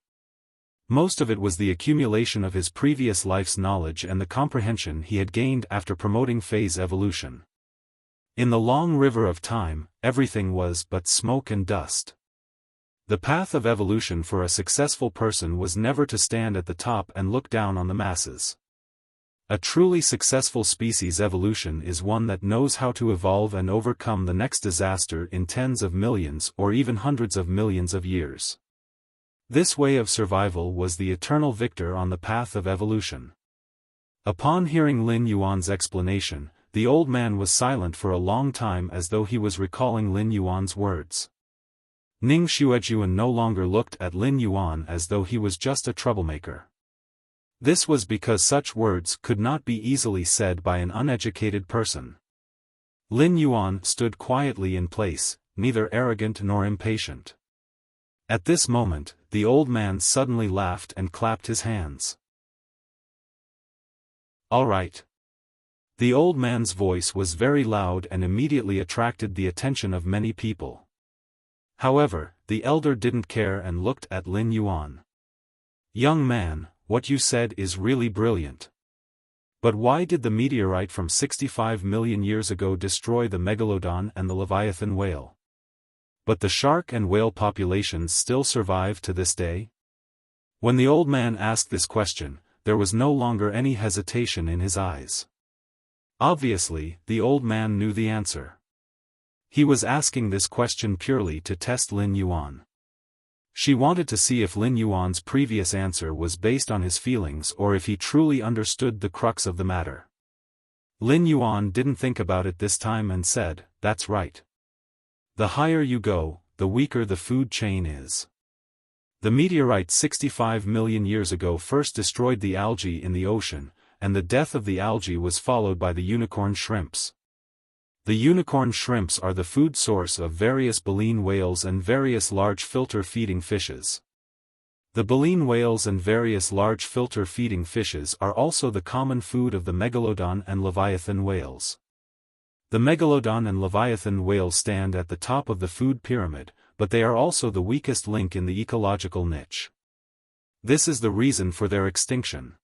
Most of it was the accumulation of his previous life's knowledge and the comprehension he had gained after promoting phase evolution. In the long river of time, everything was but smoke and dust. The path of evolution for a successful person was never to stand at the top and look down on the masses. A truly successful species evolution is one that knows how to evolve and overcome the next disaster in tens of millions or even hundreds of millions of years. This way of survival was the eternal victor on the path of evolution. Upon hearing Lin Yuan's explanation, the old man was silent for a long time as though he was recalling Lin Yuan's words. Ning Xuejuan no longer looked at Lin Yuan as though he was just a troublemaker. This was because such words could not be easily said by an uneducated person. Lin Yuan stood quietly in place, neither arrogant nor impatient. At this moment, the old man suddenly laughed and clapped his hands. "All right." The old man's voice was very loud and immediately attracted the attention of many people. However, the elder didn't care and looked at Lin Yuan. "Young man, what you said is really brilliant. But why did the meteorite from 65 million years ago destroy the megalodon and the leviathan whale? But the shark and whale populations still survive to this day?" When the old man asked this question, there was no longer any hesitation in his eyes. Obviously, the old man knew the answer. He was asking this question purely to test Lin Yuan. She wanted to see if Lin Yuan's previous answer was based on his feelings or if he truly understood the crux of the matter. Lin Yuan didn't think about it this time and said, "That's right. The higher you go, the weaker the food chain is. The meteorite 65 million years ago first destroyed the algae in the ocean, and the death of the algae was followed by the unicorn shrimps. The unicorn shrimps are the food source of various baleen whales and various large filter-feeding fishes. The baleen whales and various large filter-feeding fishes are also the common food of the megalodon and leviathan whales. The megalodon and leviathan whales stand at the top of the food pyramid, but they are also the weakest link in the ecological niche. This is the reason for their extinction."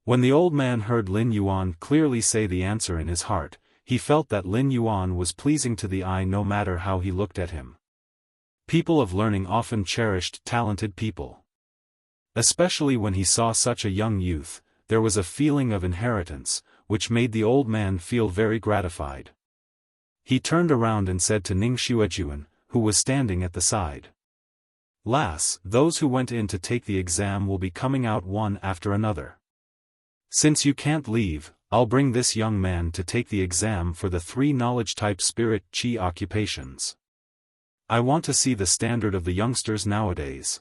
When the old man heard Lin Yuan clearly say the answer in his heart, he felt that Lin Yuan was pleasing to the eye no matter how he looked at him. People of learning often cherished talented people. Especially when he saw such a young youth, there was a feeling of inheritance, which made the old man feel very gratified. He turned around and said to Ning Xuejuan, who was standing at the side. "Lass, those who went in to take the exam will be coming out one after another. Since you can't leave, I'll bring this young man to take the exam for the 3 knowledge-type spirit qi occupations. I want to see the standard of the youngsters nowadays."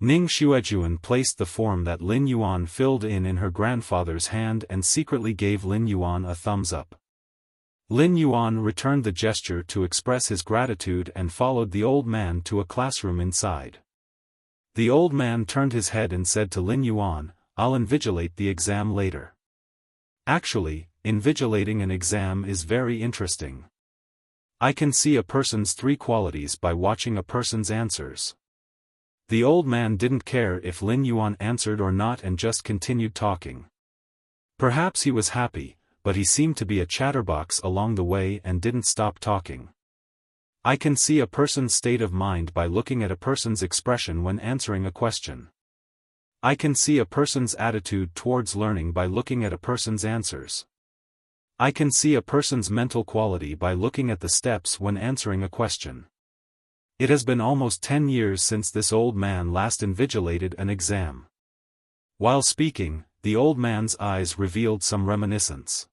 Ning Xuejuan placed the form that Lin Yuan filled in her grandfather's hand and secretly gave Lin Yuan a thumbs up. Lin Yuan returned the gesture to express his gratitude and followed the old man to a classroom inside. The old man turned his head and said to Lin Yuan, "I'll invigilate the exam later." Actually, invigilating an exam is very interesting. I can see a person's 3 qualities by watching a person's answers. The old man didn't care if Lin Yuan answered or not and just continued talking. Perhaps he was happy, but he seemed to be a chatterbox along the way and didn't stop talking. I can see a person's state of mind by looking at a person's expression when answering a question. I can see a person's attitude towards learning by looking at a person's answers. I can see a person's mental quality by looking at the steps when answering a question. It has been almost 10 years since this old man last invigilated an exam. While speaking, the old man's eyes revealed some reminiscence.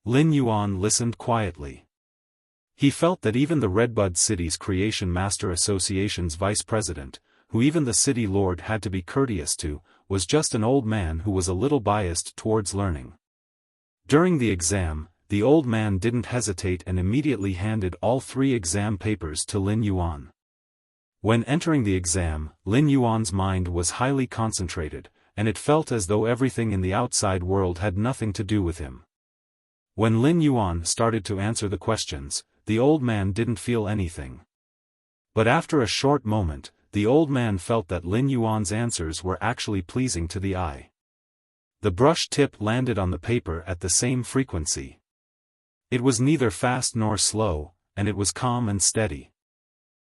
Lin Yuan listened quietly. He felt that even the Redbud City's Creation Master Association's vice president, who even the city lord had to be courteous to, was just an old man who was a little biased towards learning. During the exam, the old man didn't hesitate and immediately handed all 3 exam papers to Lin Yuan. When entering the exam, Lin Yuan's mind was highly concentrated, and it felt as though everything in the outside world had nothing to do with him. When Lin Yuan started to answer the questions, the old man didn't feel anything. But after a short moment, the old man felt that Lin Yuan's answers were actually pleasing to the eye. The brush tip landed on the paper at the same frequency. It was neither fast nor slow, and it was calm and steady.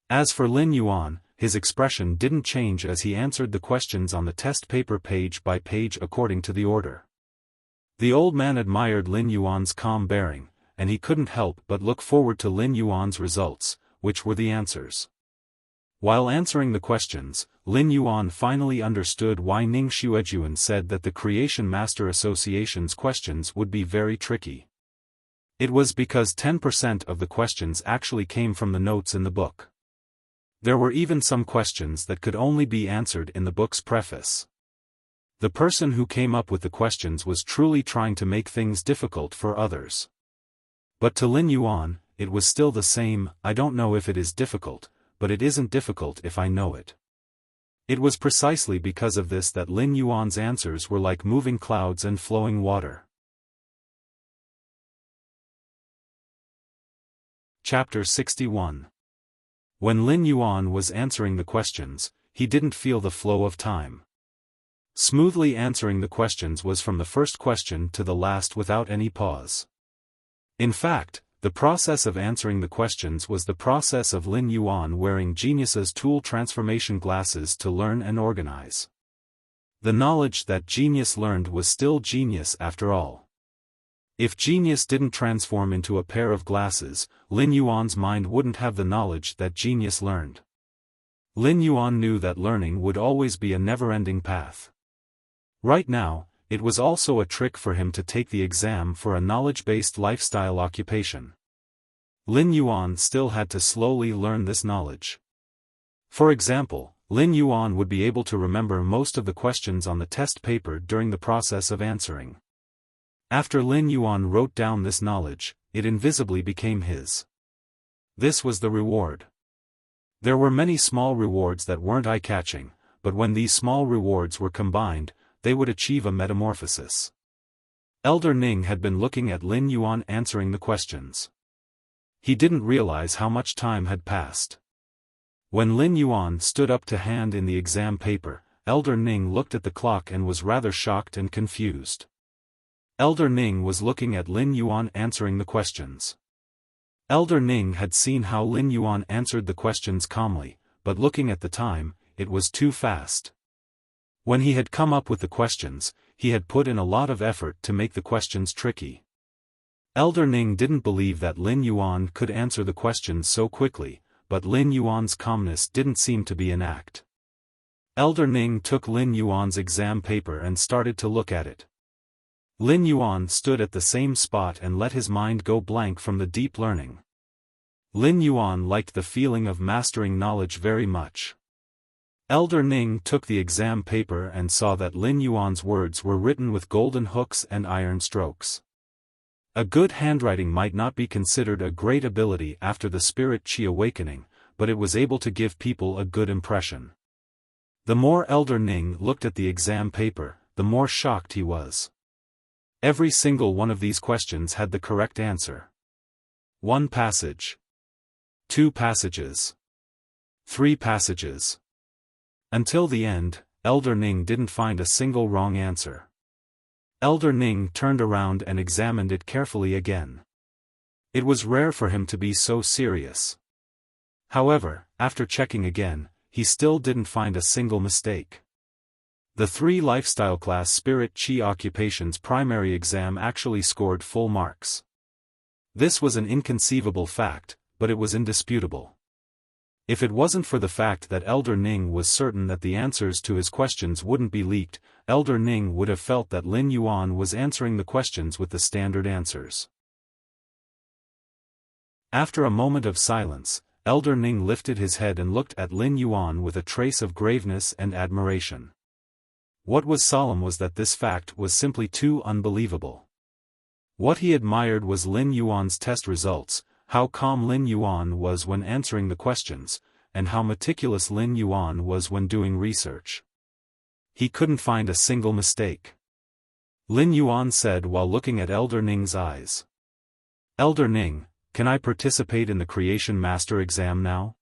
As for Lin Yuan, his expression didn't change as he answered the questions on the test paper page by page according to the order. The old man admired Lin Yuan's calm bearing, and he couldn't help but look forward to Lin Yuan's results, which were the answers. While answering the questions, Lin Yuan finally understood why Ning Xuejuan said that the Creation Master Association's questions would be very tricky. It was because 10% of the questions actually came from the notes in the book. There were even some questions that could only be answered in the book's preface. The person who came up with the questions was truly trying to make things difficult for others. But to Lin Yuan, it was still the same. "I don't know if it is difficult, but it isn't difficult if I know it." It was precisely because of this that Lin Yuan's answers were like moving clouds and flowing water. Chapter 61. When Lin Yuan was answering the questions, he didn't feel the flow of time. Smoothly answering the questions was from the first question to the last without any pause. In fact, the process of answering the questions was the process of Lin Yuan wearing Genius's tool transformation glasses to learn and organize. The knowledge that Genius learned was still Genius after all. If Genius didn't transform into a pair of glasses, Lin Yuan's mind wouldn't have the knowledge that Genius learned. Lin Yuan knew that learning would always be a never-ending path. Right now, it was also a trick for him to take the exam for a knowledge-based lifestyle occupation. Lin Yuan still had to slowly learn this knowledge. For example, Lin Yuan would be able to remember most of the questions on the test paper during the process of answering. After Lin Yuan wrote down this knowledge, it invisibly became his. This was the reward. There were many small rewards that weren't eye-catching, but when these small rewards were combined, they would achieve a metamorphosis. Elder Ning had been looking at Lin Yuan answering the questions. He didn't realize how much time had passed. When Lin Yuan stood up to hand in the exam paper, Elder Ning looked at the clock and was rather shocked and confused. Elder Ning was looking at Lin Yuan answering the questions. Elder Ning had seen how Lin Yuan answered the questions calmly, but looking at the time, it was too fast. When he had come up with the questions, he had put in a lot of effort to make the questions tricky. Elder Ning didn't believe that Lin Yuan could answer the questions so quickly, but Lin Yuan's calmness didn't seem to be an act. Elder Ning took Lin Yuan's exam paper and started to look at it. Lin Yuan stood at the same spot and let his mind go blank from the deep learning. Lin Yuan liked the feeling of mastering knowledge very much. Elder Ning took the exam paper and saw that Lin Yuan's words were written with golden hooks and iron strokes. A good handwriting might not be considered a great ability after the spirit qi awakening, but it was able to give people a good impression. The more Elder Ning looked at the exam paper, the more shocked he was. Every single one of these questions had the correct answer. 1 passage. 2 passages. 3 passages. Until the end, Elder Ning didn't find a single wrong answer. Elder Ning turned around and examined it carefully again. It was rare for him to be so serious. However, after checking again, he still didn't find a single mistake. The 3 lifestyle class Spirit Qi occupations primary exam actually scored full marks. This was an inconceivable fact, but it was indisputable. If it wasn't for the fact that Elder Ning was certain that the answers to his questions wouldn't be leaked, Elder Ning would have felt that Lin Yuan was answering the questions with the standard answers. After a moment of silence, Elder Ning lifted his head and looked at Lin Yuan with a trace of graveness and admiration. What was solemn was that this fact was simply too unbelievable. What he admired was Lin Yuan's test results, how calm Lin Yuan was when answering the questions, and how meticulous Lin Yuan was when doing research. He couldn't find a single mistake. Lin Yuan said while looking at Elder Ning's eyes. "Elder Ning, can I participate in the Creation Master exam now?"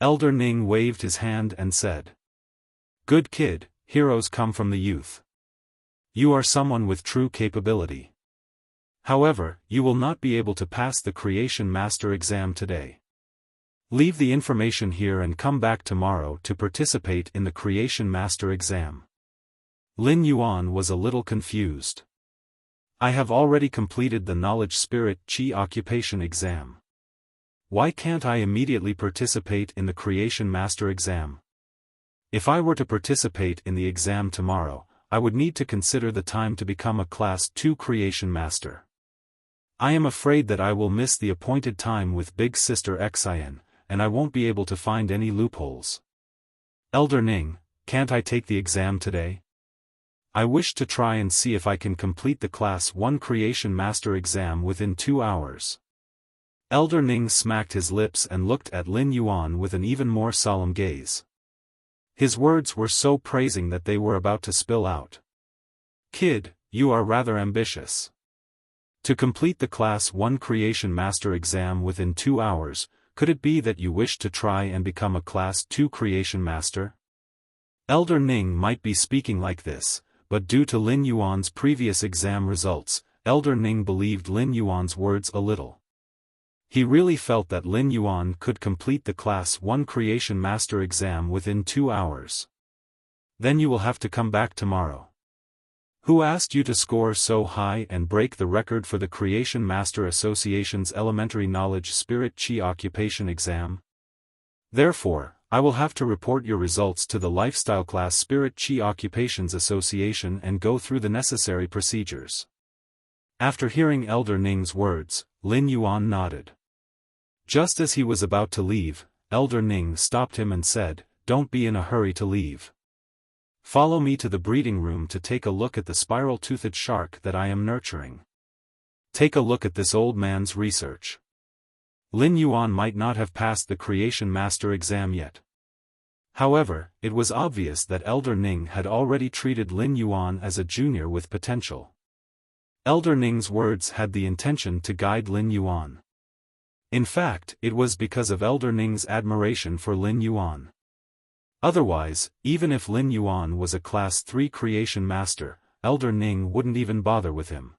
Elder Ning waved his hand and said. "Good kid, heroes come from the youth. You are someone with true capability. However, you will not be able to pass the Creation Master exam today. Leave the information here and come back tomorrow to participate in the Creation Master exam." Lin Yuan was a little confused. "I have already completed the Knowledge Spirit Qi occupation exam. Why can't I immediately participate in the Creation Master exam? If I were to participate in the exam tomorrow, I would need to consider the time to become a Class 2 Creation Master. I am afraid that I will miss the appointed time with Big Sister Xin, and I won't be able to find any loopholes. Elder Ning, can't I take the exam today? I wish to try and see if I can complete the Class 1 Creation Master exam within 2 hours." Elder Ning smacked his lips and looked at Lin Yuan with an even more solemn gaze. His words were so praising that they were about to spill out. "Kid, you are rather ambitious. To complete the Class 1 Creation Master exam within 2 hours, could it be that you wish to try and become a Class 2 Creation Master?" Elder Ning might be speaking like this, but due to Lin Yuan's previous exam results, Elder Ning believed Lin Yuan's words a little. He really felt that Lin Yuan could complete the Class 1 Creation Master exam within 2 hours. "Then you will have to come back tomorrow." "Who asked you to score so high and break the record for the Creation Master Association's Elementary Knowledge Spirit Qi Occupation exam? Therefore, I will have to report your results to the Lifestyle Class Spirit Qi Occupations Association and go through the necessary procedures." After hearing Elder Ning's words, Lin Yuan nodded. Just as he was about to leave, Elder Ning stopped him and said, "Don't be in a hurry to leave. Follow me to the breeding room to take a look at the spiral-toothed shark that I am nurturing. Take a look at this old man's research." Lin Yuan might not have passed the Creation Master exam yet. However, it was obvious that Elder Ning had already treated Lin Yuan as a junior with potential. Elder Ning's words had the intention to guide Lin Yuan. In fact, it was because of Elder Ning's admiration for Lin Yuan. Otherwise, even if Lin Yuan was a Class 3 Creation Master, Elder Ning wouldn't even bother with him.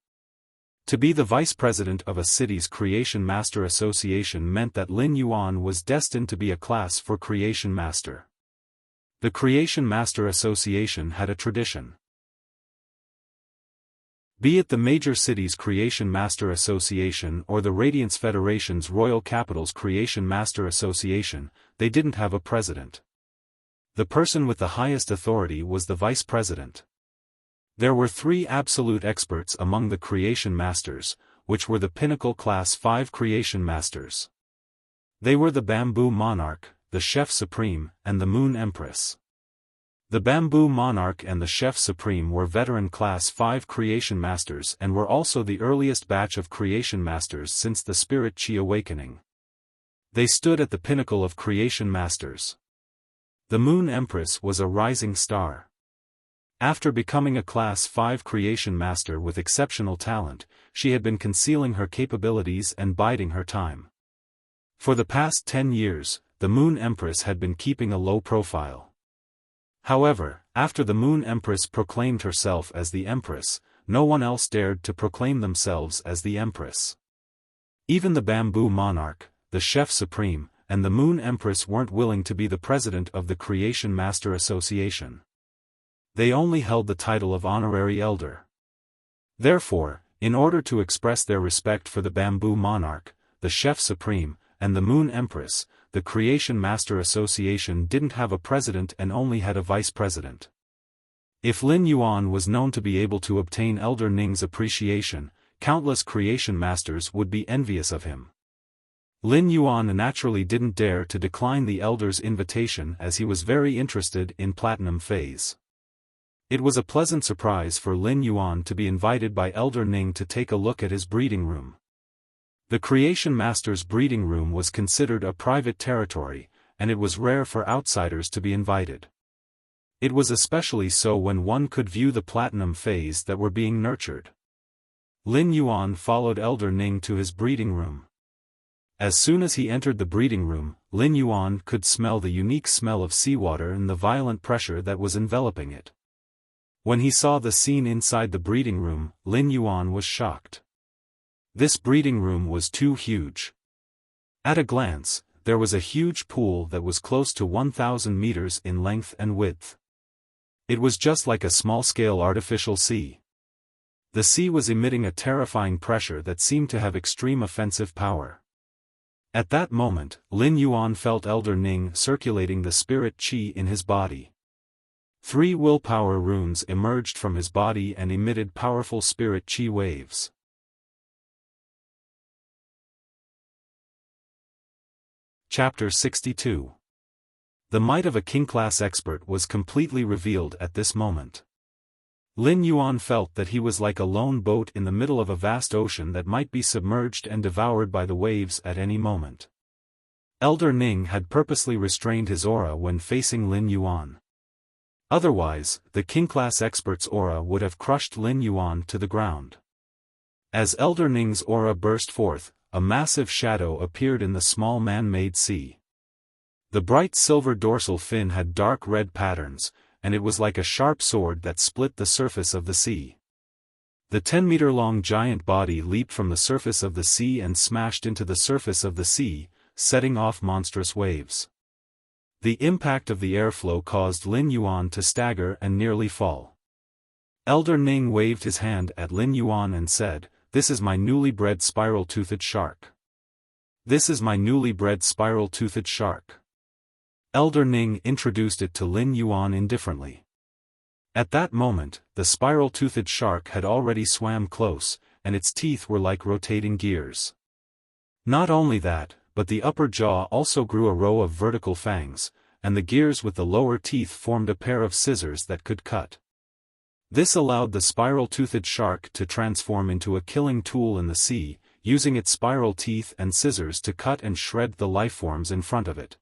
To be the vice president of a city's Creation Master Association meant that Lin Yuan was destined to be a class for Creation Master. The Creation Master Association had a tradition. Be it the major cities' Creation Master Association or the Radiance Federation's Royal Capital's Creation Master Association, they didn't have a president. The person with the highest authority was the vice president. There were 3 absolute experts among the Creation Masters, which were the pinnacle Class 5 Creation Masters. They were the Bamboo Monarch, the Chef Supreme, and the Moon Empress. The Bamboo Monarch and the Chef Supreme were veteran Class 5 Creation Masters and were also the earliest batch of Creation Masters since the Spirit Chi Awakening. They stood at the pinnacle of Creation Masters. The Moon Empress was a rising star. After becoming a Class 5 Creation Master with exceptional talent, she had been concealing her capabilities and biding her time. For the past 10 years, the Moon Empress had been keeping a low profile. However, after the Moon Empress proclaimed herself as the Empress, no one else dared to proclaim themselves as the Empress. Even the Bamboo Monarch, the Chef Supreme, and the Moon Empress weren't willing to be the president of the Creation Master Association. They only held the title of Honorary Elder. Therefore, in order to express their respect for the Bamboo Monarch, the Chef Supreme, and the Moon Empress, the Creation Master Association didn't have a president and only had a vice president. If Lin Yuan was known to be able to obtain Elder Ning's appreciation, countless Creation Masters would be envious of him. Lin Yuan naturally didn't dare to decline the Elder's invitation as he was very interested in Platinum Phase. It was a pleasant surprise for Lin Yuan to be invited by Elder Ning to take a look at his breeding room. The Creation Master's breeding room was considered a private territory, and it was rare for outsiders to be invited. It was especially so when one could view the Platinum Phase that were being nurtured. Lin Yuan followed Elder Ning to his breeding room. As soon as he entered the breeding room, Lin Yuan could smell the unique smell of seawater and the violent pressure that was enveloping it. When he saw the scene inside the breeding room, Lin Yuan was shocked. This breeding room was too huge. At a glance, there was a huge pool that was close to 1,000 meters in length and width. It was just like a small-scale artificial sea. The sea was emitting a terrifying pressure that seemed to have extreme offensive power. At that moment, Lin Yuan felt Elder Ning circulating the spirit qi in his body. 3 willpower runes emerged from his body and emitted powerful spirit qi waves. Chapter 62. The might of a king-class expert was completely revealed at this moment. Lin Yuan felt that he was like a lone boat in the middle of a vast ocean that might be submerged and devoured by the waves at any moment. Elder Ning had purposely restrained his aura when facing Lin Yuan. Otherwise, the king-class expert's aura would have crushed Lin Yuan to the ground. As Elder Ning's aura burst forth, a massive shadow appeared in the small man-made sea. The bright silver dorsal fin had dark red patterns, and it was like a sharp sword that split the surface of the sea. The 10-meter-long giant body leaped from the surface of the sea and smashed into the surface of the sea, setting off monstrous waves. The impact of the airflow caused Lin Yuan to stagger and nearly fall. Elder Ning waved his hand at Lin Yuan and said, "This is my newly bred spiral-toothed shark. This is my newly bred spiral-toothed shark." Elder Ning introduced it to Lin Yuan indifferently. At that moment, the spiral-toothed shark had already swam close, and its teeth were like rotating gears. Not only that, but the upper jaw also grew a row of vertical fangs, and the gears with the lower teeth formed a pair of scissors that could cut. This allowed the spiral-toothed shark to transform into a killing tool in the sea, using its spiral teeth and scissors to cut and shred the lifeforms in front of it.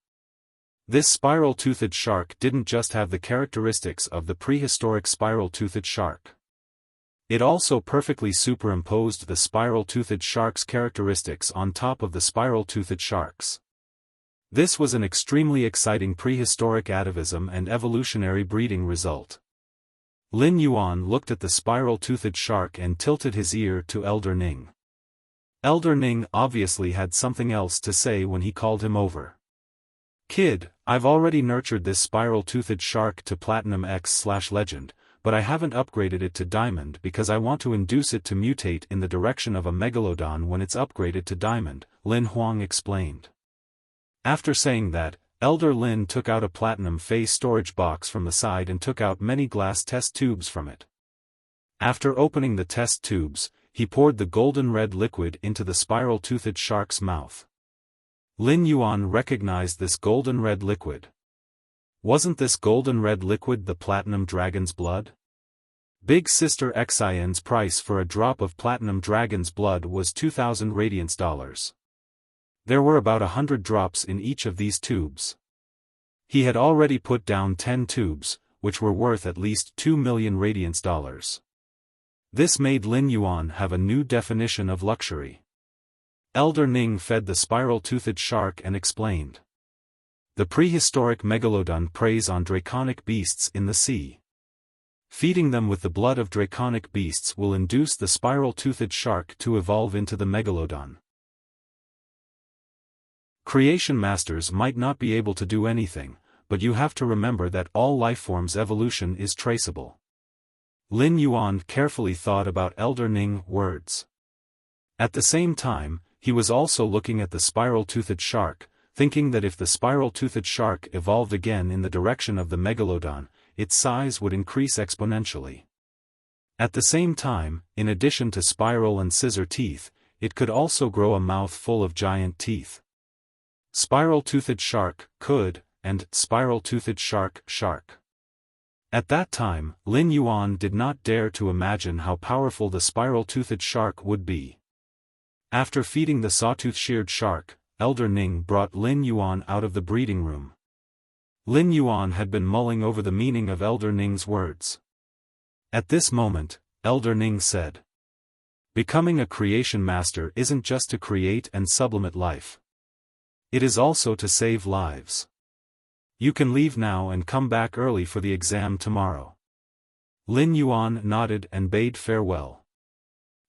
This spiral-toothed shark didn't just have the characteristics of the prehistoric spiral-toothed shark. It also perfectly superimposed the spiral-toothed shark's characteristics on top of the spiral-toothed sharks. This was an extremely exciting prehistoric atavism and evolutionary breeding result. Lin Yuan looked at the spiral-toothed shark and tilted his ear to Elder Ning. Elder Ning obviously had something else to say when he called him over. "Kid, I've already nurtured this spiral-toothed shark to Platinum X/Legend, but I haven't upgraded it to Diamond because I want to induce it to mutate in the direction of a megalodon when it's upgraded to Diamond," Lin Huang explained. After saying that, Elder Lin took out a platinum phase storage box from the side and took out many glass test tubes from it. After opening the test tubes, he poured the golden red liquid into the spiral-toothed shark's mouth. Lin Yuan recognized this golden red liquid. Wasn't this golden red liquid the platinum dragon's blood? Big Sister Xian's price for a drop of platinum dragon's blood was 2,000 radiance dollars. There were about 100 drops in each of these tubes. He had already put down 10 tubes, which were worth at least 2 million radiance dollars. This made Lin Yuan have a new definition of luxury. Elder Ning fed the spiral-toothed shark and explained. The prehistoric megalodon preys on draconic beasts in the sea. Feeding them with the blood of draconic beasts will induce the spiral-toothed shark to evolve into the megalodon. Creation Masters might not be able to do anything, but you have to remember that all lifeforms' evolution is traceable. Lin Yuan carefully thought about Elder Ning's words. At the same time, he was also looking at the spiral-toothed shark, thinking that if the spiral-toothed shark evolved again in the direction of the megalodon, its size would increase exponentially. At the same time, in addition to spiral and scissor teeth, it could also grow a mouth full of giant teeth. Spiral-toothed shark could, and spiral-toothed shark. At that time, Lin Yuan did not dare to imagine how powerful the spiral-toothed shark would be. After feeding the sawtooth-sheared shark, Elder Ning brought Lin Yuan out of the breeding room. Lin Yuan had been mulling over the meaning of Elder Ning's words. At this moment, Elder Ning said, "Becoming a creation master isn't just to create and sublimate life. It is also to save lives. You can leave now and come back early for the exam tomorrow." Lin Yuan nodded and bade farewell.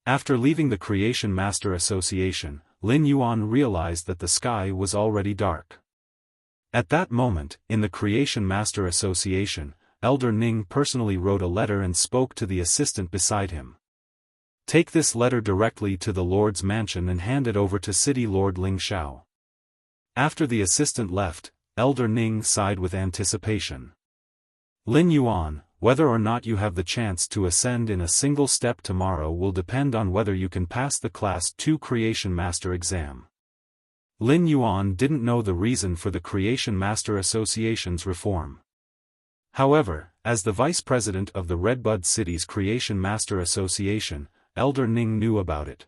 After leaving the Creation Master Association, Lin Yuan realized that the sky was already dark. At that moment, in the Creation Master Association, Elder Ning personally wrote a letter and spoke to the assistant beside him. "Take this letter directly to the Lord's mansion and hand it over to City Lord Ling Shao." After the assistant left, Elder Ning sighed with anticipation. "Lin Yuan, whether or not you have the chance to ascend in a single step tomorrow will depend on whether you can pass the Class 2 Creation Master exam." Lin Yuan didn't know the reason for the Creation Master Association's reform. However, as the vice president of the Redbud City's Creation Master Association, Elder Ning knew about it.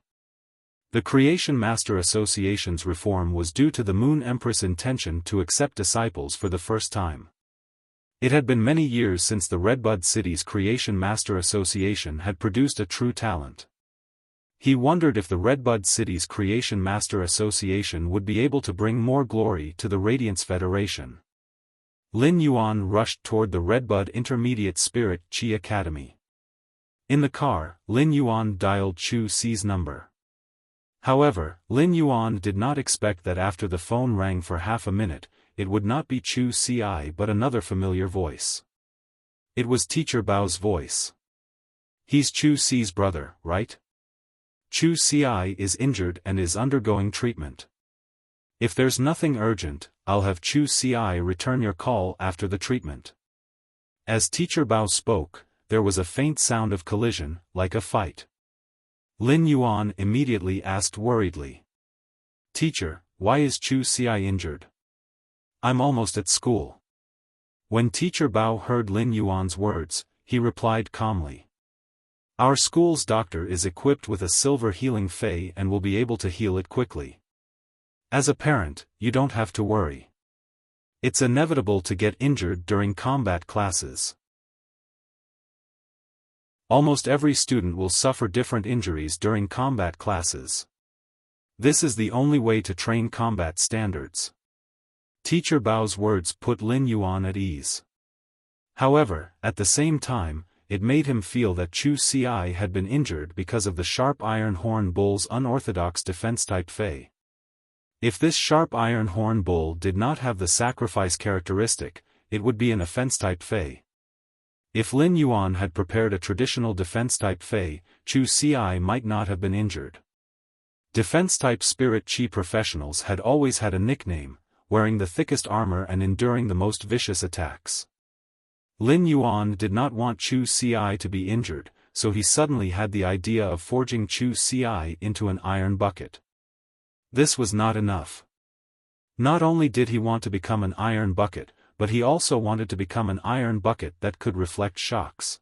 The Creation Master Association's reform was due to the Moon Empress' intention to accept disciples for the first time. It had been many years since the Redbud City's Creation Master Association had produced a true talent. He wondered if the Redbud City's Creation Master Association would be able to bring more glory to the Radiance Federation. Lin Yuan rushed toward the Redbud Intermediate Spirit Chi Academy. In the car, Lin Yuan dialed Chu Si's number. However, Lin Yuan did not expect that after the phone rang for half a minute, it would not be Chu Si but another familiar voice. It was Teacher Bao's voice. "He's Chu Si's brother, right? Chu Si is injured and is undergoing treatment. If there's nothing urgent, I'll have Chu Si return your call after the treatment." As Teacher Bao spoke, there was a faint sound of collision, like a fight. Lin Yuan immediately asked worriedly, "Teacher, why is Chu Si injured? I'm almost at school." When Teacher Bao heard Lin Yuan's words, he replied calmly, "Our school's doctor is equipped with a silver healing fey and will be able to heal it quickly. As a parent, you don't have to worry. It's inevitable to get injured during combat classes. Almost every student will suffer different injuries during combat classes. This is the only way to train combat standards." Teacher Bao's words put Lin Yuan at ease. However, at the same time, it made him feel that Chu Ci had been injured because of the sharp iron horn bull's unorthodox defense-type Fei. If this sharp iron horn bull did not have the sacrifice characteristic, it would be an offense-type Fei. If Lin Yuan had prepared a traditional defense-type Fei, Chu Ci might not have been injured. Defense-type spirit Qi professionals had always had a nickname, wearing the thickest armor and enduring the most vicious attacks. Lin Yuan did not want Chu Ci to be injured, so he suddenly had the idea of forging Chu Ci into an iron bucket. This was not enough. Not only did he want to become an iron bucket, but he also wanted to become an iron bucket that could reflect shocks.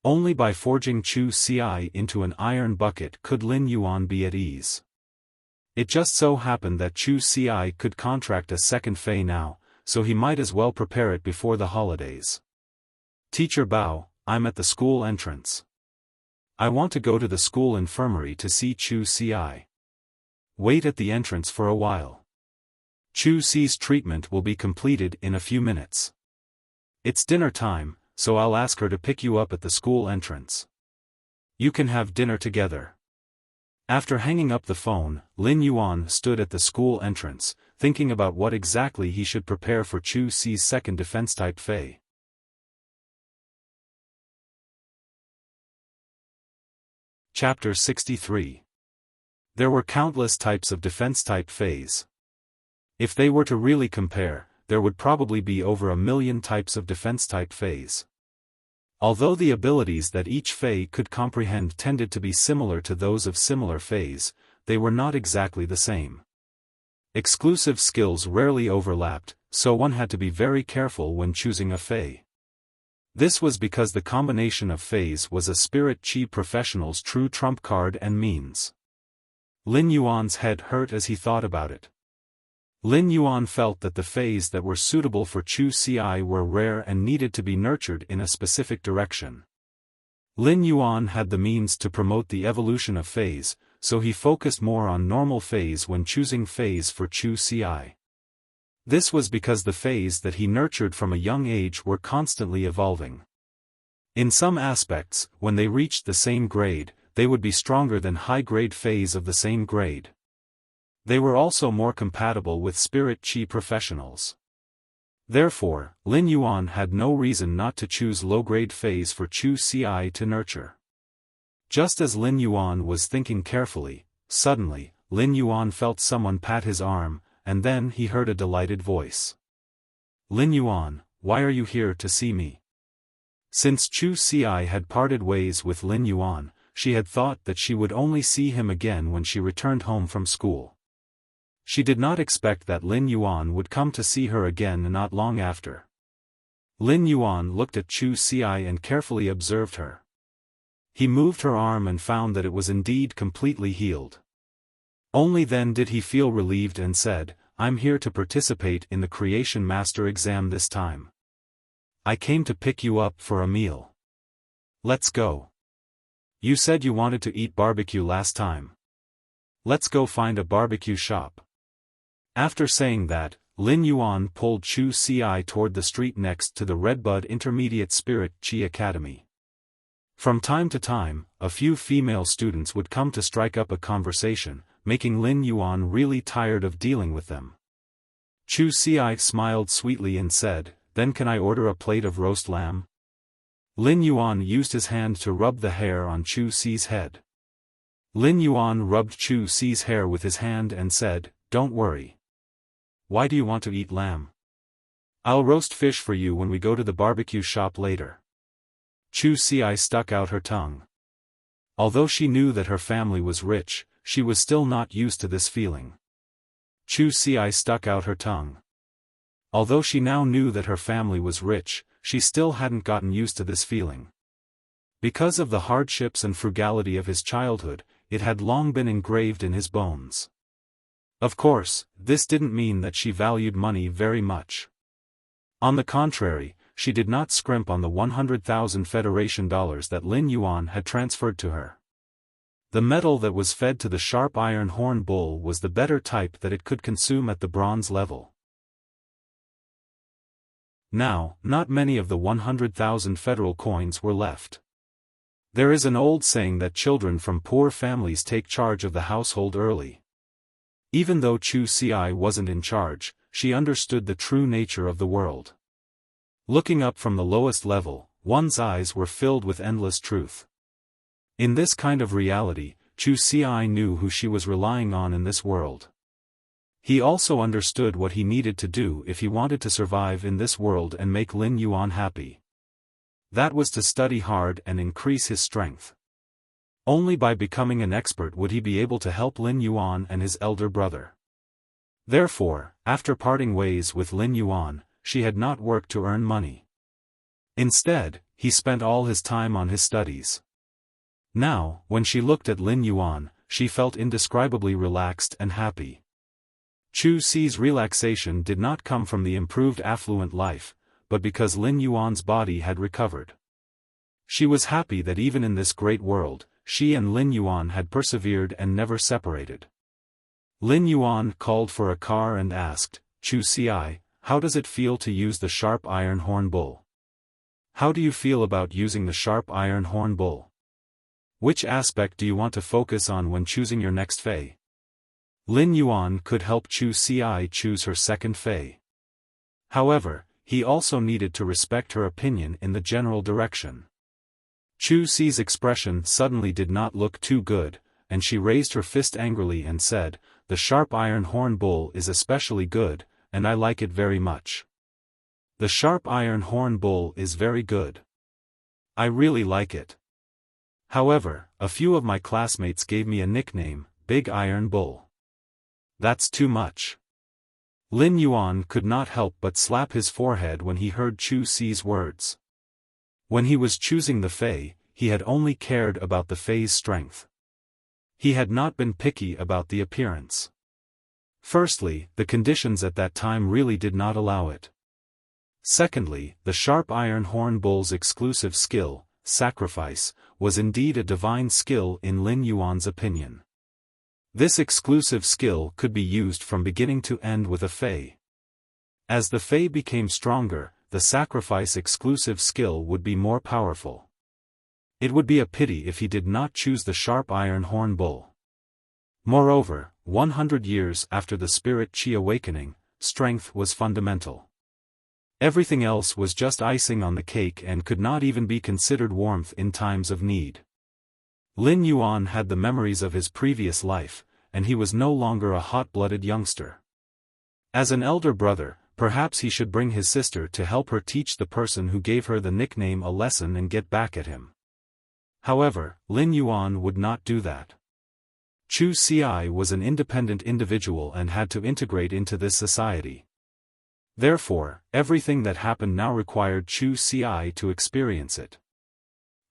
Only by forging Chu Ci into an iron bucket could Lin Yuan be at ease. It just so happened that Chu Ci could contract a second Fei now, so he might as well prepare it before the holidays. Teacher Bao, I'm at the school entrance. I want to go to the school infirmary to see Chu Ci. Wait at the entrance for a while. Chu Ci's treatment will be completed in a few minutes. It's dinner time, so I'll ask her to pick you up at the school entrance. You can have dinner together. After hanging up the phone, Lin Yuan stood at the school entrance, thinking about what exactly he should prepare for Chu Ci's second defense-type Fei. Chapter 63. There were countless types of defense-type Feis. If they were to really compare, there would probably be over 1 million types of defense-type Feis. Although the abilities that each Fei could comprehend tended to be similar to those of similar Feis, they were not exactly the same. Exclusive skills rarely overlapped, so one had to be very careful when choosing a Fei. This was because the combination of Feis was a spirit Qi professional's true trump card and means. Lin Yuan's head hurt as he thought about it. Lin Yuan felt that the Feis that were suitable for Chu Ci were rare and needed to be nurtured in a specific direction. Lin Yuan had the means to promote the evolution of Feis, so he focused more on normal Feis when choosing Feis for Chu Ci. This was because the Feis that he nurtured from a young age were constantly evolving. In some aspects, when they reached the same grade, they would be stronger than high-grade Feis of the same grade. They were also more compatible with spirit Qi professionals. Therefore, Lin Yuan had no reason not to choose low-grade Feis for Chu Ci to nurture. Just as Lin Yuan was thinking carefully, suddenly, Lin Yuan felt someone pat his arm, and then he heard a delighted voice. Lin Yuan, why are you here to see me? Since Chu Ci had parted ways with Lin Yuan, she had thought that she would only see him again when she returned home from school. She did not expect that Lin Yuan would come to see her again not long after. Lin Yuan looked at Chu Ci and carefully observed her. He moved her arm and found that it was indeed completely healed. Only then did he feel relieved and said, I'm here to participate in the Creation Master exam this time. I came to pick you up for a meal. Let's go. You said you wanted to eat barbecue last time. Let's go find a barbecue shop. After saying that, Lin Yuan pulled Chu Ci toward the street next to the Redbud Intermediate Spirit Qi Academy. From time to time, a few female students would come to strike up a conversation, making Lin Yuan really tired of dealing with them. Chu Ci smiled sweetly and said, Then can I order a plate of roast lamb? Lin Yuan used his hand to rub the hair on Chu Ci's head. Lin Yuan rubbed Chu Ci's hair with his hand and said, Don't worry. Why do you want to eat lamb? I'll roast fish for you when we go to the barbecue shop later. Chu Ci stuck out her tongue. Although she knew that her family was rich, she was still not used to this feeling. Chu Ci stuck out her tongue. Although she now knew that her family was rich, she still hadn't gotten used to this feeling. Because of the hardships and frugality of his childhood, it had long been engraved in his bones. Of course, this didn't mean that she valued money very much. On the contrary, she did not scrimp on the 100,000 Federation dollars that Lin Yuan had transferred to her. The metal that was fed to the sharp iron horn bull was the better type that it could consume at the bronze level. Now, not many of the 100,000 federal coins were left. There is an old saying that children from poor families take charge of the household early. Even though Chu Xi wasn't in charge, she understood the true nature of the world. Looking up from the lowest level, one's eyes were filled with endless truth. In this kind of reality, Chu Xi knew who she was relying on in this world. He also understood what he needed to do if he wanted to survive in this world and make Lin Yuan happy. That was to study hard and increase his strength. Only by becoming an expert would he be able to help Lin Yuan and his elder brother. Therefore, after parting ways with Lin Yuan, she had not worked to earn money. Instead, he spent all his time on his studies. Now, when she looked at Lin Yuan, she felt indescribably relaxed and happy. Chu Xi's relaxation did not come from the improved affluent life, but because Lin Yuan's body had recovered. She was happy that even in this great world, she and Lin Yuan had persevered and never separated. Lin Yuan called for a car and asked, "Chu Xi, how does it feel to use the sharp iron horn bull? How do you feel about using the sharp iron horn bull? Which aspect do you want to focus on when choosing your next fei?" Lin Yuan could help Chu Xi choose her second fei. However, he also needed to respect her opinion in the general direction. Chu Xi's expression suddenly did not look too good, and she raised her fist angrily and said, "The sharp iron horn bull is especially good, and I like it very much. The sharp iron horn bull is very good. I really like it. However, a few of my classmates gave me a nickname, Big Iron Bull. That's too much." Lin Yuan could not help but slap his forehead when he heard Chu Xi's words. When he was choosing the fei, he had only cared about the fei's strength. He had not been picky about the appearance. Firstly, the conditions at that time really did not allow it. Secondly, the sharp iron horn bull's exclusive skill, sacrifice, was indeed a divine skill in Lin Yuan's opinion. This exclusive skill could be used from beginning to end with a fei. As the fei became stronger, the sacrifice exclusive skill would be more powerful. It would be a pity if he did not choose the sharp iron horn bull. Moreover, 100 years after the spirit Qi awakening, strength was fundamental. Everything else was just icing on the cake and could not even be considered warmth in times of need. Lin Yuan had the memories of his previous life, and he was no longer a hot-blooded youngster. As an elder brother, perhaps he should bring his sister to help her teach the person who gave her the nickname a lesson and get back at him. However, Lin Yuan would not do that. Chu Xi was an independent individual and had to integrate into this society. Therefore, everything that happened now required Chu Xi to experience it.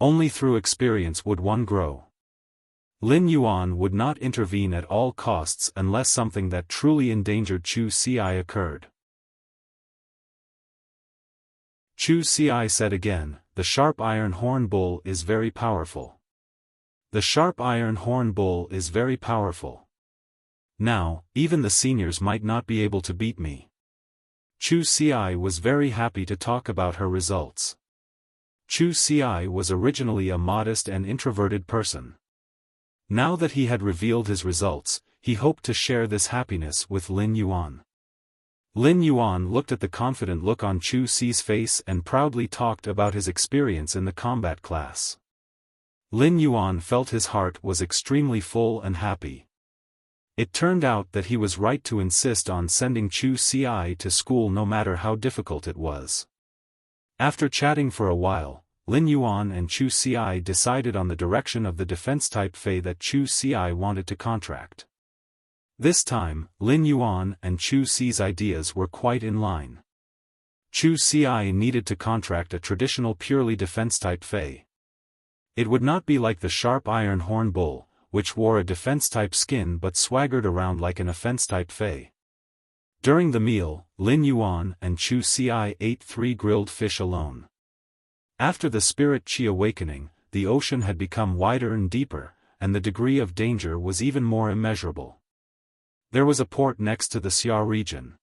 Only through experience would one grow. Lin Yuan would not intervene at all costs unless something that truly endangered Chu Xi occurred. Chu Xi said again, "The sharp iron horn bull is very powerful. The sharp iron horn bull is very powerful. Now, even the seniors might not be able to beat me." Chu Xi was very happy to talk about her results. Chu Xi was originally a modest and introverted person. Now that he had revealed his results, he hoped to share this happiness with Lin Yuan. Lin Yuan looked at the confident look on Chu Xi's face and proudly talked about his experience in the combat class. Lin Yuan felt his heart was extremely full and happy. It turned out that he was right to insist on sending Chu Xi to school no matter how difficult it was. After chatting for a while, Lin Yuan and Chu Xi decided on the direction of the defense-type fei that Chu Xi wanted to contract. This time, Lin Yuan and Chu Xi's ideas were quite in line. Chu Xi needed to contract a traditional purely defense-type fei. It would not be like the sharp iron horn bull, which wore a defense-type skin but swaggered around like an offense-type fei. During the meal, Lin Yuan and Chu Xi ate 3 grilled fish alone. After the spirit Qi awakening, the ocean had become wider and deeper, and the degree of danger was even more immeasurable. There was a port next to the Xia region.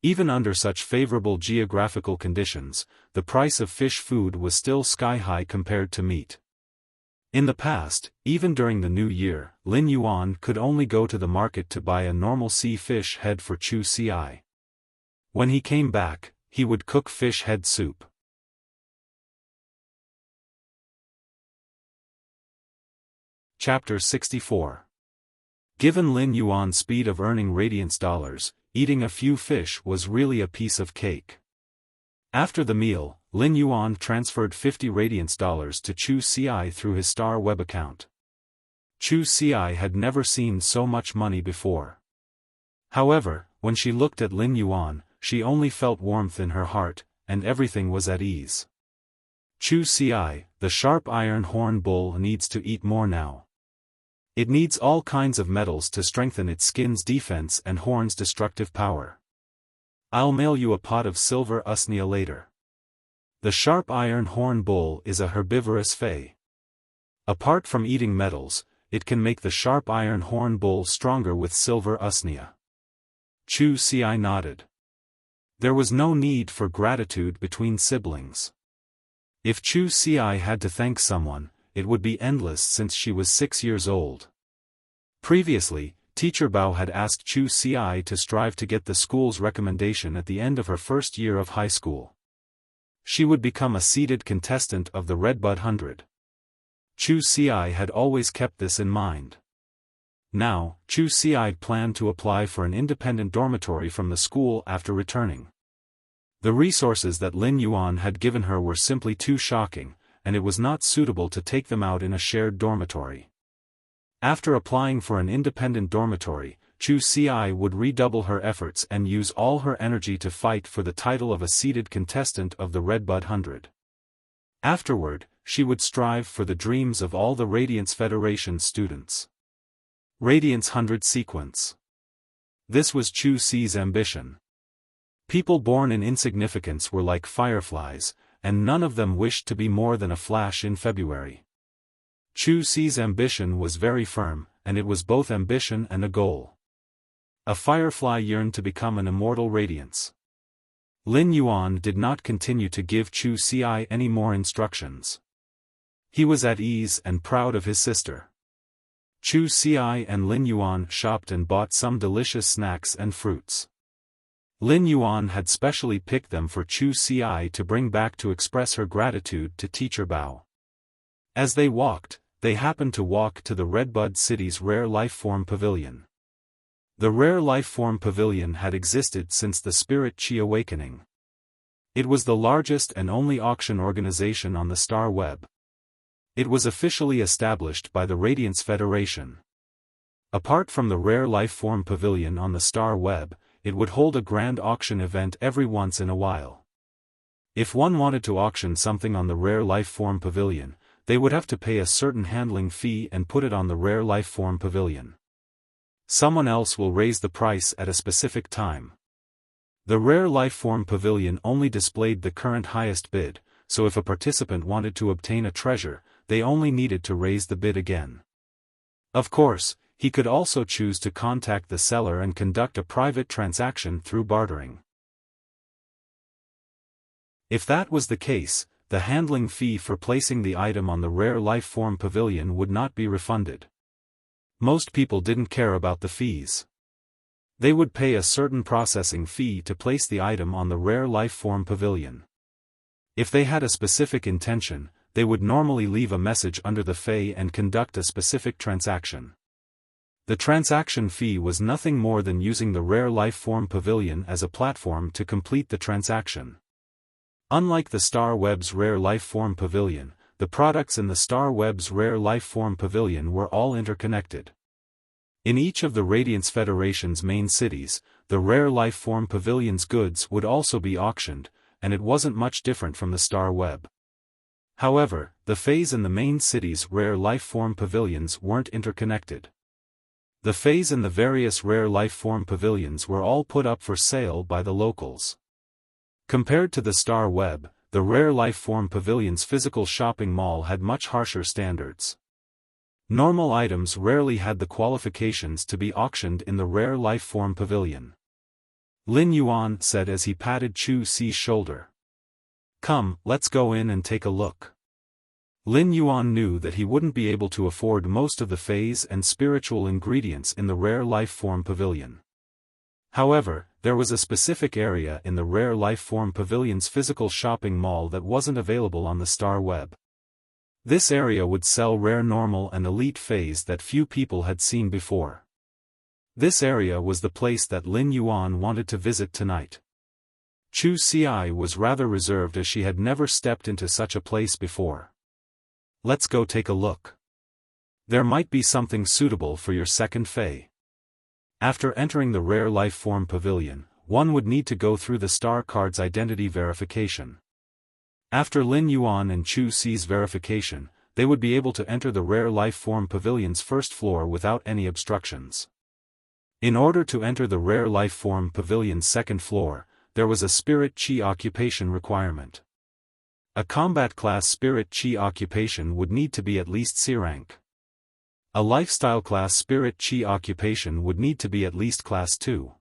Even under such favorable geographical conditions, the price of fish food was still sky-high compared to meat. In the past, even during the New Year, Lin Yuan could only go to the market to buy a normal sea fish head for Chu Ci. When he came back, he would cook fish head soup. Chapter 64. Given Lin Yuan's speed of earning radiance dollars, eating a few fish was really a piece of cake. After the meal, Lin Yuan transferred 50 radiance dollars to Chu Ci through his Star Web account. Chu Ci had never seen so much money before. However, when she looked at Lin Yuan, she only felt warmth in her heart, and everything was at ease. Chu Ci, the sharp iron horn bull, needs to eat more now. It needs all kinds of metals to strengthen its skin's defense and horn's destructive power. I'll mail you a pot of silver usnia later. The sharp iron horn bull is a herbivorous fei. Apart from eating metals, it can make the sharp iron horn bull stronger with silver usnia. Chu Ci nodded. There was no need for gratitude between siblings. If Chu Ci had to thank someone, it would be endless since she was 6 years old. Previously, Teacher Bao had asked Chu Ci to strive to get the school's recommendation at the end of her first year of high school. She would become a seeded contestant of the Redbud 100. Chu Ci had always kept this in mind. Now, Chu Ci planned to apply for an independent dormitory from the school after returning. The resources that Lin Yuan had given her were simply too shocking, and it was not suitable to take them out in a shared dormitory. After applying for an independent dormitory, Chu Ci would redouble her efforts and use all her energy to fight for the title of a seeded contestant of the Redbud 100. Afterward, she would strive for the dreams of all the Radiance Federation students. Radiance 100 Sequence. This was Chu Ci's ambition. People born in insignificance were like fireflies, and none of them wished to be more than a flash in February. Chu Ci's ambition was very firm, and it was both ambition and a goal. A firefly yearned to become an immortal radiance. Lin Yuan did not continue to give Chu Ci any more instructions. He was at ease and proud of his sister. Chu Ci and Lin Yuan shopped and bought some delicious snacks and fruits. Lin Yuan had specially picked them for Chu Ci to bring back to express her gratitude to Teacher Bao. As they walked, they happened to walk to the Redbud City's Rare Life Form Pavilion. The Rare Life Form Pavilion had existed since the Spirit Chi Awakening. It was the largest and only auction organization on the Star Web. It was officially established by the Radiance Federation. Apart from the Rare Life Form Pavilion on the Star Web, it would hold a grand auction event every once in a while. If one wanted to auction something on the Rare Life Form Pavilion, they would have to pay a certain handling fee and put it on the Rare Life Form Pavilion. Someone else will raise the price at a specific time. The Rare Life Form Pavilion only displayed the current highest bid, so if a participant wanted to obtain a treasure, they only needed to raise the bid again. Of course, he could also choose to contact the seller and conduct a private transaction through bartering. If that was the case, the handling fee for placing the item on the Rare Life Form Pavilion would not be refunded. Most people didn't care about the fees. They would pay a certain processing fee to place the item on the Rare Life Form Pavilion. If they had a specific intention, they would normally leave a message under the fei and conduct a specific transaction. The transaction fee was nothing more than using the Rare Life Form Pavilion as a platform to complete the transaction. Unlike the Star Web's Rare Life Form Pavilion, the products in the Star Web's Rare Life Form Pavilion were all interconnected. In each of the Radiance Federation's main cities, the Rare Life Form Pavilion's goods would also be auctioned, and it wasn't much different from the Star Web. However, the feis in the main city's Rare Life Form Pavilions weren't interconnected. The feis in the various Rare Life Form Pavilions were all put up for sale by the locals. Compared to the Star Web, the Rare Life Form Pavilion's physical shopping mall had much harsher standards. Normal items rarely had the qualifications to be auctioned in the Rare Life Form Pavilion. Lin Yuan said as he patted Chu Xi's shoulder. Come, let's go in and take a look. Lin Yuan knew that he wouldn't be able to afford most of the phase and spiritual ingredients in the Rare Life Form Pavilion. However, there was a specific area in the Rare Life Form Pavilion's physical shopping mall that wasn't available on the Star Web. This area would sell rare normal and elite phase that few people had seen before. This area was the place that Lin Yuan wanted to visit tonight. Chu Xi was rather reserved as she had never stepped into such a place before. Let's go take a look. There might be something suitable for your second Fei. After entering the Rare Life Form Pavilion, one would need to go through the star card's identity verification. After Lin Yuan and Chu Xi's verification, they would be able to enter the Rare Life Form Pavilion's first floor without any obstructions. In order to enter the Rare Life Form Pavilion's second floor, there was a Spirit Chi occupation requirement. A combat class Spirit Chi occupation would need to be at least C rank. A lifestyle class Spirit Chi occupation would need to be at least class 2.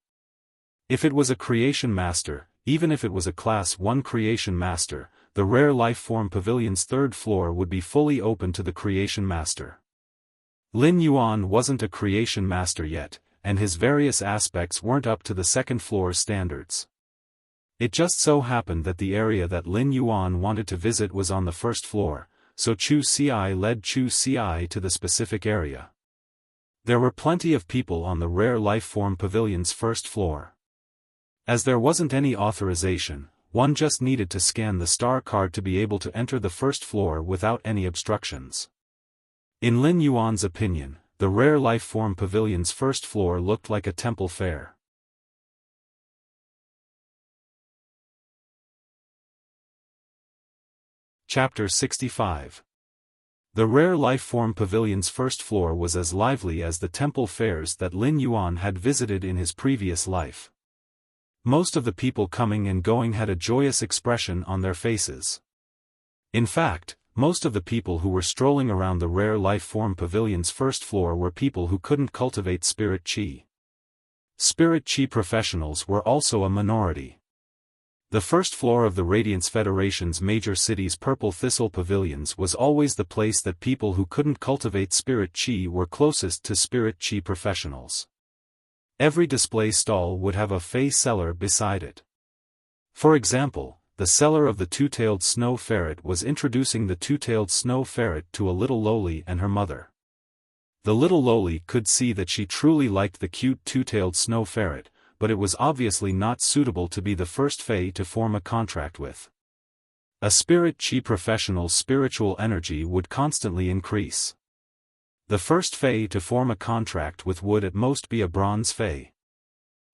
If it was a creation master, even if it was a class 1 creation master, the Rare Life Form Pavilion's third floor would be fully open to the creation master. Lin Yuan wasn't a creation master yet, and his various aspects weren't up to the second floor's standards. It just so happened that the area that Lin Yuan wanted to visit was on the first floor, so Chu Xi led Chu Xi to the specific area. There were plenty of people on the Rare Life Form Pavilion's first floor. As there wasn't any authorization, one just needed to scan the star card to be able to enter the first floor without any obstructions. In Lin Yuan's opinion, the Rare Life Form Pavilion's first floor looked like a temple fair. Chapter 65. The Rare Life Form Pavilion's first floor was as lively as the temple fairs that Lin Yuan had visited in his previous life. Most of the people coming and going had a joyous expression on their faces. In fact, most of the people who were strolling around the Rare Life Form Pavilion's first floor were people who couldn't cultivate Spirit Chi. Spirit Chi professionals were also a minority. The first floor of the Radiance Federation's major city's Purple Thistle Pavilions was always the place that people who couldn't cultivate Spirit Chi were closest to Spirit Chi professionals. Every display stall would have a Fey seller beside it. For example, the seller of the two-tailed snow ferret was introducing the two-tailed snow ferret to a little loli and her mother. The little loli could see that she truly liked the cute two-tailed snow ferret, but it was obviously not suitable to be the first Fey to form a contract with. A Spirit Chi professional's spiritual energy would constantly increase. The first Fey to form a contract with would at most be a bronze Fey.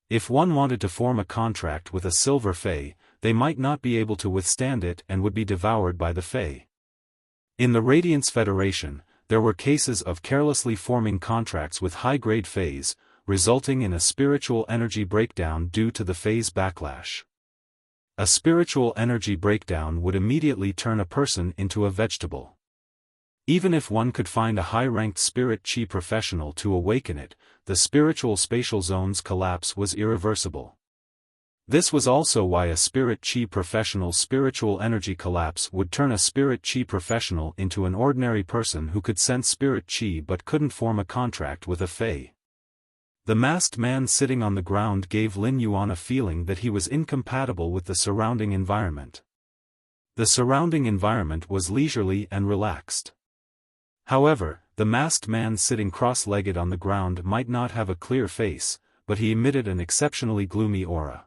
If one wanted to form a contract with a silver Fey, they might not be able to withstand it and would be devoured by the Fey. In the Radiance Federation, there were cases of carelessly forming contracts with high-grade Feys, resulting in a spiritual energy breakdown due to the Fey's backlash. A spiritual energy breakdown would immediately turn a person into a vegetable. Even if one could find a high-ranked Spirit Chi professional to awaken it, the spiritual spatial zone's collapse was irreversible. This was also why a Spirit Chi professional's spiritual energy collapse would turn a Spirit Chi professional into an ordinary person who could sense Spirit Chi but couldn't form a contract with a Fey. The masked man sitting on the ground gave Lin Yuan a feeling that he was incompatible with the surrounding environment. The surrounding environment was leisurely and relaxed. However, the masked man sitting cross-legged on the ground might not have a clear face, but he emitted an exceptionally gloomy aura.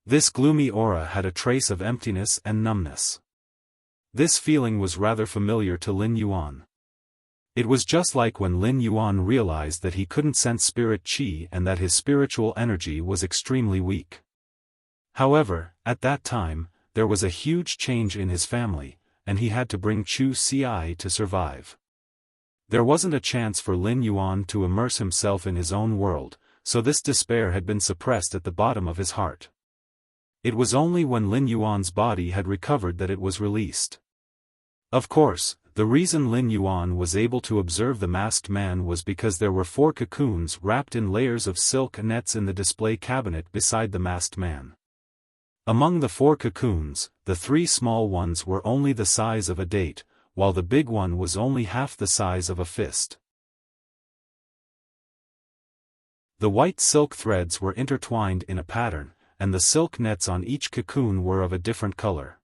This gloomy aura had a trace of emptiness and numbness. This feeling was rather familiar to Lin Yuan. It was just like when Lin Yuan realized that he couldn't sense Spirit Chi and that his spiritual energy was extremely weak. However, at that time, there was a huge change in his family, and he had to bring Chu Xi to survive. There wasn't a chance for Lin Yuan to immerse himself in his own world, so this despair had been suppressed at the bottom of his heart. It was only when Lin Yuan's body had recovered that it was released. Of course, the reason Lin Yuan was able to observe the masked man was because there were 4 cocoons wrapped in layers of silk nets in the display cabinet beside the masked man. Among the 4 cocoons, the 3 small ones were only the size of a date, while the big one was only half the size of a fist. The white silk threads were intertwined in a pattern, and the silk nets on each cocoon were of a different color.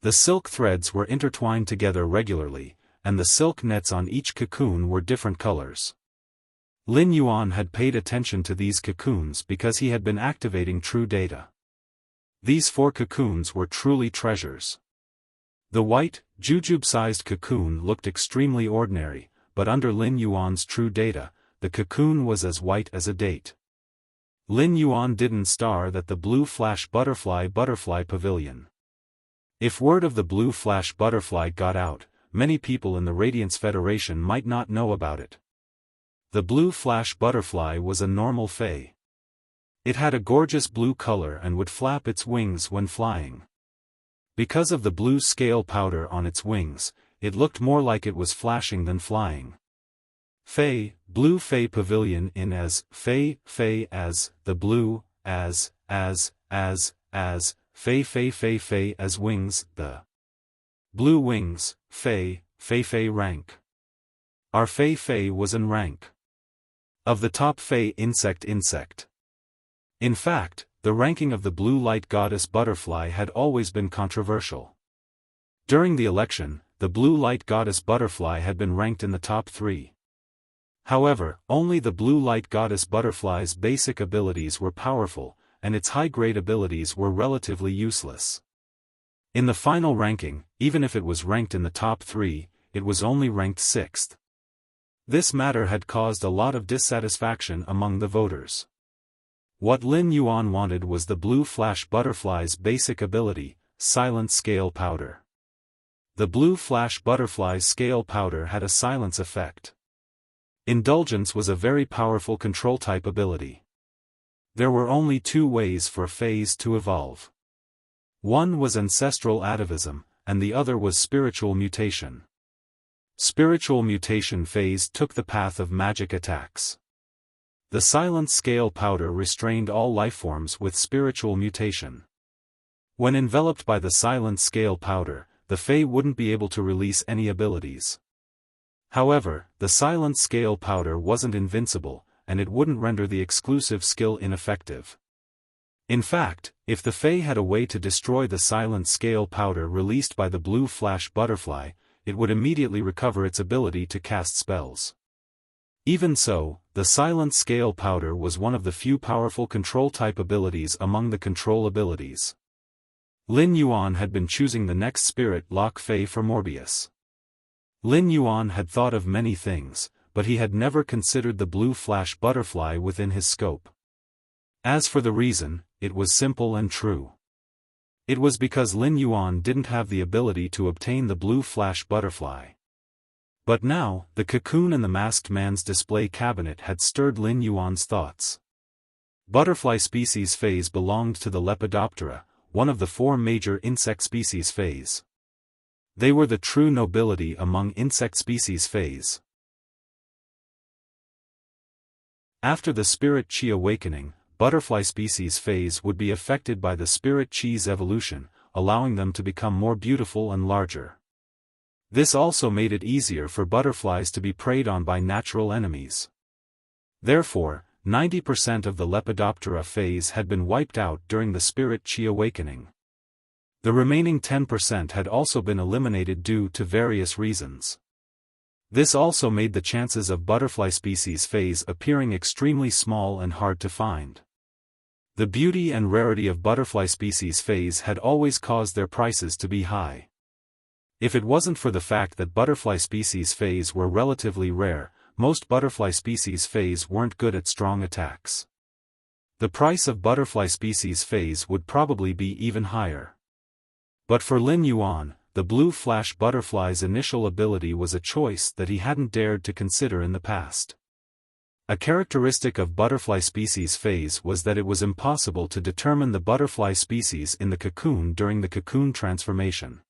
The silk threads were intertwined together regularly, and the silk nets on each cocoon were different colors. Lin Yuan had paid attention to these cocoons because he had been activating true data. These 4 cocoons were truly treasures. The white, jujube-sized cocoon looked extremely ordinary, but under Lin Yuan's true data, the cocoon was as white as a date. Lin Yuan didn't star that the blue flash butterfly pavilion. If word of the blue flash butterfly got out, many people in the Radiance Federation might not know about it. The blue flash butterfly was a normal fae. It had a gorgeous blue color and would flap its wings when flying. Because of the blue scale powder on its wings, it looked more like it was flashing than flying. Fae, blue fae pavilion in as, fae as, the blue, as, fae as wings, the blue wings, fae rank. Our fae was in rank of the top fae insect. In fact, the ranking of the blue light goddess butterfly had always been controversial. During the election, the blue light goddess butterfly had been ranked in the top 3. However, only the blue light goddess butterfly's basic abilities were powerful, and its high-grade abilities were relatively useless. In the final ranking, even if it was ranked in the top 3, it was only ranked 6th. This matter had caused a lot of dissatisfaction among the voters. What Lin Yuan wanted was the blue flash butterfly's basic ability, silent scale powder. The blue flash butterfly's scale powder had a silence effect. Indulgence was a very powerful control-type ability. There were only 2 ways for faes to evolve. One was ancestral atavism, and the other was spiritual mutation. Spiritual mutation faes took the path of magic attacks. The silent scale powder restrained all lifeforms with spiritual mutation. When enveloped by the silent scale powder, the fae wouldn't be able to release any abilities. However, the silent scale powder wasn't invincible, and it wouldn't render the exclusive skill ineffective. In fact, if the fae had a way to destroy the silent scale powder released by the blue flash butterfly, it would immediately recover its ability to cast spells. Even so, the silent scale powder was one of the few powerful control-type abilities among the control abilities. Lin Yuan had been choosing the next spirit lock fae for Morbius. Lin Yuan had thought of many things, but he had never considered the blue flash butterfly within his scope. As for the reason, it was simple and true. It was because Lin Yuan didn't have the ability to obtain the blue flash butterfly. But now, the cocoon in the masked man's display cabinet had stirred Lin Yuan's thoughts. Butterfly species faes belonged to the Lepidoptera, one of the 4 major insect species faes. They were the true nobility among insect species faes. After the Spirit Chi awakening, butterfly species faes would be affected by the Spirit Chi's evolution, allowing them to become more beautiful and larger. This also made it easier for butterflies to be preyed on by natural enemies. Therefore, 90% of the Lepidoptera faes had been wiped out during the Spirit Chi awakening. The remaining 10% had also been eliminated due to various reasons. This also made the chances of butterfly species faes appearing extremely small and hard to find. The beauty and rarity of butterfly species faes had always caused their prices to be high. If it wasn't for the fact that butterfly species faes were relatively rare, most butterfly species faes weren't good at strong attacks. The price of butterfly species faes would probably be even higher. But for Lin Yuan, the blue flash butterfly's initial ability was a choice that he hadn't dared to consider in the past. A characteristic of butterfly species faes was that it was impossible to determine the butterfly species in the cocoon during the cocoon transformation.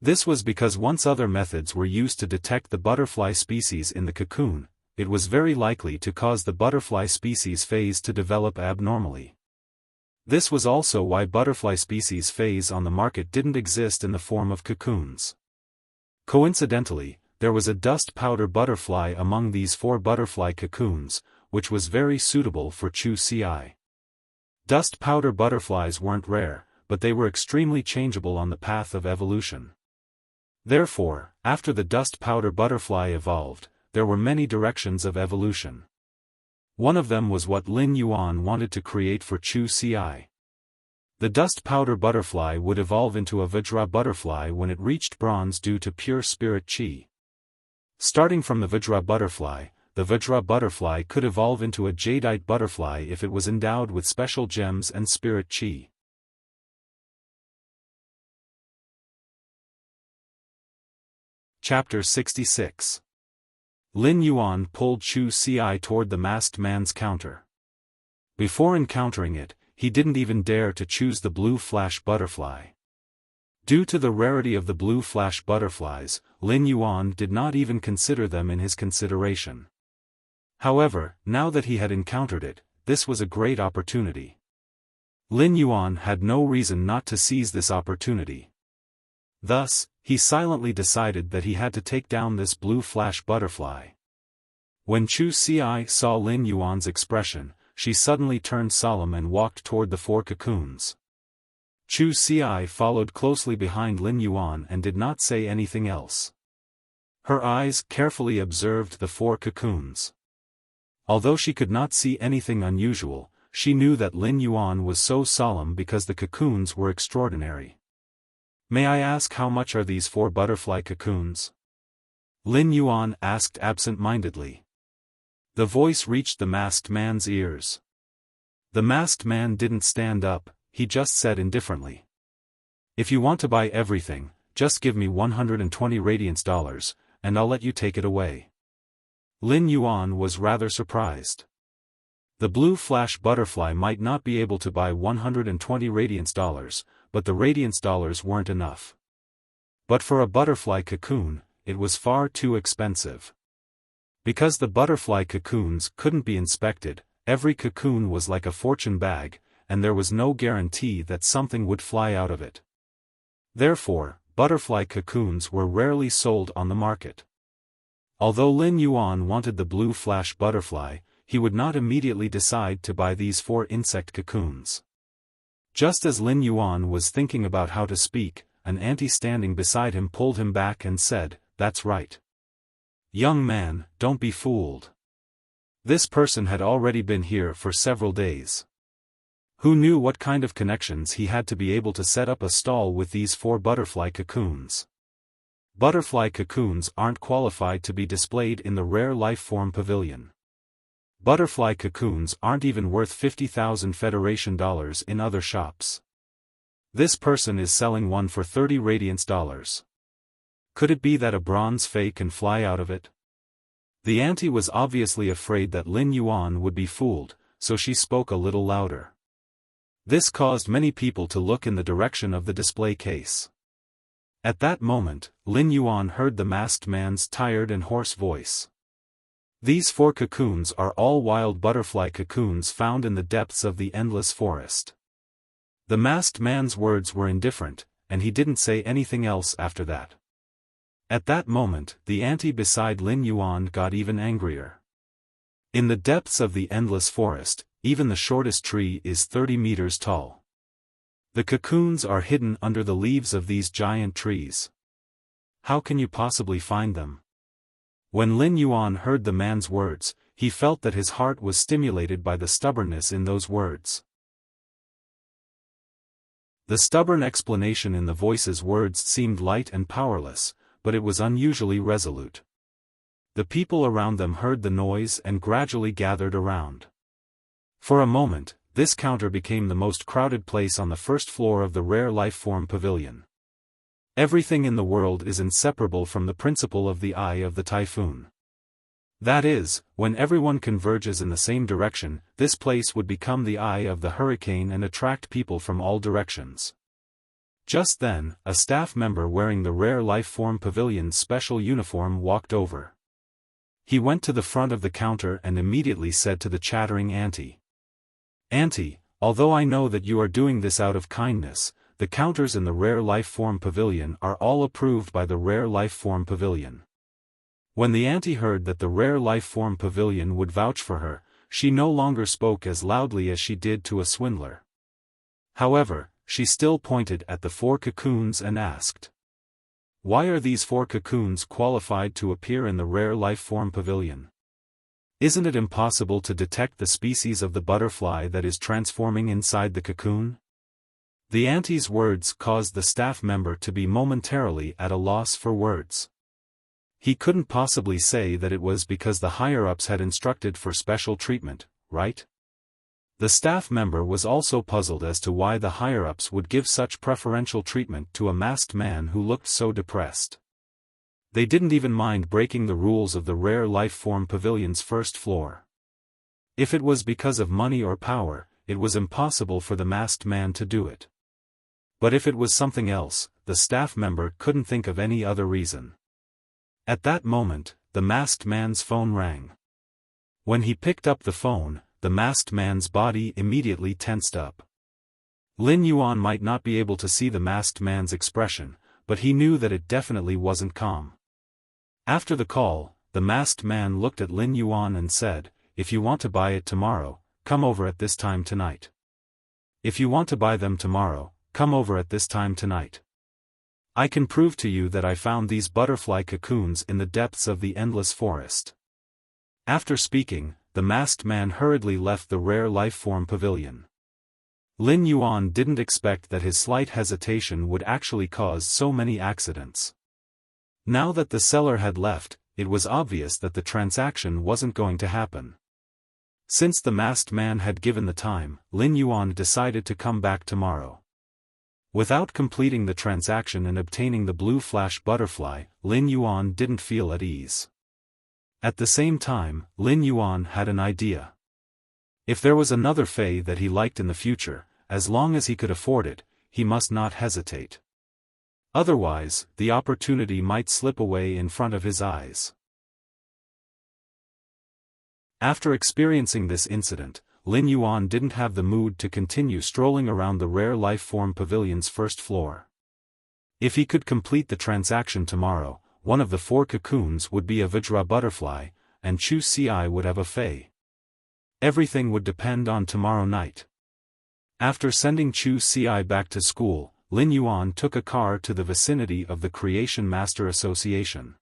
This was because once other methods were used to detect the butterfly species in the cocoon, it was very likely to cause the butterfly species phase to develop abnormally. This was also why butterfly species phase on the market didn't exist in the form of cocoons. Coincidentally, there was a dust powder butterfly among these 4 butterfly cocoons, which was very suitable for Wuxia. Dust powder butterflies weren't rare, but they were extremely changeable on the path of evolution. Therefore, after the dust powder butterfly evolved, there were many directions of evolution. One of them was what Lin Yuan wanted to create for Wuxia. The dust powder butterfly would evolve into a Vajra butterfly when it reached bronze due to pure spirit qi. Starting from the Vajra butterfly could evolve into a jadeite butterfly if it was endowed with special gems and spirit qi. Chapter 66. Lin Yuan pulled Wuxia toward the masked man's counter. Before encountering it, he didn't even dare to choose the blue flash butterfly. Due to the rarity of the blue flash butterflies, Lin Yuan did not even consider them in his consideration. However, now that he had encountered it, this was a great opportunity. Lin Yuan had no reason not to seize this opportunity. Thus, he silently decided that he had to take down this blue flash butterfly. When Wuxia saw Lin Yuan's expression, she suddenly turned solemn and walked toward the 4 cocoons. Wuxia followed closely behind Lin Yuan and did not say anything else. Her eyes carefully observed the 4 cocoons. Although she could not see anything unusual, she knew that Lin Yuan was so solemn because the cocoons were extraordinary. "May I ask how much are these 4 butterfly cocoons?" Lin Yuan asked absent-mindedly. The voice reached the masked man's ears. The masked man didn't stand up, he just said indifferently. "If you want to buy everything, just give me 120 radiance dollars, and I'll let you take it away." Lin Yuan was rather surprised. The blue flash butterfly might not be able to buy 120 radiance dollars, but the radiance dollars weren't enough. But for a butterfly cocoon, it was far too expensive. Because the butterfly cocoons couldn't be inspected, every cocoon was like a fortune bag, and there was no guarantee that something would fly out of it. Therefore, butterfly cocoons were rarely sold on the market. Although Lin Yuan wanted the blue flash butterfly, he would not immediately decide to buy these 4 insect cocoons. Just as Lin Yuan was thinking about how to speak, an auntie standing beside him pulled him back and said, "That's right. Young man, don't be fooled. This person had already been here for several days. Who knew what kind of connections he had to be able to set up a stall with these 4 butterfly cocoons? Butterfly cocoons aren't qualified to be displayed in the rare life form pavilion. Butterfly cocoons aren't even worth 50,000 Federation dollars in other shops. This person is selling one for 30 radiance dollars. Could it be that a bronze fay can fly out of it?" The auntie was obviously afraid that Lin Yuan would be fooled, so she spoke a little louder. This caused many people to look in the direction of the display case. At that moment, Lin Yuan heard the masked man's tired and hoarse voice. "These 4 cocoons are all wild butterfly cocoons found in the depths of the endless forest." The masked man's words were indifferent, and he didn't say anything else after that. At that moment, the auntie beside Lin Yuan got even angrier. In the depths of the endless forest, even the shortest tree is 30 meters tall. The cocoons are hidden under the leaves of these giant trees. How can you possibly find them? When Lin Yuan heard the man's words, he felt that his heart was stimulated by the stubbornness in those words. The stubborn explanation in the voice's words seemed light and powerless, but it was unusually resolute. The people around them heard the noise and gradually gathered around. For a moment, this counter became the most crowded place on the first floor of the rare life form pavilion. Everything in the world is inseparable from the principle of the eye of the typhoon. That is, when everyone converges in the same direction, this place would become the eye of the hurricane and attract people from all directions. Just then, a staff member wearing the Rare Life Form Pavilion's special uniform walked over. He went to the front of the counter and immediately said to the chattering auntie. "Auntie, although I know that you are doing this out of kindness, the counters in the Rare Life Form Pavilion are all approved by the Rare Life Form Pavilion." When the auntie heard that the Rare Life Form Pavilion would vouch for her, she no longer spoke as loudly as she did to a swindler. However, she still pointed at the 4 cocoons and asked, "Why are these 4 cocoons qualified to appear in the Rare Life Form Pavilion? Isn't it impossible to detect the species of the butterfly that is transforming inside the cocoon?" The auntie's words caused the staff member to be momentarily at a loss for words. He couldn't possibly say that it was because the higher-ups had instructed for special treatment, right? The staff member was also puzzled as to why the higher-ups would give such preferential treatment to a masked man who looked so depressed. They didn't even mind breaking the rules of the Rare Life Form Pavilion's first floor. If it was because of money or power, it was impossible for the masked man to do it. But if it was something else, the staff member couldn't think of any other reason. At that moment, the masked man's phone rang. When he picked up the phone, the masked man's body immediately tensed up. Lin Yuan might not be able to see the masked man's expression, but he knew that it definitely wasn't calm. After the call, the masked man looked at Lin Yuan and said, "If you want to buy it tomorrow, come over at this time tonight. If you want to buy them tomorrow, come over at this time tonight. I can prove to you that I found these butterfly cocoons in the depths of the endless forest." After speaking, the masked man hurriedly left the Rare Life Form Pavilion. Lin Yuan didn't expect that his slight hesitation would actually cause so many accidents. Now that the seller had left, it was obvious that the transaction wasn't going to happen. Since the masked man had given the time, Lin Yuan decided to come back tomorrow. Without completing the transaction and obtaining the blue flash butterfly, Lin Yuan didn't feel at ease. At the same time, Lin Yuan had an idea. If there was another fei that he liked in the future, as long as he could afford it, he must not hesitate. Otherwise, the opportunity might slip away in front of his eyes. After experiencing this incident, Lin Yuan didn't have the mood to continue strolling around the Rare Life Form Pavilion's first floor. If he could complete the transaction tomorrow, one of the 4 cocoons would be a Vajra butterfly, and Chu Ci would have a fei. Everything would depend on tomorrow night. After sending Chu Ci back to school, Lin Yuan took a car to the vicinity of the Creation Master Association.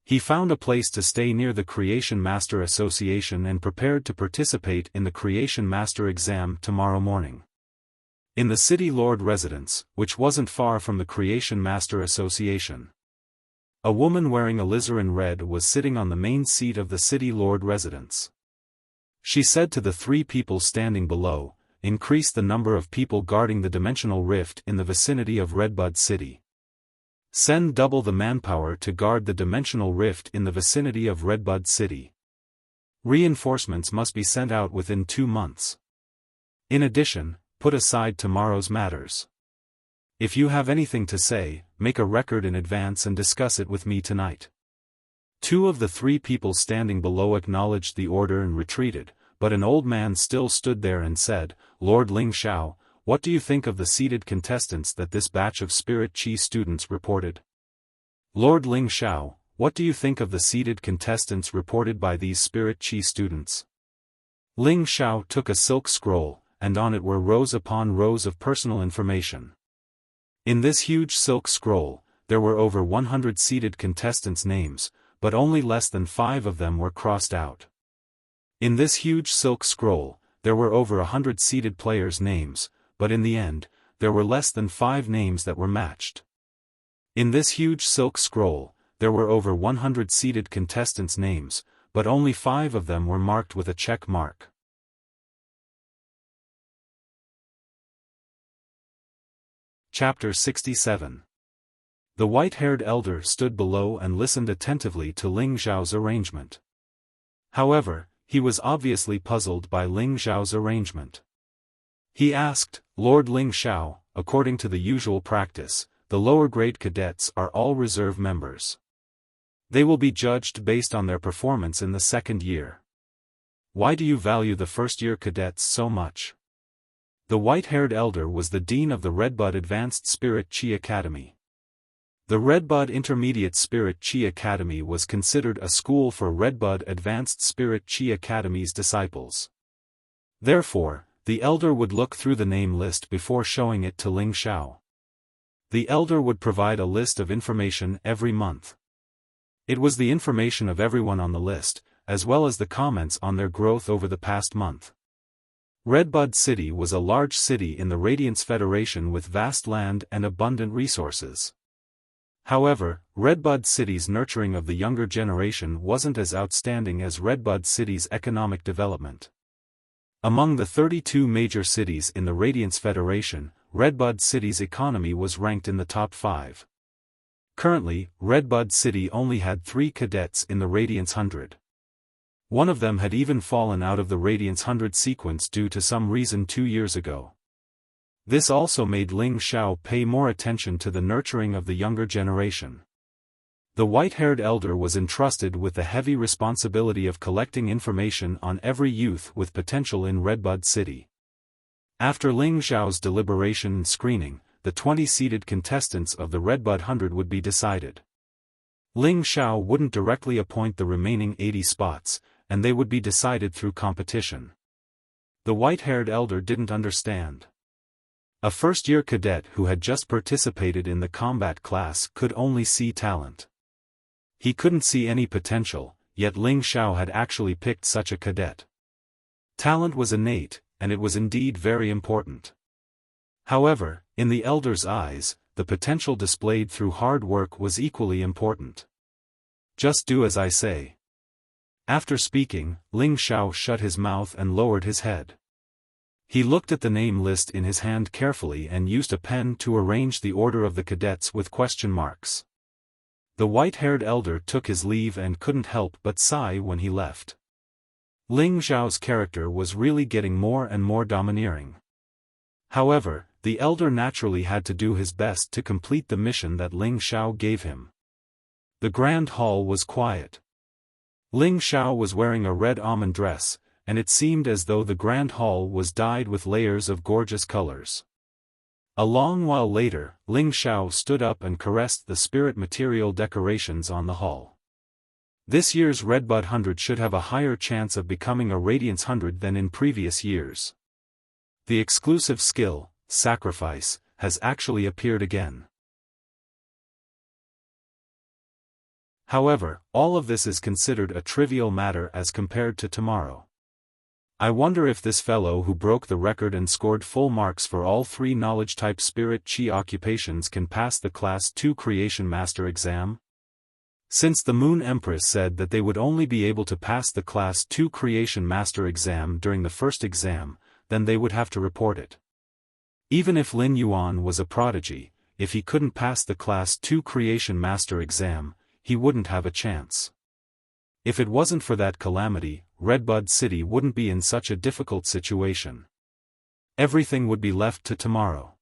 He found a place to stay near the Creation Master Association and prepared to participate in the Creation Master exam tomorrow morning. In the City Lord residence, which wasn't far from the Creation Master Association, a woman wearing alizarin red was sitting on the main seat of the City Lord residence. She said to the 3 people standing below, "Increase the number of people guarding the dimensional rift in the vicinity of Redbud City. Send double the manpower to guard the dimensional rift in the vicinity of Redbud City. Reinforcements must be sent out within 2 months. In addition, put aside tomorrow's matters. If you have anything to say, make a record in advance and discuss it with me tonight." 2 of the 3 people standing below acknowledged the order and retreated, but an old man still stood there and said, "Lord Ling Xiao, what do you think of the seated contestants that this batch of Spirit Chi students reported?" "Lord Ling Xiao, what do you think of the seated contestants reported by these Spirit Chi students?" Ling Xiao took a silk scroll, and on it were rows upon rows of personal information. In this huge silk scroll, there were over 100 seated contestants' names, but only less than 5 of them were crossed out. In this huge silk scroll, there were over 100 seated players' names, but in the end, there were less than 5 names that were matched. In this huge silk scroll, there were over 100 seated contestants' names, but only 5 of them were marked with a check mark. Chapter 67. The white-haired elder stood below and listened attentively to Ling Xiao's arrangement. However, he was obviously puzzled by Ling Xiao's arrangement. He asked, "Lord Ling Xiao, according to the usual practice, the lower-grade cadets are all reserve members. They will be judged based on their performance in the second year. Why do you value the first-year cadets so much? The white-haired elder was the dean of the Redbud Advanced Spirit Chi Academy. The Redbud Intermediate Spirit Chi Academy was considered a school for Redbud Advanced Spirit Chi Academy's disciples. Therefore, the elder would look through the name list before showing it to Ling Xiao. The elder would provide a list of information every month. It was the information of everyone on the list, as well as the comments on their growth over the past month. Redbud City was a large city in the Radiance Federation with vast land and abundant resources. However, Redbud City's nurturing of the younger generation wasn't as outstanding as Redbud City's economic development. Among the 32 major cities in the Radiance Federation, Redbud City's economy was ranked in the top 5. Currently, Redbud City only had 3 cadets in the Radiance 100. One of them had even fallen out of the Radiance 100 sequence due to some reason 2 years ago. This also made Ling Xiao pay more attention to the nurturing of the younger generation. The white-haired elder was entrusted with the heavy responsibility of collecting information on every youth with potential in Redbud City. After Ling Xiao's deliberation and screening, the 20-seated contestants of the Redbud 100 would be decided. Ling Xiao wouldn't directly appoint the remaining 80 spots, and they would be decided through competition. The white-haired elder didn't understand. A first-year cadet who had just participated in the combat class could only see talent. He couldn't see any potential, yet Ling Xiao had actually picked such a cadet. Talent was innate, and it was indeed very important. However, in the elder's eyes, the potential displayed through hard work was equally important. Just do as I say. After speaking, Ling Xiao shut his mouth and lowered his head. He looked at the name list in his hand carefully and used a pen to arrange the order of the cadets with question marks. The white-haired elder took his leave and couldn't help but sigh when he left. Ling Xiao's character was really getting more and more domineering. However, the elder naturally had to do his best to complete the mission that Ling Xiao gave him. The grand hall was quiet. Ling Xiao was wearing a red almond dress, and it seemed as though the grand hall was dyed with layers of gorgeous colors. A long while later, Ling Xiao stood up and caressed the spirit material decorations on the hall. This year's Redbud 100 should have a higher chance of becoming a Radiance 100 than in previous years. The exclusive skill, Sacrifice, has actually appeared again. However, all of this is considered a trivial matter as compared to tomorrow. I wonder if this fellow who broke the record and scored full marks for all 3 knowledge-type spirit chi occupations can pass the Class 2 Creation Master exam? Since the Moon Empress said that they would only be able to pass the Class 2 Creation Master exam during the first exam, then they would have to report it. Even if Lin Yuan was a prodigy, if he couldn't pass the Class 2 Creation Master exam, he wouldn't have a chance. If it wasn't for that calamity, Redbud City wouldn't be in such a difficult situation. Everything would be left to tomorrow.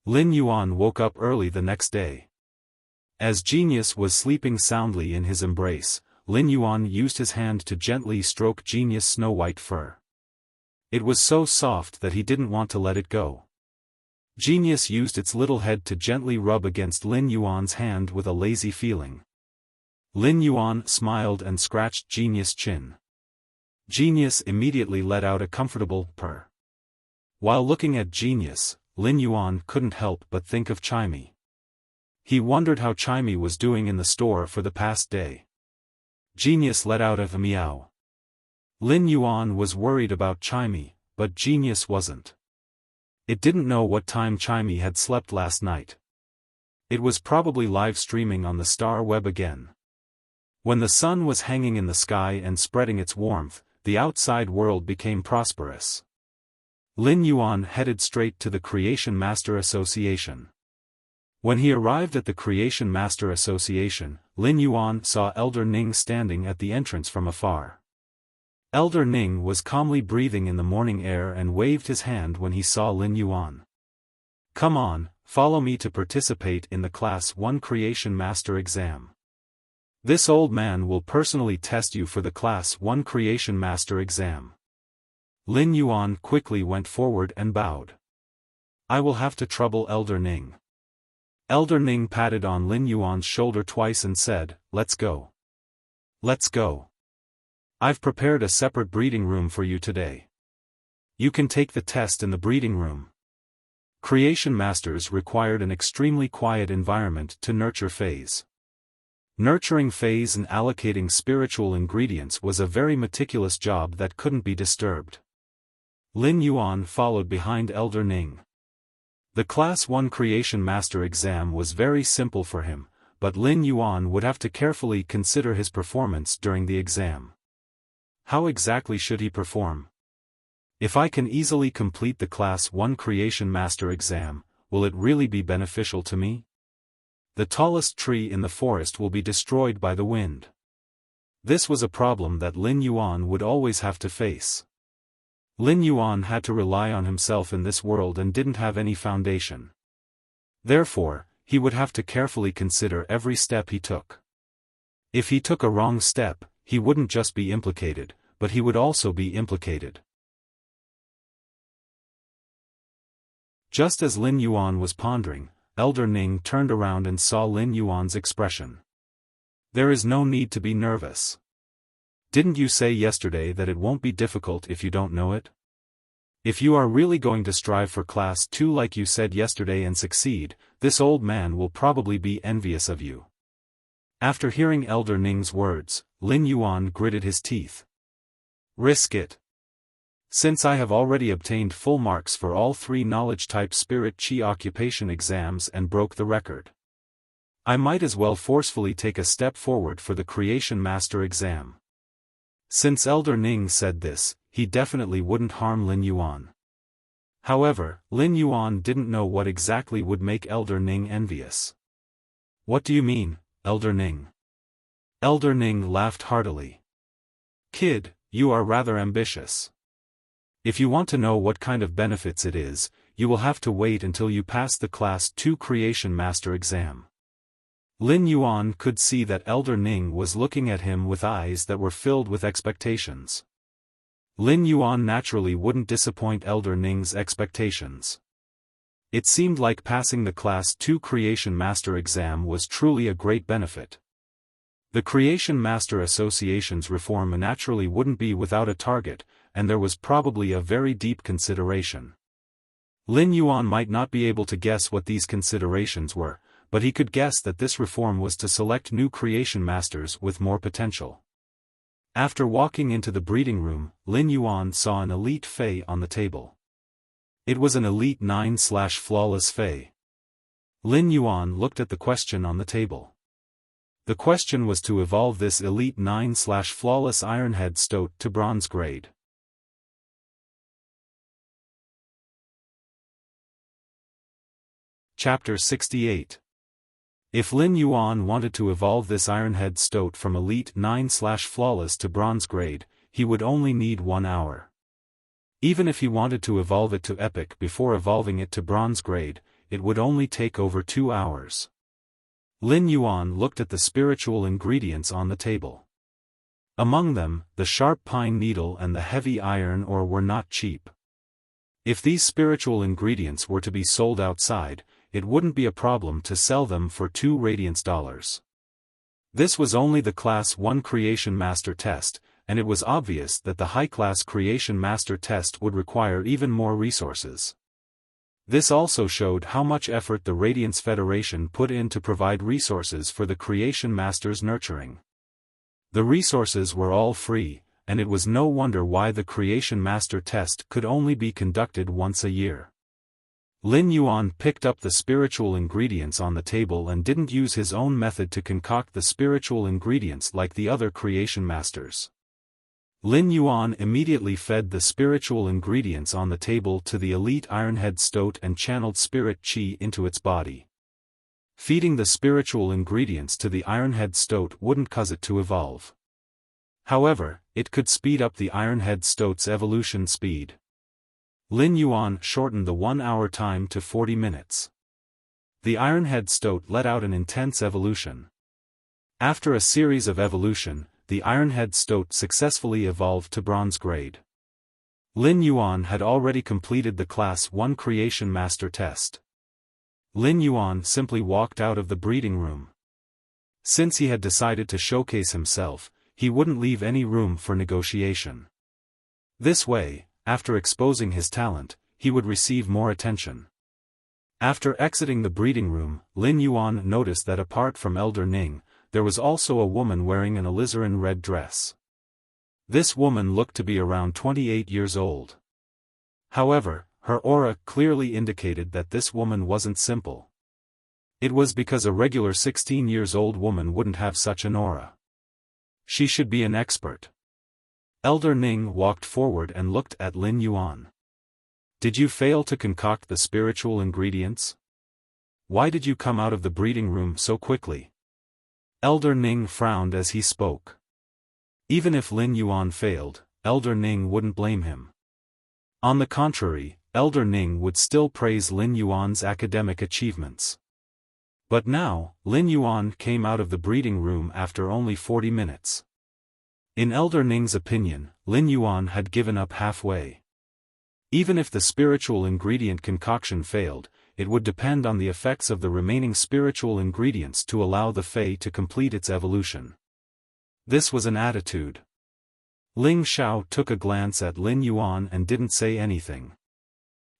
Lin Yuan woke up early the next day. As Genius was sleeping soundly in his embrace, Lin Yuan used his hand to gently stroke Genius' snow-white fur. It was so soft that he didn't want to let it go. Genius used its little head to gently rub against Lin Yuan's hand with a lazy feeling. Lin Yuan smiled and scratched Genius' chin. Genius immediately let out a comfortable purr. While looking at Genius, Lin Yuan couldn't help but think of Chimey. He wondered how Chimey was doing in the store for the past day. Genius let out a meow. Lin Yuan was worried about Chimey, but Genius wasn't. It didn't know what time Chimey had slept last night. It was probably live streaming on the star web again. When the sun was hanging in the sky and spreading its warmth, the outside world became prosperous. Lin Yuan headed straight to the Creation Master Association. When he arrived at the Creation Master Association, Lin Yuan saw Elder Ning standing at the entrance from afar. Elder Ning was calmly breathing in the morning air and waved his hand when he saw Lin Yuan. Come on, follow me to participate in the Class 1 Creation Master exam. This old man will personally test you for the Class 1 Creation Master exam. Lin Yuan quickly went forward and bowed. I will have to trouble Elder Ning. Elder Ning patted on Lin Yuan's shoulder twice and said, Let's go. Let's go. I've prepared a separate breeding room for you today. You can take the test in the breeding room. Creation Masters required an extremely quiet environment to nurture phase. Nurturing phase and allocating spiritual ingredients was a very meticulous job that couldn't be disturbed. Lin Yuan followed behind Elder Ning. The Class 1 Creation Master exam was very simple for him, but Lin Yuan would have to carefully consider his performance during the exam. How exactly should he perform? If I can easily complete the Class 1 Creation Master exam, will it really be beneficial to me? The tallest tree in the forest will be destroyed by the wind. This was a problem that Lin Yuan would always have to face. Lin Yuan had to rely on himself in this world and didn't have any foundation. Therefore, he would have to carefully consider every step he took. If he took a wrong step, he wouldn't just be implicated, but he would also be implicated. Just as Lin Yuan was pondering, Elder Ning turned around and saw Lin Yuan's expression. There is no need to be nervous. Didn't you say yesterday that it won't be difficult if you don't know it? If you are really going to strive for Class 2 like you said yesterday and succeed, this old man will probably be envious of you. After hearing Elder Ning's words, Lin Yuan gritted his teeth. Risk it. Since I have already obtained full marks for all 3 knowledge-type Spirit Qi occupation exams and broke the record, I might as well forcefully take a step forward for the Creation Master exam. Since Elder Ning said this, he definitely wouldn't harm Lin Yuan. However, Lin Yuan didn't know what exactly would make Elder Ning envious. What do you mean, Elder Ning? Elder Ning laughed heartily. Kid, you are rather ambitious. If you want to know what kind of benefits it is, you will have to wait until you pass the Class 2 Creation Master exam. Lin Yuan could see that Elder Ning was looking at him with eyes that were filled with expectations. Lin Yuan naturally wouldn't disappoint Elder Ning's expectations. It seemed like passing the Class 2 Creation Master exam was truly a great benefit. The Creation Master Association's reform naturally wouldn't be without a target, and there was probably a very deep consideration. Lin Yuan might not be able to guess what these considerations were, but he could guess that this reform was to select new Creation Masters with more potential. After walking into the breeding room, Lin Yuan saw an elite Fey on the table. It was an Elite 9/Flawless Fey. Lin Yuan looked at the question on the table. The question was to evolve this Elite 9/Flawless Ironhead Stoat to Bronze grade. Chapter 68. If Lin Yuan wanted to evolve this Ironhead Stoat from Elite 9/Flawless to Bronze grade, he would only need 1 hour. Even if he wanted to evolve it to Epic before evolving it to Bronze grade, it would only take over 2 hours. Lin Yuan looked at the spiritual ingredients on the table. Among them, the sharp pine needle and the heavy iron ore were not cheap. If these spiritual ingredients were to be sold outside, it wouldn't be a problem to sell them for 2 Radiance dollars. This was only the Class 1 Creation Master test, and it was obvious that the high-class Creation Master test would require even more resources. This also showed how much effort the Radiance Federation put in to provide resources for the Creation Master's nurturing. The resources were all free, and it was no wonder why the Creation Master test could only be conducted once a year. Lin Yuan picked up the spiritual ingredients on the table and didn't use his own method to concoct the spiritual ingredients like the other Creation Masters. Lin Yuan immediately fed the spiritual ingredients on the table to the Elite Ironhead Stoat and channeled Spirit Qi into its body. Feeding the spiritual ingredients to the Ironhead Stoat wouldn't cause it to evolve. However, it could speed up the Ironhead Stoat's evolution speed. Lin Yuan shortened the 1-hour time to 40 minutes. The Ironhead stoat let out an intense evolution. After a series of evolution, the Ironhead stoat successfully evolved to bronze grade. Lin Yuan had already completed the Class 1 Creation Master test. Lin Yuan simply walked out of the breeding room. Since he had decided to showcase himself, he wouldn't leave any room for negotiation. This way, after exposing his talent, he would receive more attention. After exiting the breeding room, Lin Yuan noticed that apart from Elder Ning, there was also a woman wearing an alizarin red dress. This woman looked to be around 28 years old. However, her aura clearly indicated that this woman wasn't simple. It was because a regular 16-year-old woman wouldn't have such an aura. She should be an expert. Elder Ning walked forward and looked at Lin Yuan. Did you fail to concoct the spiritual ingredients? Why did you come out of the breeding room so quickly? Elder Ning frowned as he spoke. Even if Lin Yuan failed, Elder Ning wouldn't blame him. On the contrary, Elder Ning would still praise Lin Yuan's academic achievements. But now, Lin Yuan came out of the breeding room after only 40 minutes. In Elder Ning's opinion, Lin Yuan had given up halfway. Even if the spiritual ingredient concoction failed, it would depend on the effects of the remaining spiritual ingredients to allow the Fey to complete its evolution. This was an attitude. Ling Xiao took a glance at Lin Yuan and didn't say anything.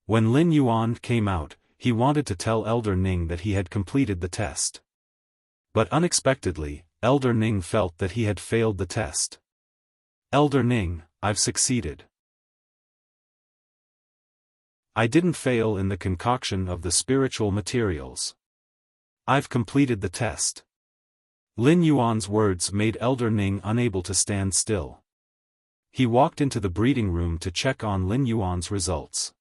When Lin Yuan came out, he wanted to tell Elder Ning that he had completed the test. But unexpectedly, Elder Ning felt that he had failed the test. Elder Ning, I've succeeded. I didn't fail in the concoction of the spiritual materials. I've completed the test. Lin Yuan's words made Elder Ning unable to stand still. He walked into the breeding room to check on Lin Yuan's results.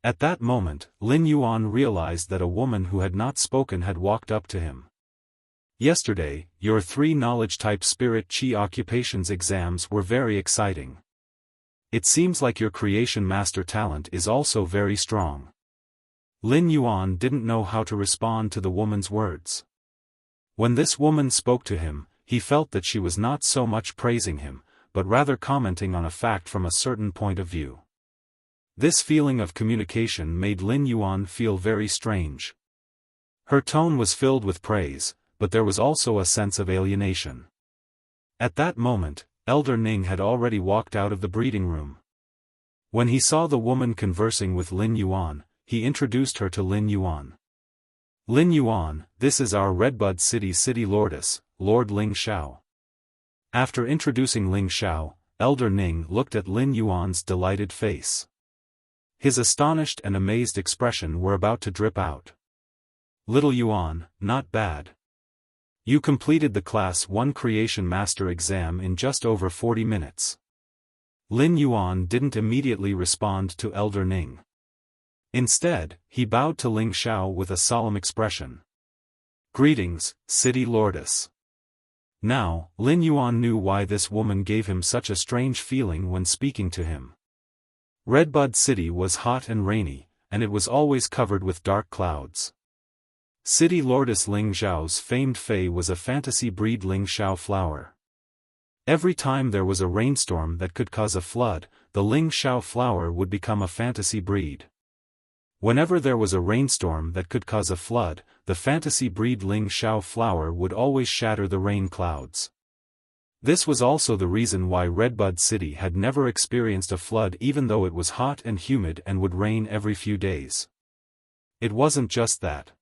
At that moment, Lin Yuan realized that a woman who had not spoken had walked up to him. Yesterday, your 3 knowledge-type spirit chi occupations exams were very exciting. It seems like your creation master talent is also very strong. Lin Yuan didn't know how to respond to the woman's words. When this woman spoke to him, he felt that she was not so much praising him, but rather commenting on a fact from a certain point of view. This feeling of communication made Lin Yuan feel very strange. Her tone was filled with praise, but there was also a sense of alienation. At that moment, Elder Ning had already walked out of the breeding room. When he saw the woman conversing with Lin Yuan, he introduced her to Lin Yuan. Lin Yuan, this is our Redbud City Lordess, Lord Ling Xiao. After introducing Ling Xiao, Elder Ning looked at Lin Yuan's delighted face. His astonished and amazed expression were about to drip out. Little Yuan, not bad. You completed the Class 1 Creation Master exam in just over 40 minutes. Lin Yuan didn't immediately respond to Elder Ning. Instead, he bowed to Ling Xiao with a solemn expression. Greetings, City Lordess. Now, Lin Yuan knew why this woman gave him such a strange feeling when speaking to him. Redbud City was hot and rainy, and it was always covered with dark clouds. City Lordess Ling Xiao's famed Fei was a fantasy breed Ling Xiao flower. Every time there was a rainstorm that could cause a flood, the Ling Xiao flower would become a fantasy breed. Whenever there was a rainstorm that could cause a flood, the fantasy breed Ling Xiao flower would always shatter the rain clouds. This was also the reason why Redbud City had never experienced a flood even though it was hot and humid and would rain every few days. It wasn't just that.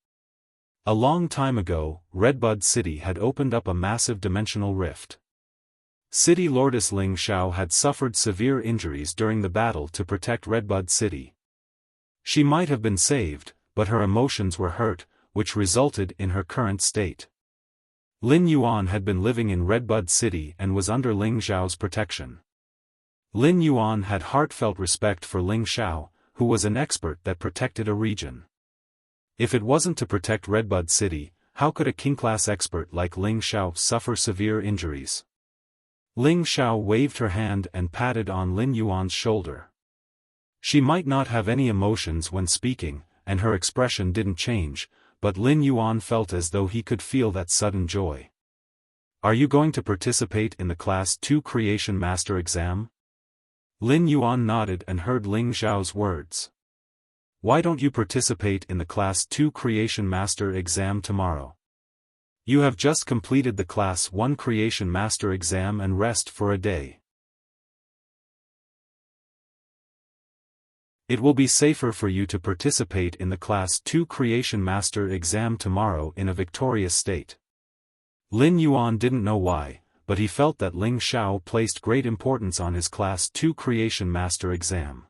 A long time ago, Redbud City had opened up a massive dimensional rift. City Lordess Ling Xiao had suffered severe injuries during the battle to protect Redbud City. She might have been saved, but her emotions were hurt, which resulted in her current state. Lin Yuan had been living in Redbud City and was under Ling Xiao's protection. Lin Yuan had heartfelt respect for Ling Xiao, who was an expert that protected a region. If it wasn't to protect Redbud City, how could a king-class expert like Ling Xiao suffer severe injuries? Ling Xiao waved her hand and patted on Lin Yuan's shoulder. She might not have any emotions when speaking, and her expression didn't change, but Lin Yuan felt as though he could feel that sudden joy. Are you going to participate in the Class 2 Creation Master exam? Lin Yuan nodded and heard Ling Zhao's words. Why don't you participate in the Class 2 Creation Master exam tomorrow? You have just completed the Class 1 Creation Master exam and rest for a day. It will be safer for you to participate in the Class 2 Creation Master exam tomorrow in a victorious state. Lin Yuan didn't know why, but he felt that Ling Zhao placed great importance on his Class 2 Creation Master exam.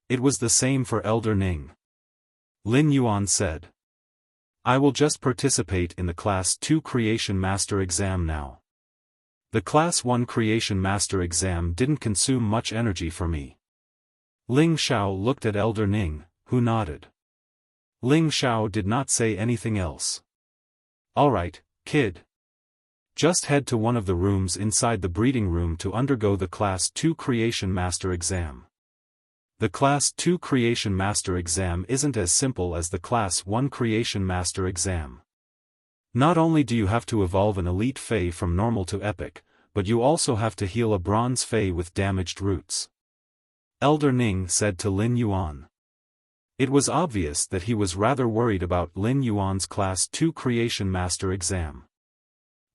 It was the same for Elder Ning. Lin Yuan said, I will just participate in the Class 2 Creation Master exam now. The Class 1 Creation Master exam didn't consume much energy for me. Ling Zhao looked at Elder Ning, who nodded. Ling Zhao did not say anything else. Alright, kid. Just head to one of the rooms inside the breeding room to undergo the Class 2 Creation Master exam. The Class 2 Creation Master exam isn't as simple as the Class 1 Creation Master exam. Not only do you have to evolve an elite Fey from normal to epic, but you also have to heal a bronze Fey with damaged roots. Elder Ning said to Lin Yuan. It was obvious that he was rather worried about Lin Yuan's Class 2 Creation Master exam.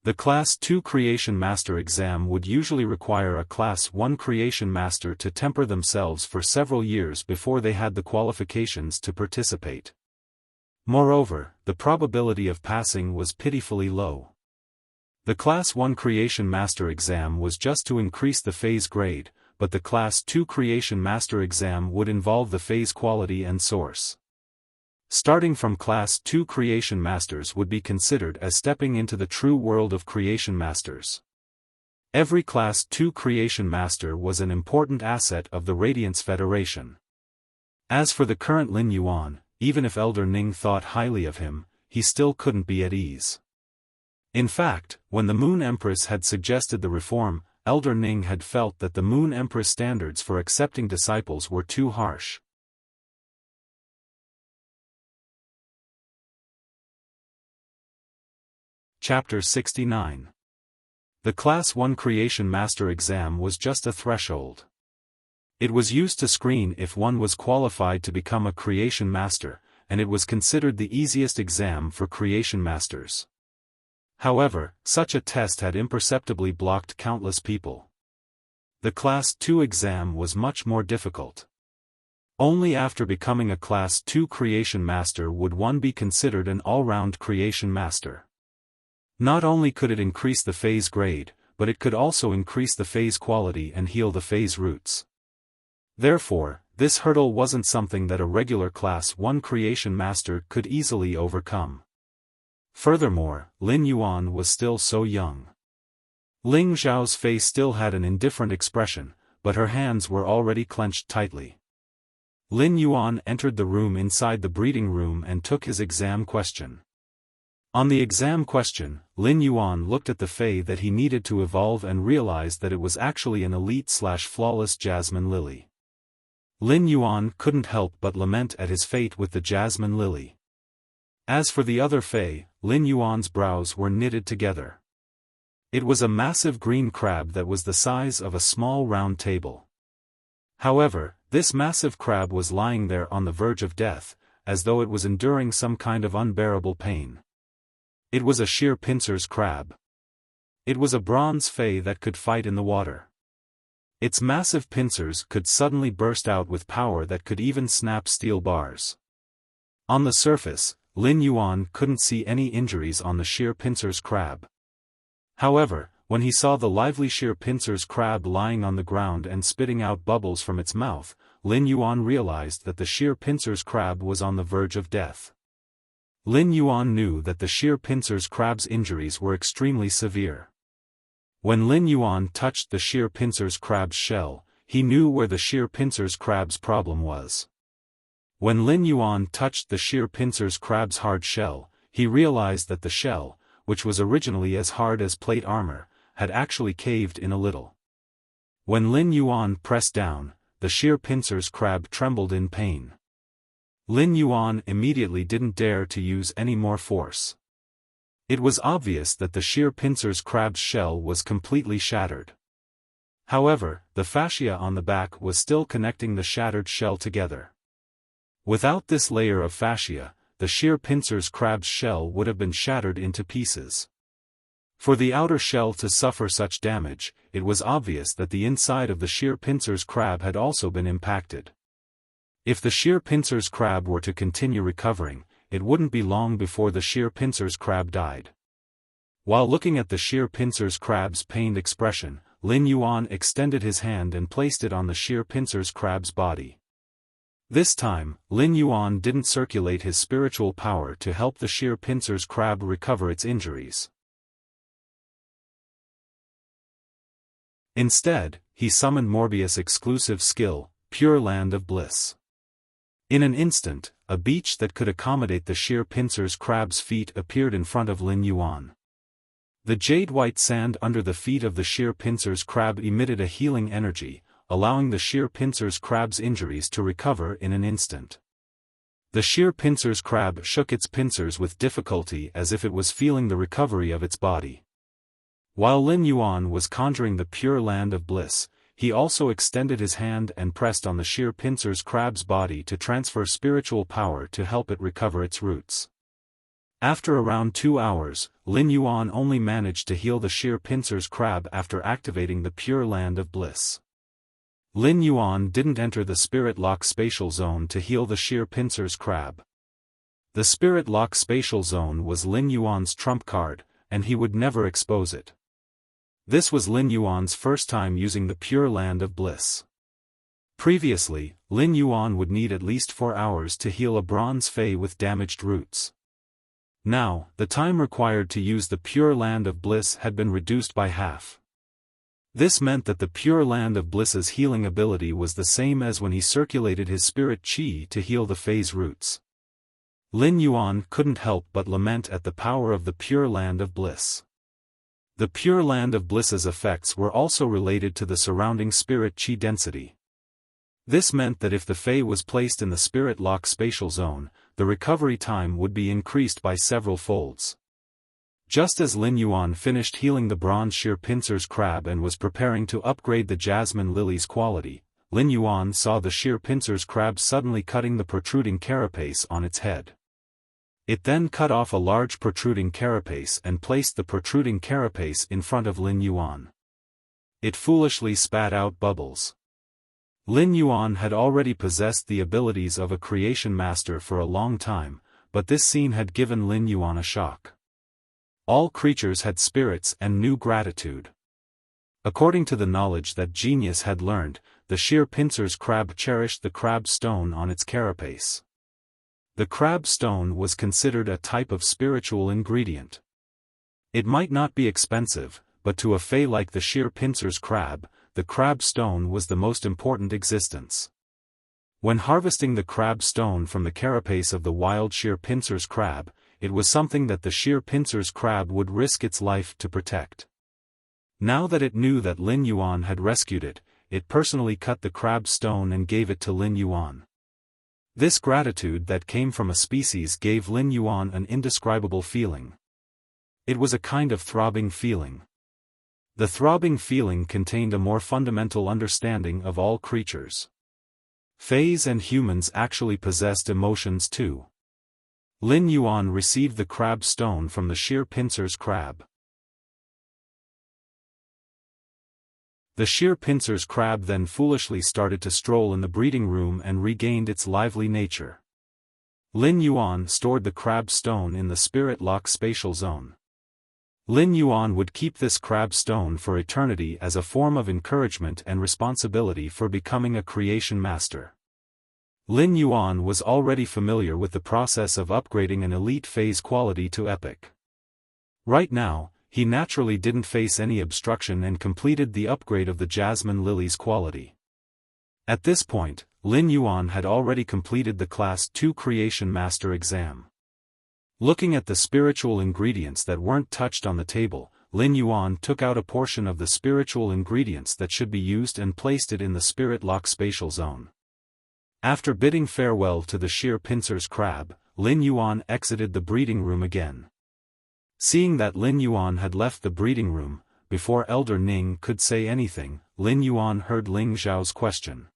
The Class 2 Creation Master exam would usually require a Class 1 Creation Master to temper themselves for several years before they had the qualifications to participate. Moreover, the probability of passing was pitifully low. The Class 1 Creation Master exam was just to increase the phase grade, but the Class 2 Creation Master exam would involve the phase quality and source. Starting from Class 2 Creation Masters would be considered as stepping into the true world of Creation Masters. Every Class 2 Creation Master was an important asset of the Radiance Federation. As for the current Lin Yuan, even if Elder Ning thought highly of him, he still couldn't be at ease. In fact, when the Moon Empress had suggested the reform, Elder Ning had felt that the Moon Empress standards for accepting disciples were too harsh. Chapter 69. The Class 1 Creation Master exam was just a threshold. It was used to screen if one was qualified to become a Creation Master, and it was considered the easiest exam for Creation Masters. However, such a test had imperceptibly blocked countless people. The Class 2 exam was much more difficult. Only after becoming a Class 2 Creation Master would one be considered an all-round Creation Master. Not only could it increase the phase grade, but it could also increase the phase quality and heal the phase roots. Therefore, this hurdle wasn't something that a regular Class 1 Creation Master could easily overcome. Furthermore, Lin Yuan was still so young. Ling Zhao's face still had an indifferent expression, but her hands were already clenched tightly. Lin Yuan entered the room inside the breeding room and took his exam question. On the exam question, Lin Yuan looked at the Fey that he needed to evolve and realized that it was actually an elite/flawless Jasmine Lily. Lin Yuan couldn't help but lament at his fate with the Jasmine Lily. As for the other Fey, Lin Yuan's brows were knitted together. It was a massive green crab that was the size of a small round table. However, this massive crab was lying there on the verge of death, as though it was enduring some kind of unbearable pain. It was a sheer pincers crab. It was a bronze Fey that could fight in the water. Its massive pincers could suddenly burst out with power that could even snap steel bars. On the surface, Lin Yuan couldn't see any injuries on the sheer pincers crab. However, when he saw the lively sheer pincers crab lying on the ground and spitting out bubbles from its mouth, Lin Yuan realized that the sheer pincers crab was on the verge of death. Lin Yuan knew that the sheer pincers crab's injuries were extremely severe. When Lin Yuan touched the sheer pincers crab's shell, he knew where the sheer pincers crab's problem was. When Lin Yuan touched the sheer pincers crab's hard shell, he realized that the shell, which was originally as hard as plate armor, had actually caved in a little. When Lin Yuan pressed down, the sheer pincer's crab trembled in pain. Lin Yuan immediately didn't dare to use any more force. It was obvious that the sheer pincer's crab's shell was completely shattered. However, the fascia on the back was still connecting the shattered shell together. Without this layer of fascia, the sheer pincer's crab's shell would have been shattered into pieces. For the outer shell to suffer such damage, it was obvious that the inside of the sheer pincer's crab had also been impacted. If the sheer pincer's crab were to continue recovering, it wouldn't be long before the sheer pincer's crab died. While looking at the sheer pincer's crab's pained expression, Lin Yuan extended his hand and placed it on the sheer pincer's crab's body. This time, Lin Yuan didn't circulate his spiritual power to help the sheer pincer's crab recover its injuries. Instead, he summoned Morbius' exclusive skill, Pure Land of Bliss. In an instant, a beach that could accommodate the sheer pincer's crab's feet appeared in front of Lin Yuan. The jade-white sand under the feet of the sheer pincer's crab emitted a healing energy, allowing the sheer pincer's crab's injuries to recover in an instant. The sheer pincer's crab shook its pincers with difficulty as if it was feeling the recovery of its body. While Lin Yuan was conjuring the Pure Land of Bliss, he also extended his hand and pressed on the sheer pincer's crab's body to transfer spiritual power to help it recover its roots. After around 2 hours, Lin Yuan only managed to heal the sheer pincer's crab after activating the Pure Land of Bliss. Lin Yuan didn't enter the Spirit Lock Spatial Zone to heal the sheer pincer's crab. The Spirit Lock Spatial Zone was Lin Yuan's trump card, and he would never expose it. This was Lin Yuan's first time using the Pure Land of Bliss. Previously, Lin Yuan would need at least 4 hours to heal a bronze fei with damaged roots. Now, the time required to use the Pure Land of Bliss had been reduced by half. This meant that the Pure Land of Bliss's healing ability was the same as when he circulated his spirit chi to heal the fei's roots. Lin Yuan couldn't help but lament at the power of the Pure Land of Bliss. The Pure Land of Bliss's effects were also related to the surrounding spirit chi density. This meant that if the fei was placed in the Spirit Lock Spatial Zone, the recovery time would be increased by several folds. Just as Lin Yuan finished healing the bronze sheer pincer's crab and was preparing to upgrade the jasmine lily's quality, Lin Yuan saw the sheer pincer's crab suddenly cutting the protruding carapace on its head. It then cut off a large protruding carapace and placed the protruding carapace in front of Lin Yuan. It foolishly spat out bubbles. Lin Yuan had already possessed the abilities of a creation master for a long time, but this scene had given Lin Yuan a shock. All creatures had spirits and knew gratitude. According to the knowledge that genius had learned, the sheer pincer's crab cherished the crab stone on its carapace. The crab stone was considered a type of spiritual ingredient. It might not be expensive, but to a fei like the sheer pincer's crab, the crab stone was the most important existence. When harvesting the crab stone from the carapace of the wild sheer pincer's crab, it was something that the sheer pincer's crab would risk its life to protect. Now that it knew that Lin Yuan had rescued it, it personally cut the crab stone and gave it to Lin Yuan. This gratitude that came from a species gave Lin Yuan an indescribable feeling. It was a kind of throbbing feeling. The throbbing feeling contained a more fundamental understanding of all creatures. Feis and humans actually possessed emotions too. Lin Yuan received the crab stone from the sheer pincer's crab. The sheer pincer's crab then foolishly started to stroll in the breeding room and regained its lively nature. Lin Yuan stored the crab stone in the Spirit Lock Spatial Zone. Lin Yuan would keep this crab stone for eternity as a form of encouragement and responsibility for becoming a creation master. Lin Yuan was already familiar with the process of upgrading an elite phase quality to epic. Right now, he naturally didn't face any obstruction and completed the upgrade of the Jasmine Lily's quality. At this point, Lin Yuan had already completed the Class 2 Creation Master exam. Looking at the spiritual ingredients that weren't touched on the table, Lin Yuan took out a portion of the spiritual ingredients that should be used and placed it in the spirit lock spatial zone. After bidding farewell to the sheer pincer's crab, Lin Yuan exited the breeding room again. Seeing that Lin Yuan had left the breeding room, before Elder Ning could say anything, Lin Yuan heard Ling Zhao's question.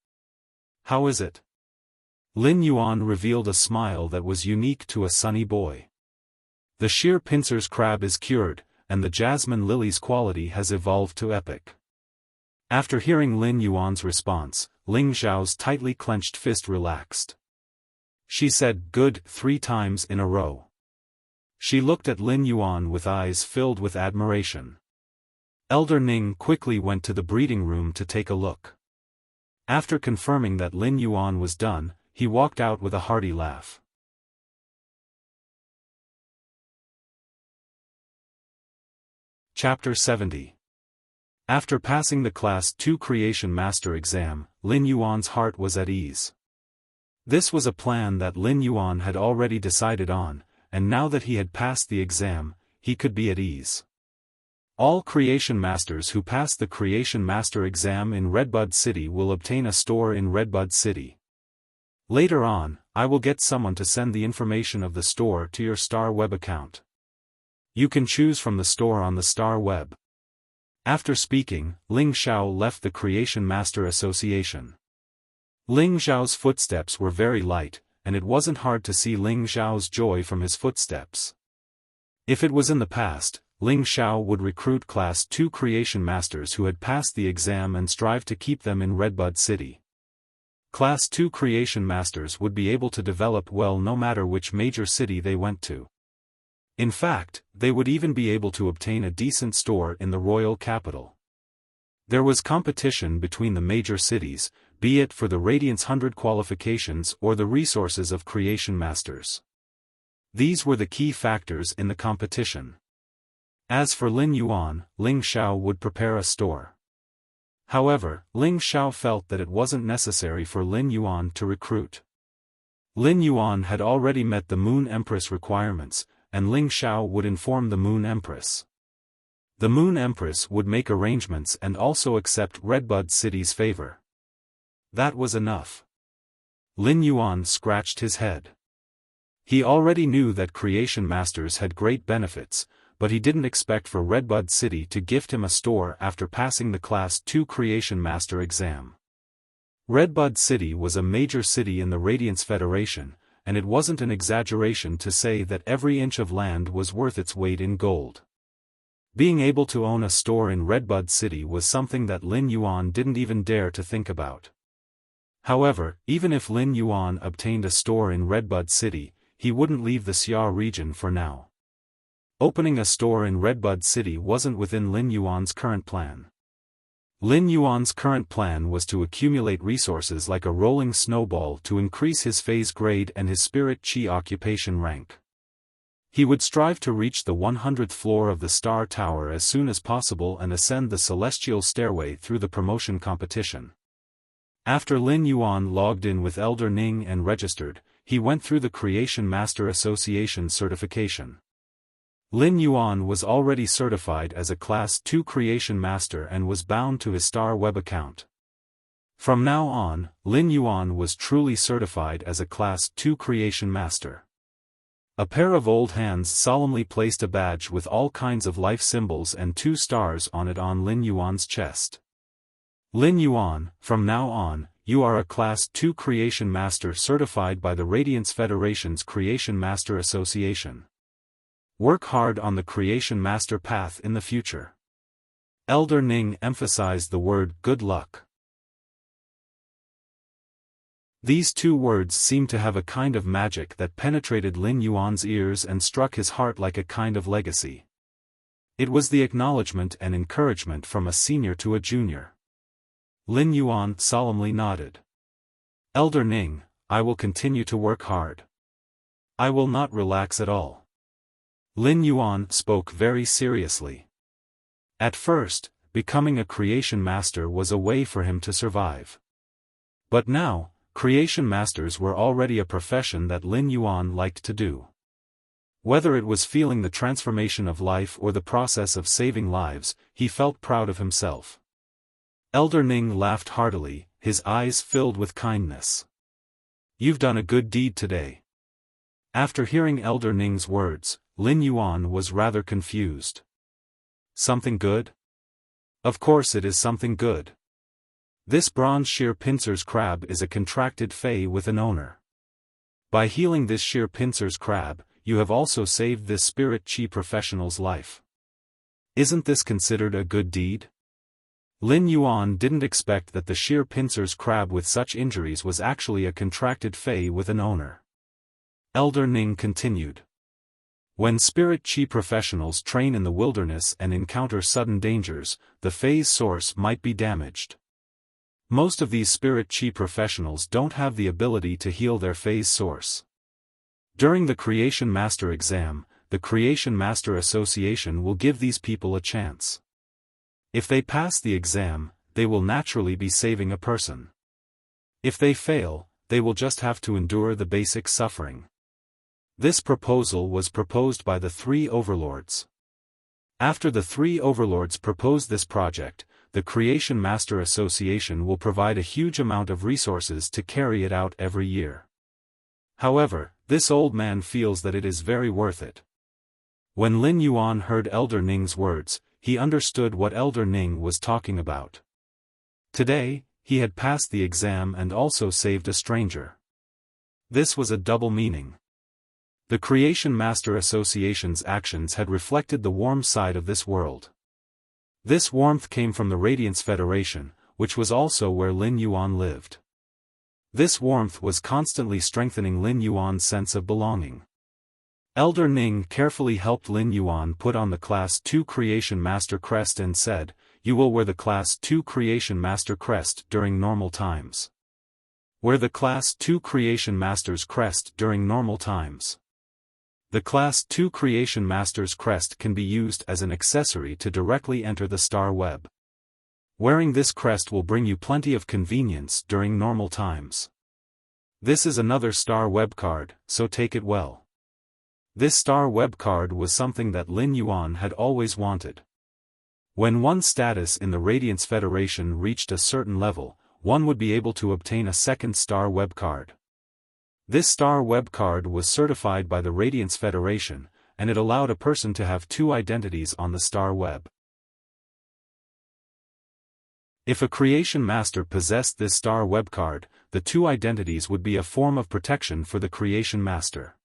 "How is it?" Lin Yuan revealed a smile that was unique to a sunny boy. "The sheer pincer's crab is cured, and the jasmine lily's quality has evolved to epic." After hearing Lin Yuan's response, Ling Zhao's tightly clenched fist relaxed. She said "good" 3 times in a row. She looked at Lin Yuan with eyes filled with admiration. Elder Ning quickly went to the breeding room to take a look. After confirming that Lin Yuan was done, he walked out with a hearty laugh. Chapter 70. After passing the Class 2 Creation Master exam, Lin Yuan's heart was at ease. This was a plan that Lin Yuan had already decided on, and now that he had passed the exam, he could be at ease. All Creation Masters who pass the Creation Master exam in Redbud City will obtain a store in Redbud City. Later on, I will get someone to send the information of the store to your Star Web account. You can choose from the store on the Star Web. After speaking, Ling Zhao left the Creation Master Association. Ling Zhao's footsteps were very light, and it wasn't hard to see Ling Zhao's joy from his footsteps. If it was in the past, Ling Zhao would recruit Class 2 Creation Masters who had passed the exam and strive to keep them in Redbud City. Class 2 Creation Masters would be able to develop well no matter which major city they went to. In fact, they would even be able to obtain a decent store in the royal capital. There was competition between the major cities, be it for the Radiance 100 qualifications or the resources of Creation Masters. These were the key factors in the competition. As for Lin Yuan, Ling Zhao would prepare a store. However, Ling Zhao felt that it wasn't necessary for Lin Yuan to recruit. Lin Yuan had already met the Moon Empress requirements, and Ling Zhao would inform the Moon Empress. The Moon Empress would make arrangements and also accept Redbud City's favor. That was enough. Lin Yuan scratched his head. He already knew that Creation Masters had great benefits, but he didn't expect for Redbud City to gift him a store after passing the Class 2 Creation Master exam. Redbud City was a major city in the Radiance Federation, and it wasn't an exaggeration to say that every inch of land was worth its weight in gold. Being able to own a store in Redbud City was something that Lin Yuan didn't even dare to think about. However, even if Lin Yuan obtained a store in Redbud City, he wouldn't leave the Xia region for now. Opening a store in Redbud City wasn't within Lin Yuan's current plan. Lin Yuan's current plan was to accumulate resources like a rolling snowball to increase his phase grade and his spirit chi occupation rank. He would strive to reach the 100th floor of the Star Tower as soon as possible and ascend the celestial stairway through the promotion competition. After Lin Yuan logged in with Elder Ning and registered, he went through the Creation Master Association certification. Lin Yuan was already certified as a Class 2 Creation Master and was bound to his Star Web account. From now on, Lin Yuan was truly certified as a Class 2 Creation Master. A pair of old hands solemnly placed a badge with all kinds of life symbols and 2 stars on it on Lin Yuan's chest. Lin Yuan, from now on, you are a Class 2 Creation Master certified by the Radiance Federation's Creation Master Association. Work hard on the Creation Master path in the future. Elder Ning emphasized the word good luck. These 2 words seemed to have a kind of magic that penetrated Lin Yuan's ears and struck his heart like a kind of legacy. It was the acknowledgement and encouragement from a senior to a junior. Lin Yuan solemnly nodded. Elder Ning, I will continue to work hard. I will not relax at all. Lin Yuan spoke very seriously. At first, becoming a Creation Master was a way for him to survive. But now, Creation Masters were already a profession that Lin Yuan liked to do. Whether it was feeling the transformation of life or the process of saving lives, he felt proud of himself. Elder Ning laughed heartily, his eyes filled with kindness. "You've done a good deed today." After hearing Elder Ning's words, Lin Yuan was rather confused. Something good? Of course it is something good. This bronze sheer pincers crab is a contracted fey with an owner. By healing this sheer pincers crab, you have also saved this spirit chi professional's life. Isn't this considered a good deed? Lin Yuan didn't expect that the sheer pincers crab with such injuries was actually a contracted fey with an owner. Elder Ning continued. When spirit chi professionals train in the wilderness and encounter sudden dangers, the fey's source might be damaged. Most of these spirit chi professionals don't have the ability to heal their fey's source. During the Creation Master exam, the Creation Master Association will give these people a chance. If they pass the exam, they will naturally be saving a person. If they fail, they will just have to endure the basic suffering. This proposal was proposed by the 3 overlords. After the 3 overlords proposed this project, the Creation Master Association will provide a huge amount of resources to carry it out every year. However, this old man feels that it is very worth it. When Lin Yuan heard Elder Ning's words, he understood what Elder Ning was talking about. Today, he had passed the exam and also saved a stranger. This was a double meaning. The Creation Master Association's actions had reflected the warm side of this world. This warmth came from the Radiance Federation, which was also where Lin Yuan lived. This warmth was constantly strengthening Lin Yuan's sense of belonging. Elder Ning carefully helped Lin Yuan put on the Class 2 Creation Master crest and said, "You will wear the Class 2 Creation Master crest during normal times. Wear the Class 2 Creation Master's crest during normal times." The Class 2 Creation Master's crest can be used as an accessory to directly enter the star web. Wearing this crest will bring you plenty of convenience during normal times. This is another star web card, so take it well. This star web card was something that Lin Yuan had always wanted. When one's status in the Radiance Federation reached a certain level, one would be able to obtain a second star web card. This star web card was certified by the Radiance Federation, and it allowed a person to have 2 identities on the star web. If a Creation Master possessed this star web card, the 2 identities would be a form of protection for the Creation Master.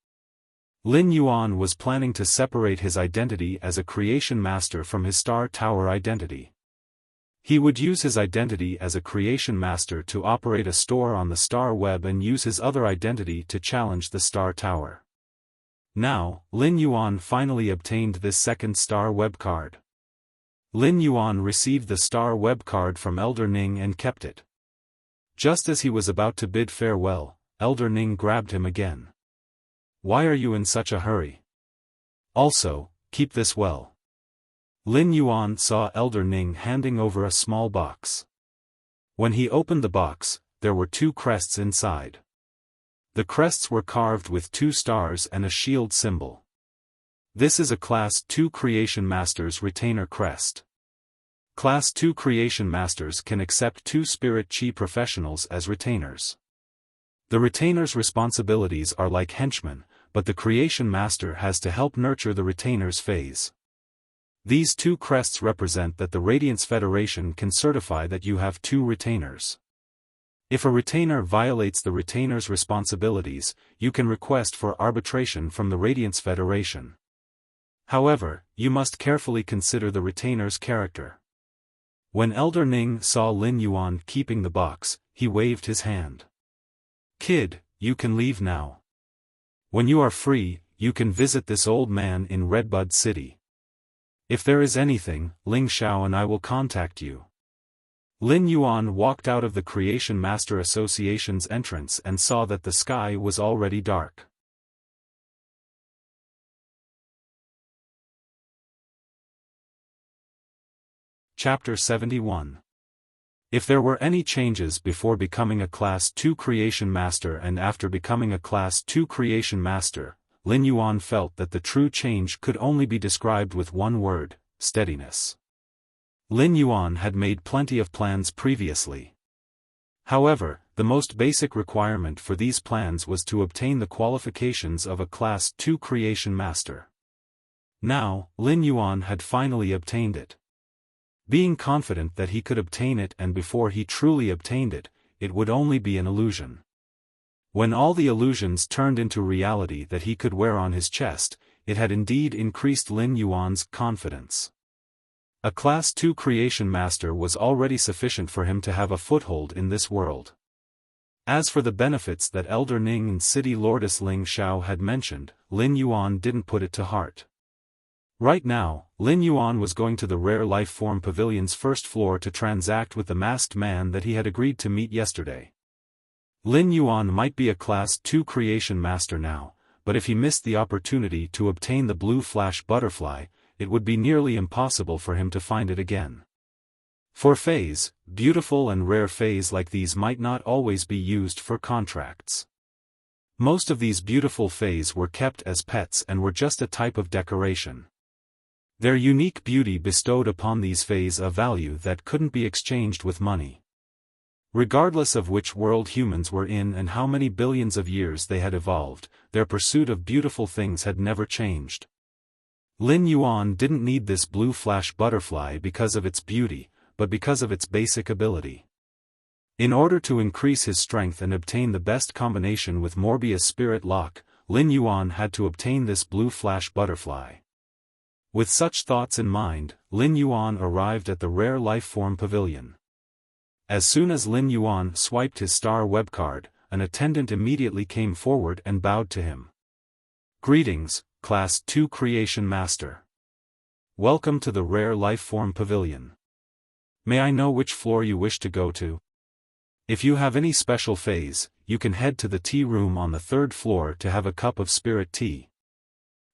Lin Yuan was planning to separate his identity as a Creation Master from his Star Tower identity. He would use his identity as a Creation Master to operate a store on the Star Web and use his other identity to challenge the Star Tower. Now, Lin Yuan finally obtained this second Star Web card. Lin Yuan received the Star Web card from Elder Ning and kept it. Just as he was about to bid farewell, Elder Ning grabbed him again. "Why are you in such a hurry? Also, keep this well." Lin Yuan saw Elder Ning handing over a small box. When he opened the box, there were 2 crests inside. The crests were carved with 2 stars and a shield symbol. This is a Class 2 Creation Master's retainer crest. Class 2 Creation Masters can accept 2 Spirit Chi professionals as retainers. The retainer's responsibilities are like henchmen, but the Creation Master has to help nurture the retainer's phase. These 2 crests represent that the Radiance Federation can certify that you have 2 retainers. If a retainer violates the retainer's responsibilities, you can request for arbitration from the Radiance Federation. However, you must carefully consider the retainer's character. When Elder Ning saw Lin Yuan keeping the box, he waved his hand. "Kid, you can leave now. When you are free, you can visit this old man in Redbud City. If there is anything, Ling Xiao and I will contact you." Lin Yuan walked out of the Creation Master Association's entrance and saw that the sky was already dark. Chapter 71. If there were any changes before becoming a Class 2 Creation Master and after becoming a Class 2 Creation Master, Lin Yuan felt that the true change could only be described with one word: steadiness. Lin Yuan had made plenty of plans previously. However, the most basic requirement for these plans was to obtain the qualifications of a Class 2 creation master. Now, Lin Yuan had finally obtained it. Being confident that he could obtain it, and before he truly obtained it, it would only be an illusion. When all the illusions turned into reality that he could wear on his chest, it had indeed increased Lin Yuan's confidence. A Class 2 creation master was already sufficient for him to have a foothold in this world. As for the benefits that Elder Ning and City Lordess Ling Xiao had mentioned, Lin Yuan didn't put it to heart. Right now, Lin Yuan was going to the Rare Life Form Pavilion's first floor to transact with the masked man that he had agreed to meet yesterday. Lin Yuan might be a Class 2 creation master now, but if he missed the opportunity to obtain the blue flash butterfly, it would be nearly impossible for him to find it again. For fays, beautiful and rare fays like these might not always be used for contracts. Most of these beautiful fays were kept as pets and were just a type of decoration. Their unique beauty bestowed upon these fays a value that couldn't be exchanged with money. Regardless of which world humans were in and how many billions of years they had evolved, their pursuit of beautiful things had never changed. Lin Yuan didn't need this blue flash butterfly because of its beauty, but because of its basic ability. In order to increase his strength and obtain the best combination with Morbius Spirit Lock, Lin Yuan had to obtain this blue flash butterfly. With such thoughts in mind, Lin Yuan arrived at the Rare Life Form Pavilion. As soon as Lin Yuan swiped his star web card, an attendant immediately came forward and bowed to him. "Greetings, Class 2 Creation Master. Welcome to the Rare Life Form Pavilion. May I know which floor you wish to go to? If you have any special phase, you can head to the tea room on the 3rd floor to have a cup of spirit tea.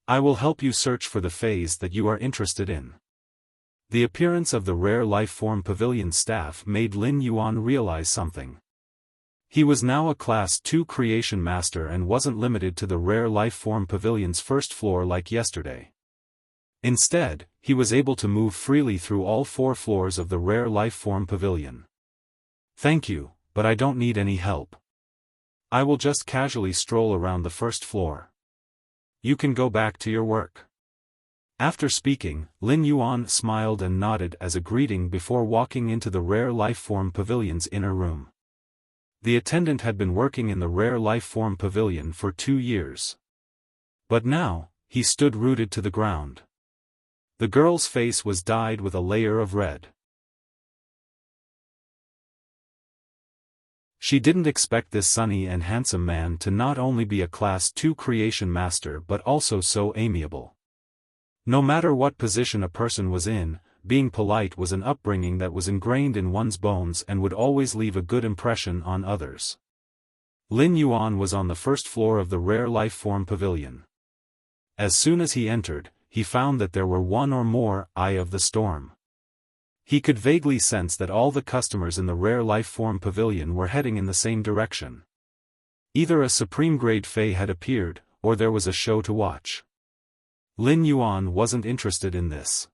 I will help you search for the phase that you are interested in." The appearance of the Rare Life Form Pavilion staff made Lin Yuan realize something. He was now a Class 2 creation master and wasn't limited to the Rare Life Form Pavilion's first floor like yesterday. Instead, he was able to move freely through all 4 floors of the Rare Life Form Pavilion. "Thank you, but I don't need any help. I will just casually stroll around the first floor. You can go back to your work." After speaking, Lin Yuan smiled and nodded as a greeting before walking into the Rare Life Form Pavilion's inner room. The attendant had been working in the Rare Life Form Pavilion for 2 years. But now, he stood rooted to the ground. The girl's face was dyed with a layer of red. She didn't expect this sunny and handsome man to not only be a Class 2 creation master but also so amiable. No matter what position a person was in, being polite was an upbringing that was ingrained in one's bones and would always leave a good impression on others. Lin Yuan was on the first floor of the Rare Life Form Pavilion. As soon as he entered, he found that there were one or more Eye of the Storm. He could vaguely sense that all the customers in the Rare Life Form Pavilion were heading in the same direction. Either a supreme grade Fae had appeared, or there was a show to watch. Lin Yuan wasn't interested in this.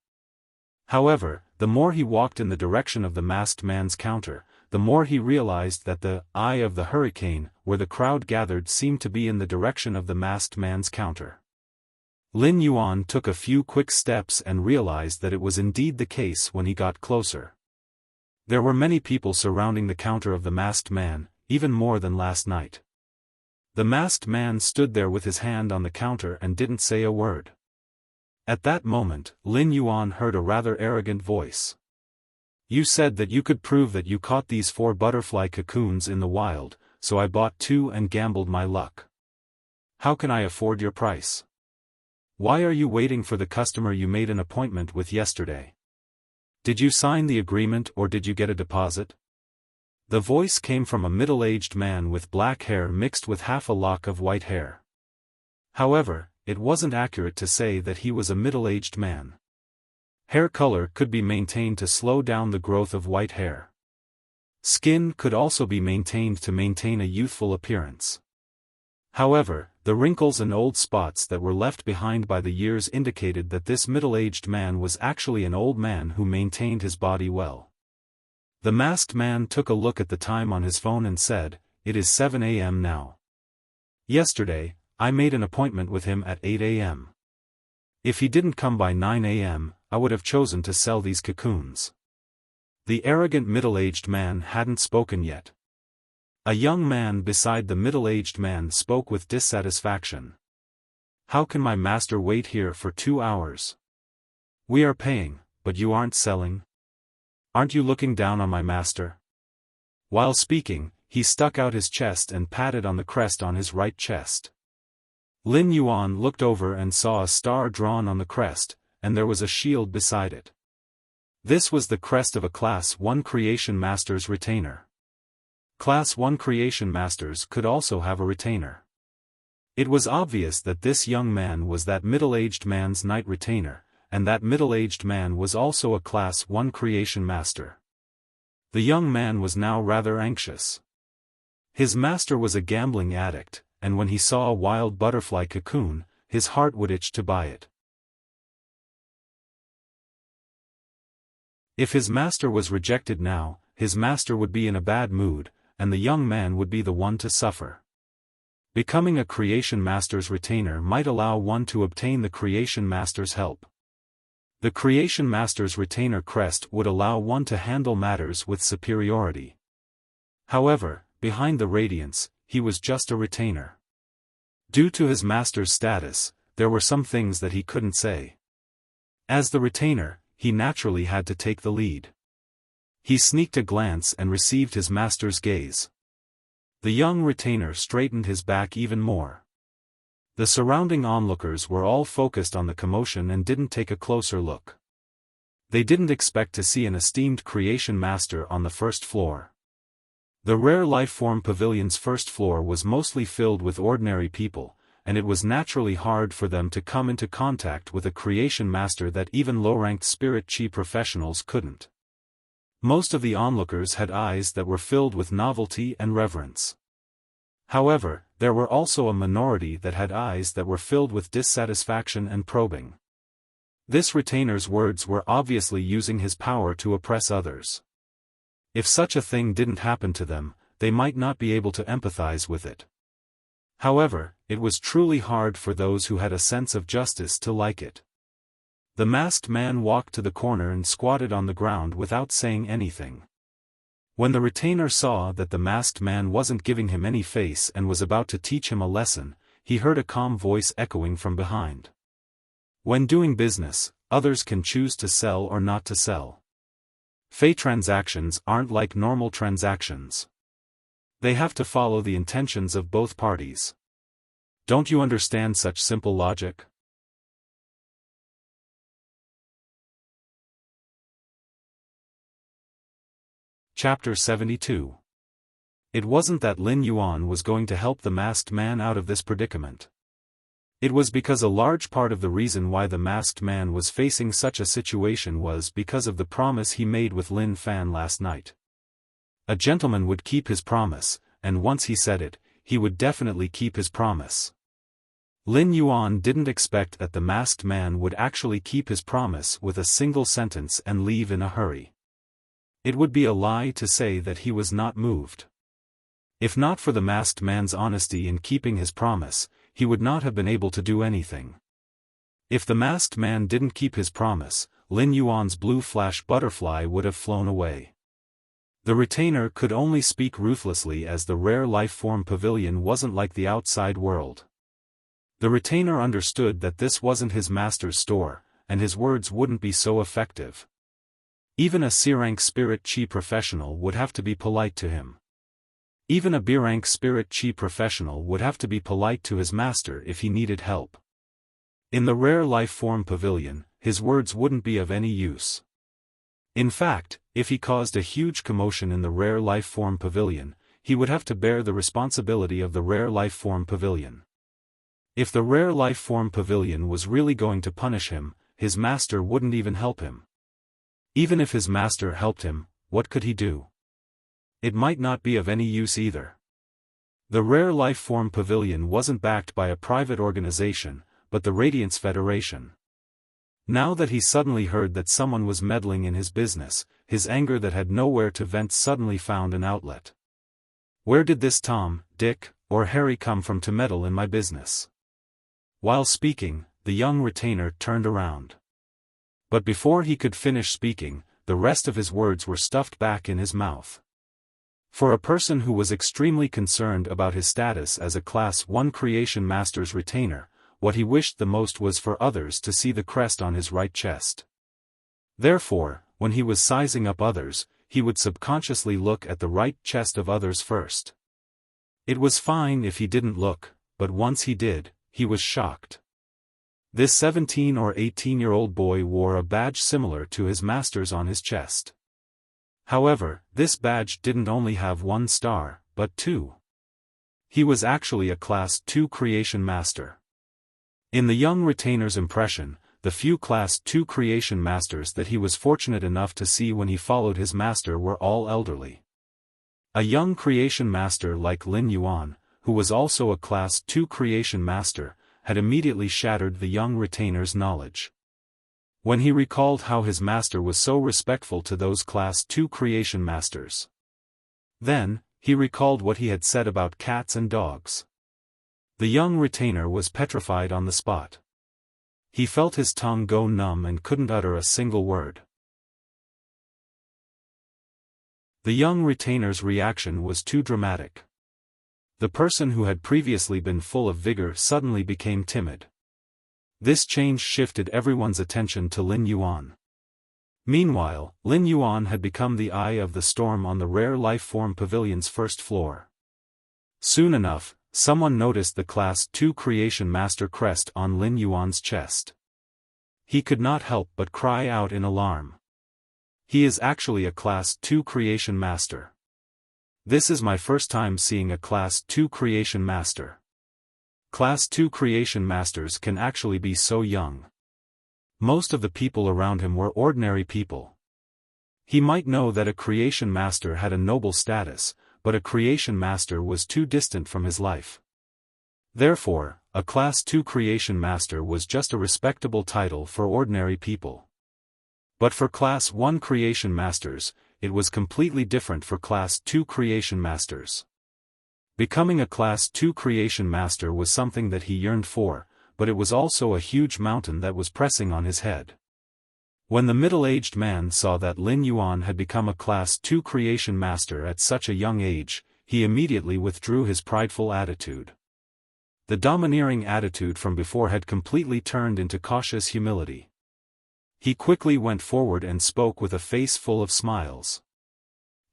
However, the more he walked in the direction of the masked man's counter, the more he realized that the Eye of the Hurricane, where the crowd gathered, seemed to be in the direction of the masked man's counter. Lin Yuan took a few quick steps and realized that it was indeed the case when he got closer. There were many people surrounding the counter of the masked man, even more than last night. The masked man stood there with his hand on the counter and didn't say a word. At that moment, Lin Yuan heard a rather arrogant voice. "You said that you could prove that you caught these 4 butterfly cocoons in the wild, so I bought 2 and gambled my luck. How can I afford your price? Why are you waiting for the customer you made an appointment with yesterday? Did you sign the agreement or did you get a deposit?" The voice came from a middle-aged man with black hair mixed with half a lock of white hair. However, it wasn't accurate to say that he was a middle-aged man. Hair color could be maintained to slow down the growth of white hair. Skin could also be maintained to maintain a youthful appearance. However, the wrinkles and old spots that were left behind by the years indicated that this middle-aged man was actually an old man who maintained his body well. The masked man took a look at the time on his phone and said, "It is 7 a.m. now. Yesterday, I made an appointment with him at 8 a.m. If he didn't come by 9 a.m., I would have chosen to sell these cocoons." The arrogant middle-aged man hadn't spoken yet. A young man beside the middle-aged man spoke with dissatisfaction. "How can my master wait here for 2 hours? We are paying, but you aren't selling? Aren't you looking down on my master?" While speaking, he stuck out his chest and patted on the crest on his right chest. Lin Yuan looked over and saw a star drawn on the crest, and there was a shield beside it. This was the crest of a Class 1 Creation Master's retainer. Class 1 Creation Masters could also have a retainer. It was obvious that this young man was that middle-aged man's knight retainer, and that middle-aged man was also a Class 1 Creation Master. The young man was now rather anxious. His master was a gambling addict, and when he saw a wild butterfly cocoon, his heart would itch to buy it. If his master was rejected now, his master would be in a bad mood, and the young man would be the one to suffer. Becoming a Creation Master's retainer might allow one to obtain the Creation Master's help. The Creation Master's retainer crest would allow one to handle matters with superiority. However, behind the radiance, he was just a retainer. Due to his master's status, there were some things that he couldn't say. As the retainer, he naturally had to take the lead. He sneaked a glance and received his master's gaze. The young retainer straightened his back even more. The surrounding onlookers were all focused on the commotion and didn't take a closer look. They didn't expect to see an esteemed Creation Master on the first floor. The Rare Life Form Pavilion's first floor was mostly filled with ordinary people, and it was naturally hard for them to come into contact with a Creation Master that even low-ranked Spirit Chi professionals couldn't. Most of the onlookers had eyes that were filled with novelty and reverence. However, there were also a minority that had eyes that were filled with dissatisfaction and probing. This retainer's words were obviously using his power to oppress others. If such a thing didn't happen to them, they might not be able to empathize with it. However, it was truly hard for those who had a sense of justice to like it. The masked man walked to the corner and squatted on the ground without saying anything. When the retainer saw that the masked man wasn't giving him any face and was about to teach him a lesson, he heard a calm voice echoing from behind. "When doing business, others can choose to sell or not to sell. Fey transactions aren't like normal transactions. They have to follow the intentions of both parties. Don't you understand such simple logic?" Chapter 72. It wasn't that Lin Yuan was going to help the masked man out of this predicament. It was because a large part of the reason why the masked man was facing such a situation was because of the promise he made with Lin Fan last night. A gentleman would keep his promise, and once he said it, he would definitely keep his promise. Lin Yuan didn't expect that the masked man would actually keep his promise with a single sentence and leave in a hurry. It would be a lie to say that he was not moved. If not for the masked man's honesty in keeping his promise, he would not have been able to do anything. If the masked man didn't keep his promise, Lin Yuan's blue flash butterfly would have flown away. The retainer could only speak ruthlessly as the Rare Life Form Pavilion wasn't like the outside world. The retainer understood that this wasn't his master's store, and his words wouldn't be so effective. Even a C-rank Spirit Chi professional would have to be polite to him. Even a B-rank Spirit Chi professional would have to be polite to his master if he needed help. In the Rare Life Form Pavilion, his words wouldn't be of any use. In fact, if he caused a huge commotion in the Rare Life Form Pavilion, he would have to bear the responsibility of the Rare Life Form Pavilion. If the Rare Life Form Pavilion was really going to punish him, his master wouldn't even help him. Even if his master helped him, what could he do? It might not be of any use either. The Rare Life Form Pavilion wasn't backed by a private organization, but the Radiance Federation. Now that he suddenly heard that someone was meddling in his business, his anger that had nowhere to vent suddenly found an outlet. Where did this Tom, Dick, or Harry come from to meddle in my business? While speaking, the young retainer turned around. But before he could finish speaking, the rest of his words were stuffed back in his mouth. For a person who was extremely concerned about his status as a Class 1 Creation Master's retainer, what he wished the most was for others to see the crest on his right chest. Therefore, when he was sizing up others, he would subconsciously look at the right chest of others first. It was fine if he didn't look, but once he did, he was shocked. This 17 or 18-year-old boy wore a badge similar to his master's on his chest. However, this badge didn't only have 1 star, but 2. He was actually a Class 2 Creation Master. In the young retainer's impression, the few Class 2 Creation Masters that he was fortunate enough to see when he followed his master were all elderly. A young Creation Master like Lin Yuan, who was also a Class 2 Creation Master, had immediately shattered the young retainer's knowledge. When he recalled how his master was so respectful to those Class 2 Creation Masters. Then, he recalled what he had said about cats and dogs. The young retainer was petrified on the spot. He felt his tongue go numb and couldn't utter a single word. The young retainer's reaction was too dramatic. The person who had previously been full of vigor suddenly became timid. This change shifted everyone's attention to Lin Yuan. Meanwhile, Lin Yuan had become the eye of the storm on the Rare Life Form Pavilion's first floor. Soon enough, someone noticed the Class 2 Creation Master crest on Lin Yuan's chest. He could not help but cry out in alarm. He is actually a Class 2 Creation Master. This is my first time seeing a Class 2 Creation Master. Class 2 Creation Masters can actually be so young. Most of the people around him were ordinary people. He might know that a Creation Master had a noble status, but a Creation Master was too distant from his life. Therefore, a Class 2 Creation Master was just a respectable title for ordinary people. But for Class 1 Creation Masters, it was completely different for Class 2 Creation Masters. Becoming a Class 2 Creation Master was something that he yearned for, but it was also a huge mountain that was pressing on his head. When the middle-aged man saw that Lin Yuan had become a Class 2 Creation Master at such a young age, he immediately withdrew his prideful attitude. The domineering attitude from before had completely turned into cautious humility. He quickly went forward and spoke with a face full of smiles.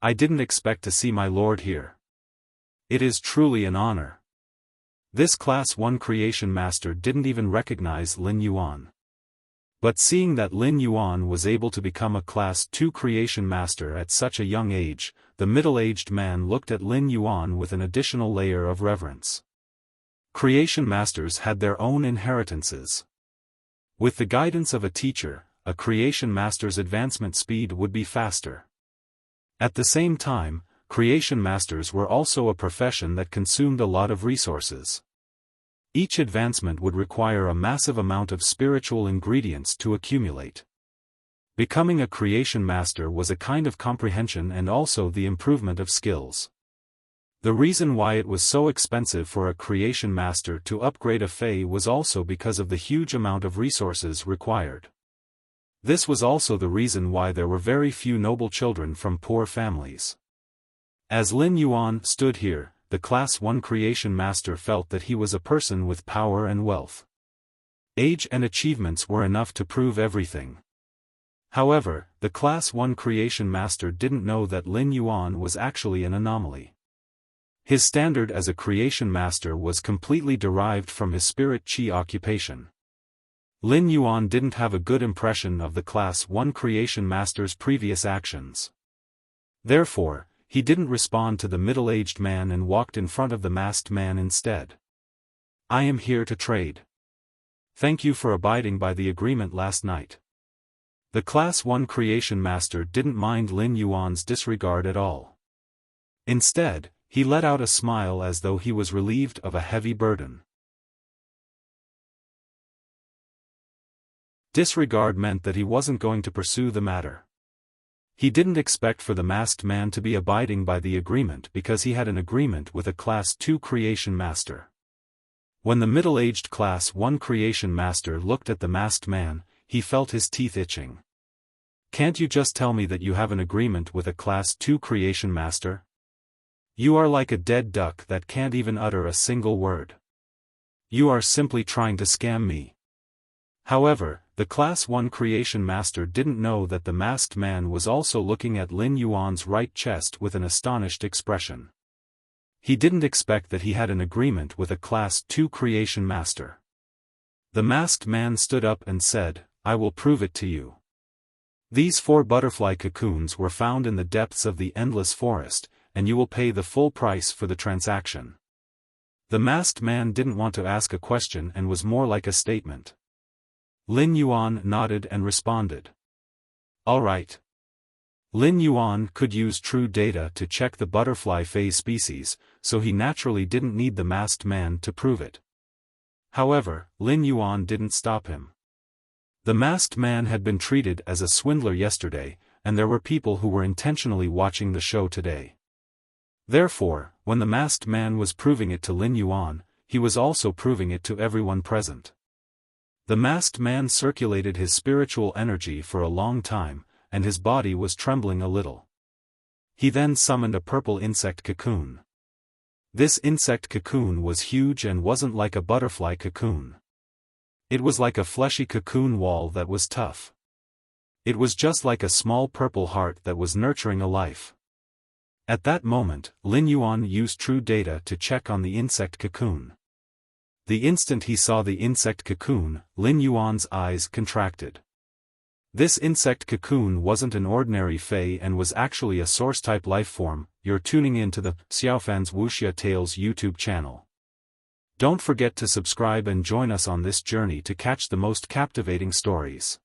"I didn't expect to see my lord here. It is truly an honor." This Class 1 Creation Master didn't even recognize Lin Yuan. But seeing that Lin Yuan was able to become a Class 2 Creation Master at such a young age, the middle-aged man looked at Lin Yuan with an additional layer of reverence. Creation Masters had their own inheritances. With the guidance of a teacher, a Creation Master's advancement speed would be faster. At the same time, Creation Masters were also a profession that consumed a lot of resources. Each advancement would require a massive amount of spiritual ingredients to accumulate. Becoming a Creation Master was a kind of comprehension and also the improvement of skills. The reason why it was so expensive for a Creation Master to upgrade a Fey was also because of the huge amount of resources required. This was also the reason why there were very few noble children from poor families. As Lin Yuan stood here, the Class 1 Creation Master felt that he was a person with power and wealth. Age and achievements were enough to prove everything. However, the Class 1 Creation Master didn't know that Lin Yuan was actually an anomaly. His standard as a Creation Master was completely derived from his spirit chi occupation. Lin Yuan didn't have a good impression of the Class 1 Creation Master's previous actions. Therefore, he didn't respond to the middle-aged man and walked in front of the masked man instead. "I am here to trade. Thank you for abiding by the agreement last night." The Class 1 Creation Master didn't mind Lin Yuan's disregard at all. Instead, He let out a smile as though he was relieved of a heavy burden. Disregard meant that he wasn't going to pursue the matter. He didn't expect for the masked man to be abiding by the agreement because he had an agreement with a Class 2 creation master. When the middle-aged Class 1 creation master looked at the masked man, he felt his teeth itching. "Can't you just tell me that you have an agreement with a Class 2 creation master? You are like a dead duck that can't even utter a single word. You are simply trying to scam me." However, the Class 1 creation master didn't know that the masked man was also looking at Lin Yuan's right chest with an astonished expression. He didn't expect that he had an agreement with a Class 2 creation master. The masked man stood up and said, "I will prove it to you. These 4 butterfly cocoons were found in the depths of the endless forest, and you will pay the full price for the transaction." The masked man didn't want to ask a question and was more like a statement. Lin Yuan nodded and responded. "All right." Lin Yuan could use true data to check the butterfly phase species, so he naturally didn't need the masked man to prove it. However, Lin Yuan didn't stop him. The masked man had been treated as a swindler yesterday, and there were people who were intentionally watching the show today. Therefore, when the masked man was proving it to Lin Yuan, he was also proving it to everyone present. The masked man circulated his spiritual energy for a long time, and his body was trembling a little. He then summoned a purple insect cocoon. This insect cocoon was huge and wasn't like a butterfly cocoon. It was like a fleshy cocoon wall that was tough. It was just like a small purple heart that was nurturing a life. At that moment, Lin Yuan used true data to check on the insect cocoon. The instant he saw the insect cocoon, Lin Yuan's eyes contracted. This insect cocoon wasn't an ordinary Fey and was actually a source-type lifeform. You're tuning in to the Xiaofan's Wuxia Tales YouTube channel. Don't forget to subscribe and join us on this journey to catch the most captivating stories.